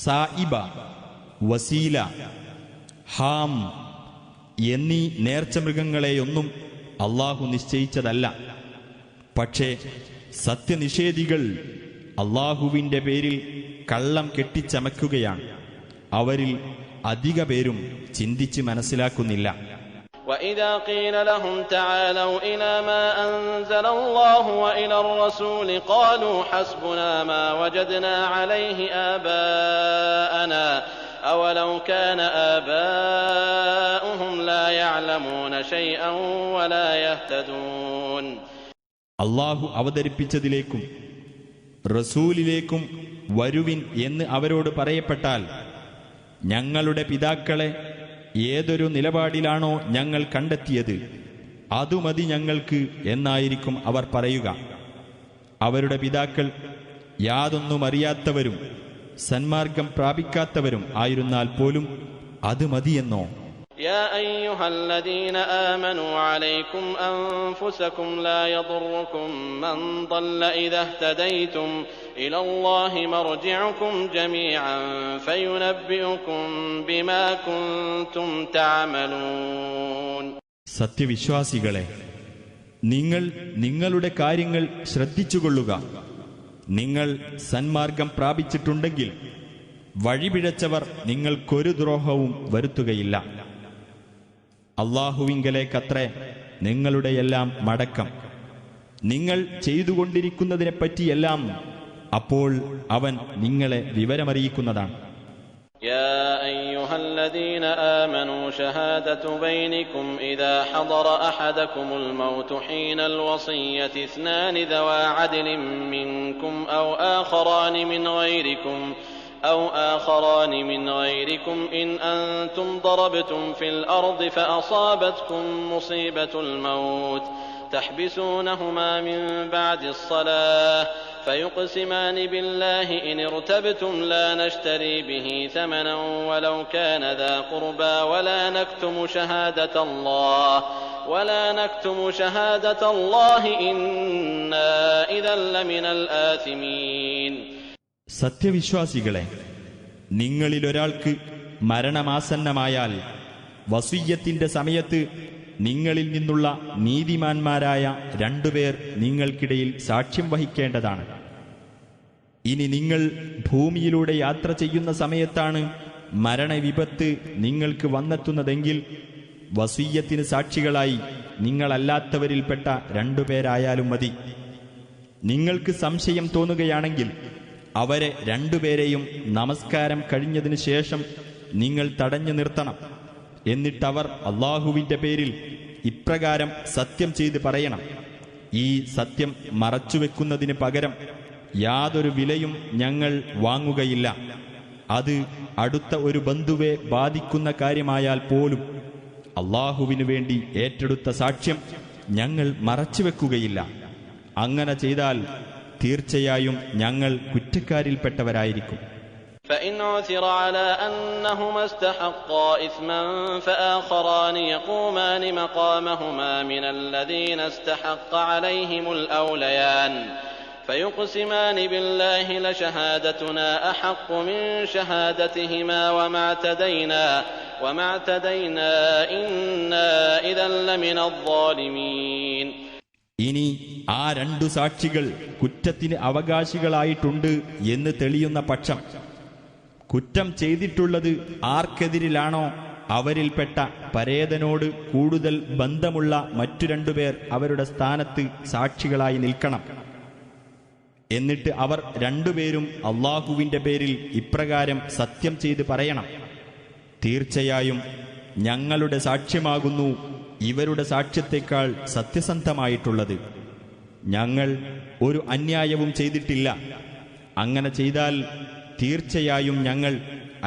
സായിബ, വസീല, ഹാം എന്നീ നേർച്ചമൃഗങ്ങളെയൊന്നും അല്ലാഹു നിശ്ചയിച്ചതല്ല. പക്ഷേ സത്യനിഷേധികൾ അല്ലാഹുവിന്റെ പേരിൽ കള്ളം കെട്ടിച്ചമക്കുകയാണ്. അവരിൽ അധിക പേരും ചിന്തിച്ച് മനസ്സിലാക്കുന്നില്ല. وَإِذَا قِيلَ لَهُمْ تَعَالَوْا إِلَى مَا أَنزَلَ اللَّهُ وَإِلَى الرَّسُولِ قَالُوا حَسْبُنَا مَا وَجَدْنَا عَلَيْهِ آبَاءَنَا أَوَلَوْ كَانَ آبَاؤُهُمْ لَا يَعْلَمُونَ شَيْئًا وَلَا يَهْتَدُونَ. അല്ലാഹു അവതരിപ്പിച്ചതിലേക്കും റസൂലിലേക്കും വരുവിൻ എന്ന് അവരോട് പറയപ്പെട്ടാൽ, ഞങ്ങളുടെ പിതാക്കളെ ഏതൊരു നിലപാടിലാണോ ഞങ്ങൾ കണ്ടെത്തിയത് അതുമതി ഞങ്ങൾക്ക് എന്നായിരിക്കും അവർ പറയുക. അവരുടെ പിതാക്കൾ യാതൊന്നും അറിയാത്തവരും സന്മാർഗം പ്രാപിക്കാത്തവരും ആയിരുന്നാൽ പോലും അത് മതിയെന്നോ? يا أيها الذين آمنوا عليكم أنفسكم لا يضركم من ضل إذا اهتديتم إلى الله مرجعكم جميعا فينبئكم بما كنتم تعملون. സത്യവിശ്വാസികളെ, നിങ്ങൾ നിങ്ങളുടെ കാര്യങ്ങൾ ശ്രദ്ധിച്ചുകൊള്ളുക. നിങ്ങൾ സന്മാർഗം പ്രാപിച്ചിട്ടുണ്ടെങ്കിൽ വഴിപിഴച്ചവർ നിങ്ങൾക്കൊരു ദ്രോഹവും വരുത്തുകയില്ല. അല്ലാഹുവിങ്കലേക്കത്രേ നിങ്ങളുടെയെല്ലാം മടക്കം. നിങ്ങൾ ചെയ്തുകൊണ്ടിരിക്കുന്നതിനെപ്പറ്റിയെല്ലാം അപ്പോൾ അവൻ നിങ്ങളെ വിവരമറിയിക്കുന്നതാണ്. يا أيها الذين آمنوا شهادة بينكم إذا حضر أحدكم الموت حين الوصية اثنان ذوى عدل منكم أو آخران من غيركم أو آخران من غيركم إن أنتم ضربتم في الأرض فأصابتكم مصيبة الموت تحبسونهما من بعد الصلاة فيقسمان بالله إن ارتبتم لا نشتري به ثمنا ولو كان ذا قربى ولا نكتم شهادة الله إنا إذا لمن الآثمين. സത്യവിശ്വാസികളെ, നിങ്ങളിലൊരാൾക്ക് മരണമാസന്നമായാൽ വസിയ്യത്തിന്റെ സമയത്ത് നിങ്ങളിൽ നിന്നുള്ള നീതിമാന്മാരായ രണ്ടുപേർ നിങ്ങൾക്കിടയിൽ സാക്ഷ്യം വഹിക്കേണ്ടതാണ്. ഇനി നിങ്ങൾ ഭൂമിയിലൂടെ യാത്ര ചെയ്യുന്ന സമയത്താണ് മരണവിപത്ത് നിങ്ങൾക്ക് വന്നെത്തുന്നതെങ്കിൽ വസിയ്യത്തിന് സാക്ഷികളായി നിങ്ങളല്ലാത്തവരിൽപ്പെട്ട രണ്ടുപേരായാലും മതി. നിങ്ങൾക്ക് സംശയം തോന്നുകയാണെങ്കിൽ അവരെ രണ്ടുപേരെയും നമസ്കാരം കഴിഞ്ഞതിനു ശേഷം നിങ്ങൾ തടഞ്ഞു നിർത്തണം. എന്നിട്ടവർ അല്ലാഹുവിന്റെ പേരിൽ ഇപ്രകാരം സത്യം ചെയ്ത് പറയണം: ഈ സത്യം മറച്ചുവെക്കുന്നതിന് പകരം യാതൊരു വിലയും ഞങ്ങൾ വാങ്ങുകയില്ല. അത് അടുത്ത ഒരു ബന്ധുവെ ബാധിക്കുന്ന കാര്യമായാൽ പോലും അല്ലാഹുവിനു വേണ്ടി ഏറ്റെടുത്ത സാക്ഷ്യം ഞങ്ങൾ മറച്ചുവെക്കുകയില്ല. അങ്ങനെ ചെയ്താൽ തീർച്ചയായും ഞങ്ങൾ കുറ്റക്കാരിൽപ്പെട്ടവരായിരിക്കും. فإن عثر على أنهما استحقا إثما فآخران يقومان مقامهما من الذين استحق عليهم الأوليان فيقسمان بالله لشهادتنا أحق من شهادتهما وما اعتدينا إنا إذا لمن الظالمين. ഇനി ആ രണ്ടു സാക്ഷികൾ കുറ്റത്തിന് അവകാശികളായിട്ടുണ്ട് എന്ന് തെളിയുന്ന പക്ഷം കുറ്റം ചെയ്തിട്ടുള്ളത് ആർക്കെതിരിലാണോ അവരിൽപ്പെട്ട പരേതനോട് കൂടുതൽ ബന്ധമുള്ള മറ്റു രണ്ടുപേർ അവരുടെ സ്ഥാനത്ത് സാക്ഷികളായി നിൽക്കണം. എന്നിട്ട് അവർ രണ്ടുപേരും അല്ലാഹുവിന്റെ പേരിൽ ഇപ്രകാരം സത്യം ചെയ്ത് പറയണം: തീർച്ചയായും ഞങ്ങളുടെ സാക്ഷ്യമാകുന്നു ഇവരുടെ സാക്ഷ്യത്തെക്കാൾ സത്യസന്ധമായിട്ടുള്ളത്. ഞങ്ങൾ ഒരു അന്യായവും ചെയ്തിട്ടില്ല. അങ്ങനെ ചെയ്താൽ തീർച്ചയായും ഞങ്ങൾ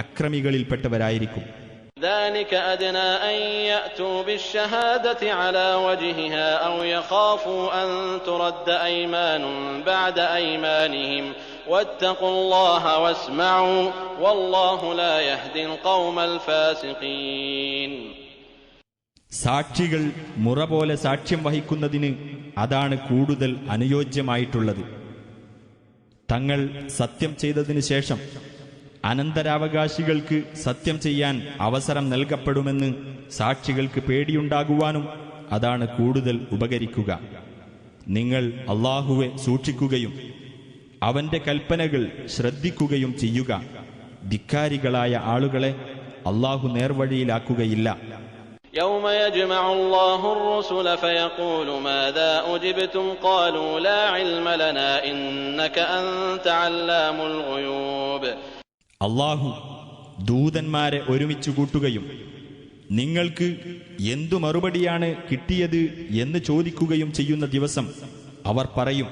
അക്രമികളിൽപ്പെട്ടവരായിരിക്കും. ذلك أدنى أن يأتوا بالشهادة على وجهها أو يخافوا أن ترد أيمان بعد أيمانهم واتقوا الله واسمعوا والله لا يهدي القوم الفاسقين. സാക്ഷികൾ മുറ പോലെ സാക്ഷ്യം വഹിക്കുന്നതിന് അതാണ് കൂടുതൽ അനുയോജ്യമായിട്ടുള്ളത്. തങ്ങൾ സത്യം ചെയ്തതിനു ശേഷം അനന്തരാവകാശികൾക്ക് സത്യം ചെയ്യാൻ അവസരം നൽകപ്പെടുമെന്ന് സാക്ഷികൾക്ക് പേടിയുണ്ടാകുവാനും അതാണ് കൂടുതൽ ഉപകരിക്കുക. നിങ്ങൾ അല്ലാഹുവെ സൂക്ഷിക്കുകയും അവന്റെ കൽപ്പനകൾ ശ്രദ്ധിക്കുകയും ചെയ്യുക. ധിക്കാരികളായ ആളുകളെ അല്ലാഹു നേർവഴിയിലാക്കുകയില്ല. يوم يجمع الله الرسل فيقول ماذا أجبتم قالوا لا علم لنا إنك أنت علام الغيوب. അല്ലാഹു ദൂതന്മാരെ ഒരുമിച്ചു കൂട്ടുകയും നിങ്ങൾക്ക് എന്തു മറുപടിയാണ് കിട്ടിയത് എന്ന് ചോദിക്കുകയും ചെയ്യുന്ന ദിവസം അവർ പറയും: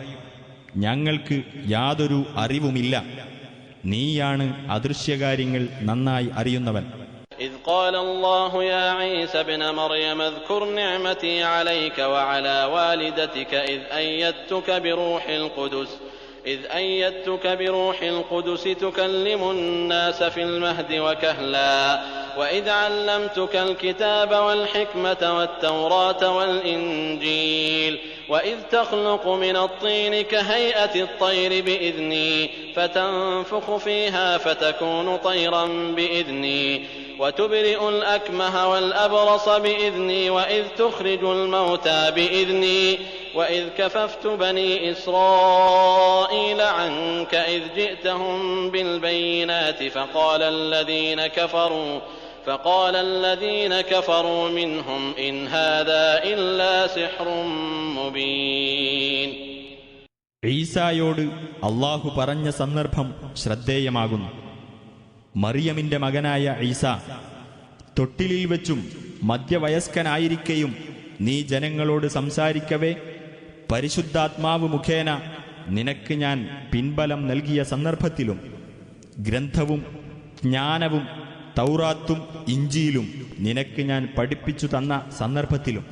ഞങ്ങൾക്ക് യാതൊരു അറിവുമില്ല, നീയാണ് അദൃശ്യകാര്യങ്ങൾ നന്നായി അറിയുന്നവൻ. إذ قال الله يا عيسى ابن مريم اذكر نعمتي عليك وعلى والدتك إذ أيدتك بروح القدس تكلم الناس في المهد وكهلا وإذ علمتك الكتاب والحكمة والتوراة والإنجيل وإذ تخلق من الطين كهيئة الطير بإذني فتنفخ فيها فتكون طيرا بإذني وتبرئ الأكمه والأبرص بإذني وإذ تخرج الموتى بإذني وإذ كففت بني إسرائيل عنك إذ جئتهم بالبينات فقال الذين كفروا منهم إن هذا إلا سحر مبين. ഈസായോട് അല്ലാഹു പറഞ്ഞ സന്ദർഭം ശ്രദ്ധേയമാകുന്നു. മറിയമിന്റെ മകനായ ഈസ തൊട്ടിലിൽ വെച്ചും മധ്യവയസ്കനായിരിക്കെയും നീ ജനങ്ങളോട് സംസാരിക്കവേ പരിശുദ്ധാത്മാവ് മുഖേന നിനക്ക് ഞാൻ പിൻബലം നൽകിയ സന്ദർഭത്തിലും ഗ്രന്ഥവും ജ്ഞാനവും തൗറാത്തും ഇഞ്ചീലും നിനക്ക് ഞാൻ പഠിപ്പിച്ചു തന്ന സന്ദർഭത്തിലും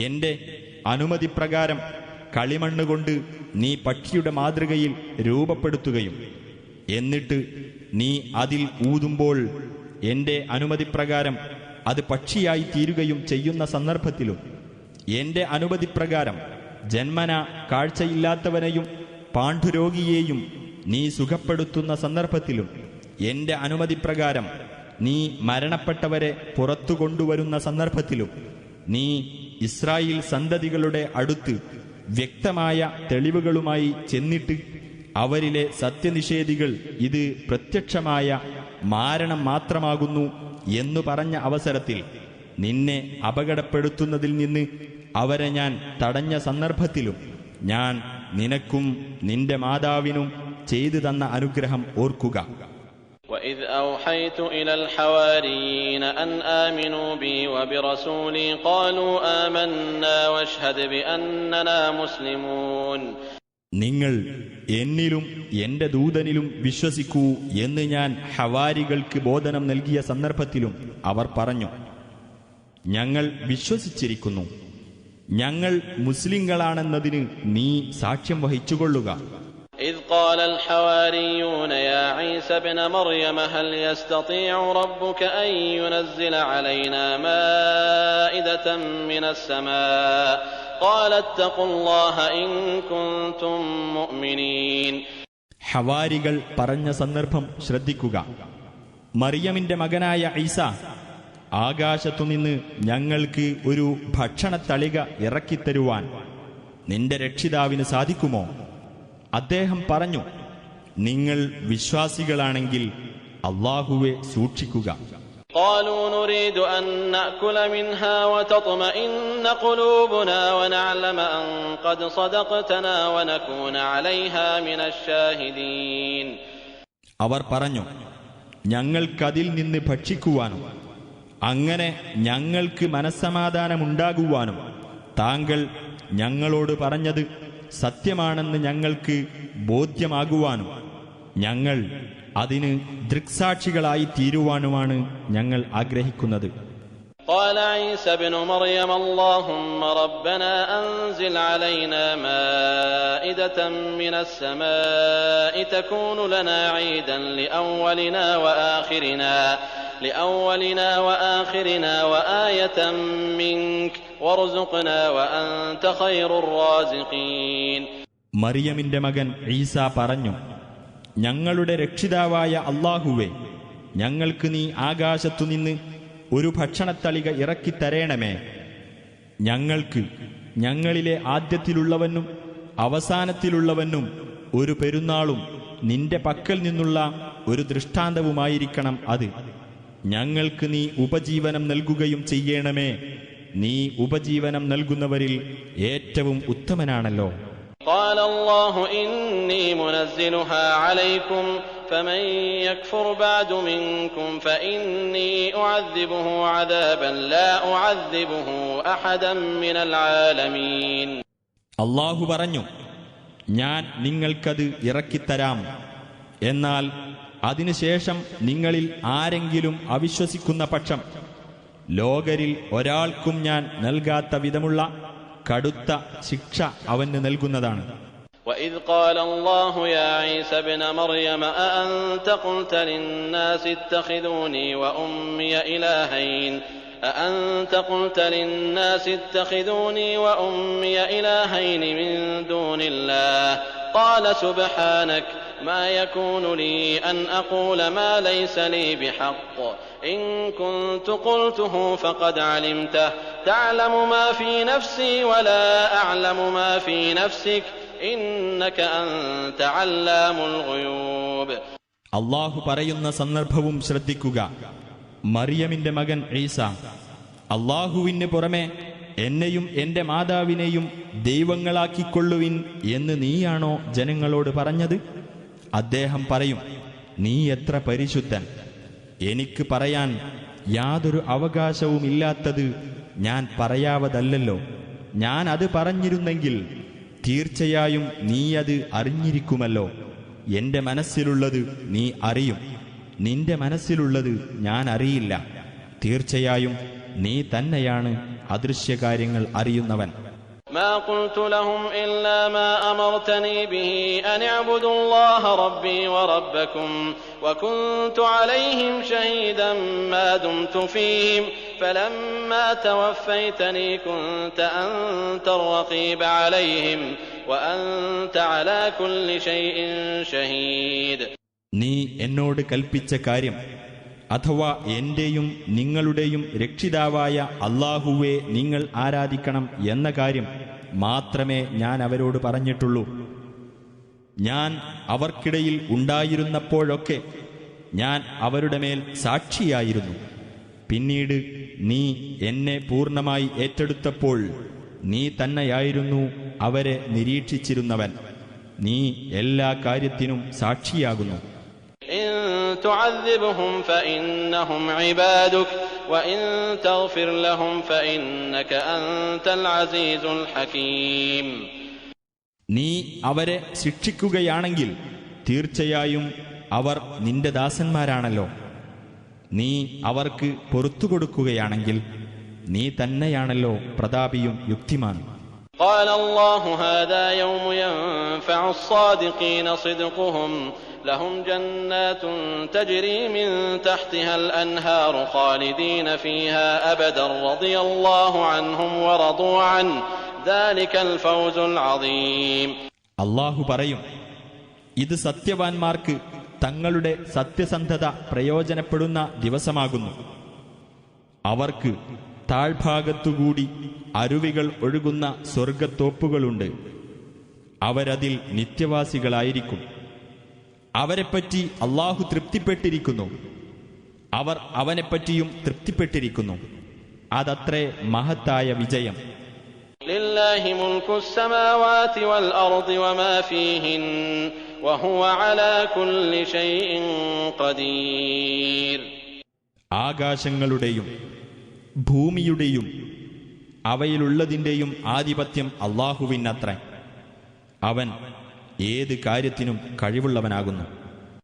എന്റെ അനുമതിപ്രകാരം കളിമണ്ണുകൊണ്ട് നീ പക്ഷിയുടെ മാതൃകയിൽ രൂപപ്പെടുത്തുകയും എന്നിട്ട് നീ അതിൽ ഊതുമ്പോൾ എന്റെ അനുമതിപ്രകാരം അത് പക്ഷിയായി തീരുകയും ചെയ്യുന്ന സന്ദർഭത്തിലും എന്റെ അനുമതിപ്രകാരം ജന്മന കാഴ്ചയില്ലാത്തവനെയും പാണ്ഡുരോഗിയെയും നീ സുഖപ്പെടുത്തുന്ന സന്ദർഭത്തിലും എന്റെ അനുമതിപ്രകാരം നീ മരണപ്പെട്ടവരെ പുറത്തു കൊണ്ടുവരുന്ന സന്ദർഭത്തിലും നീ ഇസ്രായേൽ സന്തതികളുടെ അടുത്ത് വ്യക്തമായ തെളിവുകളുമായി ചെന്നിട്ട് അവരിലെ സത്യനിഷേധികൾ ഇത് പ്രത്യക്ഷമായ മാരണം മാത്രമാകുന്നു എന്നു പറഞ്ഞ അവസരത്തിൽ നിന്നെ അപകടപ്പെടുത്തുന്നതിൽ നിന്ന് അവരെ ഞാൻ തടഞ്ഞ സന്ദർഭത്തിലും ഞാൻ നിനക്കും നിന്റെ മാതാവിനും ചെയ്തു തന്ന അനുഗ്രഹം ഓർക്കുക. وَإِذْ أَوْحَيْتُ إِلَى الْحَوَارِيِّينَ أَنْ آمِنُوا بِي وَبِرَسُولِي قَالُوا آمَنَّا وَاشْهَدْ بِأَنَّنَا مُسْلِمُونَ. നിങ്ങൾ എന്നിലും എന്റെ ദൂതനിലും വിശ്വസിക്കൂ എന്ന് ഞാൻ ഹവാരികൾക്ക് ബോധനം നൽകിയ സന്ദർഭത്തിലും അവർ പറഞ്ഞു, ഞങ്ങൾ വിശ്വസിച്ചിരിക്കുന്നു, ഞങ്ങൾ മുസ്ലിങ്ങളാണെന്നതിന് നീ സാക്ഷ്യം വഹിച്ചുകൊള്ളുക. إذ قال الحواريون يا عيسى ابن مريم هل يستطيع ربك أن ينزل علينا مائدة من السماء قال اتقوا الله إن كنتم مؤمنين. ഹവാരികൾ പറഞ്ഞ സന്ദർഭം ശ്രദ്ധിക്കുക. മറിയമിന്റെ മകനായ ഈസ, ആകാശത്തുനിന്ന് ഞങ്ങൾക്ക് ഒരു ഭക്ഷണത്തളിക ഇറക്കിത്തരുവാൻ നിന്റെ രക്ഷിതാവിന് സാധിക്കുമോ? അദ്ദേഹം പറഞ്ഞു, നിങ്ങൾ വിശ്വാസികളാണെങ്കിൽ അല്ലാഹുവെ സൂക്ഷിക്കുക. قالوا نريد أن نأكل منها وتطمئن قلوبنا ونعلم أن قد صدقتنا ونكون عليها من الشاهدين. അവർ പറഞ്ഞു, ഞങ്ങൾക്കതിൽ നിന്ന് ഭക്ഷിക്കുവാനും അങ്ങനെ ഞങ്ങൾക്ക് മനസ്സമാധാനമുണ്ടാകുവാനും താങ്കൾ ഞങ്ങളോട് പറഞ്ഞത് സത്യമാണെന്ന് ഞങ്ങൾക്ക് ബോധ്യമാകുവാനും ഞങ്ങൾ അതിന് ദൃക്സാക്ഷികളായി തീരുവാനുമാണ് ഞങ്ങൾ ആഗ്രഹിക്കുന്നത്. قال عيسى ابن مريم اللهم ربنا أنزل علينا مائدة من السماء تكون لنا عيدا لأولنا وآخرنا وآية منك وارزقنا وأنت خير الرازقين. മറിയമിന്റെ മകൻ ഈസ പറഞ്ഞു, ഞങ്ങളുടെ രക്ഷിതാവായ അല്ലാഹുവേ, ഞങ്ങൾക്ക് നീ ആകാശത്തുനിന്ന് ഒരു ഭക്ഷണത്തളിക ഇറക്കിത്തരേണമേ. ഞങ്ങൾക്ക് ഞങ്ങളിലെ ആദ്യത്തിലുള്ളവനും അവസാനത്തിലുള്ളവനും ഒരു പെരുന്നാളും നിന്റെ പക്കൽ നിന്നുള്ള ഒരു ദൃഷ്ടാന്തവുമായിരിക്കണം അത്. ഞങ്ങൾക്ക് നീ ഉപജീവനം നൽകുകയും ചെയ്യണമേ. നീ ഉപജീവനം നൽകുന്നവരിൽ ഏറ്റവും ഉത്തമനാണല്ലോ. قال الله إني منزلها عليكم فمن يكفر بعد منكم فإني أعذبه عذابا لا أعذبه أحدا من العالمين. അല്ലാഹു പറഞ്ഞു, ഞാൻ നിങ്ങൾക്കത് ഇറക്കിത്തരാം. എന്നാൽ അതിനുശേഷം നിങ്ങളിൽ ആരെങ്കിലും അവിശ്വസിക്കുന്ന പക്ഷം ലോകരിൽ ഒരാൾക്കും ഞാൻ നൽകാത്ത വിധമുള്ള കടുത്ത ശിക്ഷ അവന് നൽകുന്നതാണ്. وإذ قال الله يا عيسى ابن مريم أأنت قلت للناس اتخذوني وأمي إلهين من دون الله قال سبحانك ما يكون لي أن أقول ما ليس لي بحق إن كنت قلته فقد علمته تعلم ما في نفسي ولا أعلم ما في نفسك إنك أنت علام الغيوب. അല്ലാഹു പറയുന്ന സന്ദർഭവും ശ്രദ്ധിക്കുക. മറിയമിന്റെ മകൻ ഈസ, അല്ലാഹുവിന് പുറമെ എന്നെയും എന്റെ മാതാവിനെയും ദൈവങ്ങളാക്കിക്കൊള്ളുവിൻ എന്ന് നീയാണോ ജനങ്ങളോട് പറഞ്ഞത്? അദ്ദേഹം പറയും, നീ എത്ര പരിശുദ്ധൻ! എനിക്ക് പറയാൻ യാതൊരു അവകാശവുമില്ലാത്തത് ഞാൻ പറയാവതല്ലോ. ഞാൻ അത് പറഞ്ഞിരുന്നെങ്കിൽ തീർച്ചയായും നീ അത് അറിഞ്ഞിരിക്കുമല്ലോ. എന്റെ മനസ്സിലുള്ളത് നീ അറിയും, നിന്റെ മനസ്സിലുള്ളത് ഞാൻ അറിയില്ല. തീർച്ചയായും നീ തന്നെയാണ് അദൃശ്യകാര്യങ്ങൾ അറിയുന്നവൻ. ما قلت لهم إلا ما أمرتني به أن اعبدوا الله ربي وربكم وكنت عليهم شهيدا ما دمت فيهم فلما توفيتني كنت أنت الرقيب عليهم وأنت على كل شيء شهيد. നീ എന്നോട് കൽപ്പിച്ച കാര്യം, അഥവാ എന്റെയും നിങ്ങളുടെയും രക്ഷിതാവായ അല്ലാഹുവെ നിങ്ങൾ ആരാധിക്കണം എന്ന കാര്യം മാത്രമേ ഞാൻ അവരോട് പറഞ്ഞിട്ടുള്ളൂ. ഞാൻ അവർക്കിടയിൽ ഉണ്ടായിരുന്നപ്പോഴൊക്കെ ഞാൻ അവരുടെ മേൽ സാക്ഷിയായിരുന്നു. പിന്നീട് നീ എന്നെ പൂർണ്ണമായി ഏറ്റെടുത്തപ്പോൾ നീ തന്നെയായിരുന്നു അവരെ നിരീക്ഷിച്ചിരുന്നവൻ. നീ എല്ലാ കാര്യത്തിനും സാക്ഷിയാകുന്നു. إن تعذبهم فإنهم عبادك وإن تغفر لهم فإنك أنت العزيز الحكيم. നീ അവരെ ശിക്ഷിക്കുകയാണെങ്കിൽ തീർച്ചയായും അവർ നിന്റെ ദാസന്മാരാണല്ലോ. നീ അവർക്ക് പൊറുത്തുകൊടുക്കുകയാണെങ്കിൽ നീ തന്നെയാണല്ലോ പ്രതാപിയും യുക്തിമാനും. قال الله هذا يوم ينفع الصادقين صدقهم لهم جنات تجري من تحتها الأنهار خالدين فيها أبدا رضي الله عنهم ورضوا عنه ذلك الفوز العظيم. അല്ലാഹു പറയും, ഇത് സത്യവാൻമാർക്ക് തങ്ങളുടെ സത്യസന്ധത പ്രയോജനപ്പെടുന്ന ദിവസമാകുന്നു. അവർക്ക് താഴ്ഭാഗത്തുകൂടി അരുവികൾ ഒഴുകുന്ന സ്വർഗത്തോപ്പുകളുണ്ട്. അവരതിൽ നിത്യവാസികളായിരിക്കും. അവരെപ്പറ്റി അല്ലാഹു തൃപ്തിപ്പെട്ടിരിക്കുന്നു, അവർ അവനെപ്പറ്റിയും തൃപ്തിപ്പെട്ടിരിക്കുന്നു. അതത്രേ മഹത്തായ വിജയം. ലില്ലാഹി മുൽക്കു സ്സമാവാതി വൽ അർദി വമാ ഫീഹിൻ വഹുവ അലാ കുല്ലി ശൈഇൻ ഖദീർ. ആകാശങ്ങളുടെയും ഭൂമിയുടെയും അവയിലുള്ളതിന്റെയും ആധിപത്യം അല്ലാഹുവിനത്രേ. അവൻ ഏത് കാര്യത്തിനും കഴിവുള്ളവനാകുന്നു.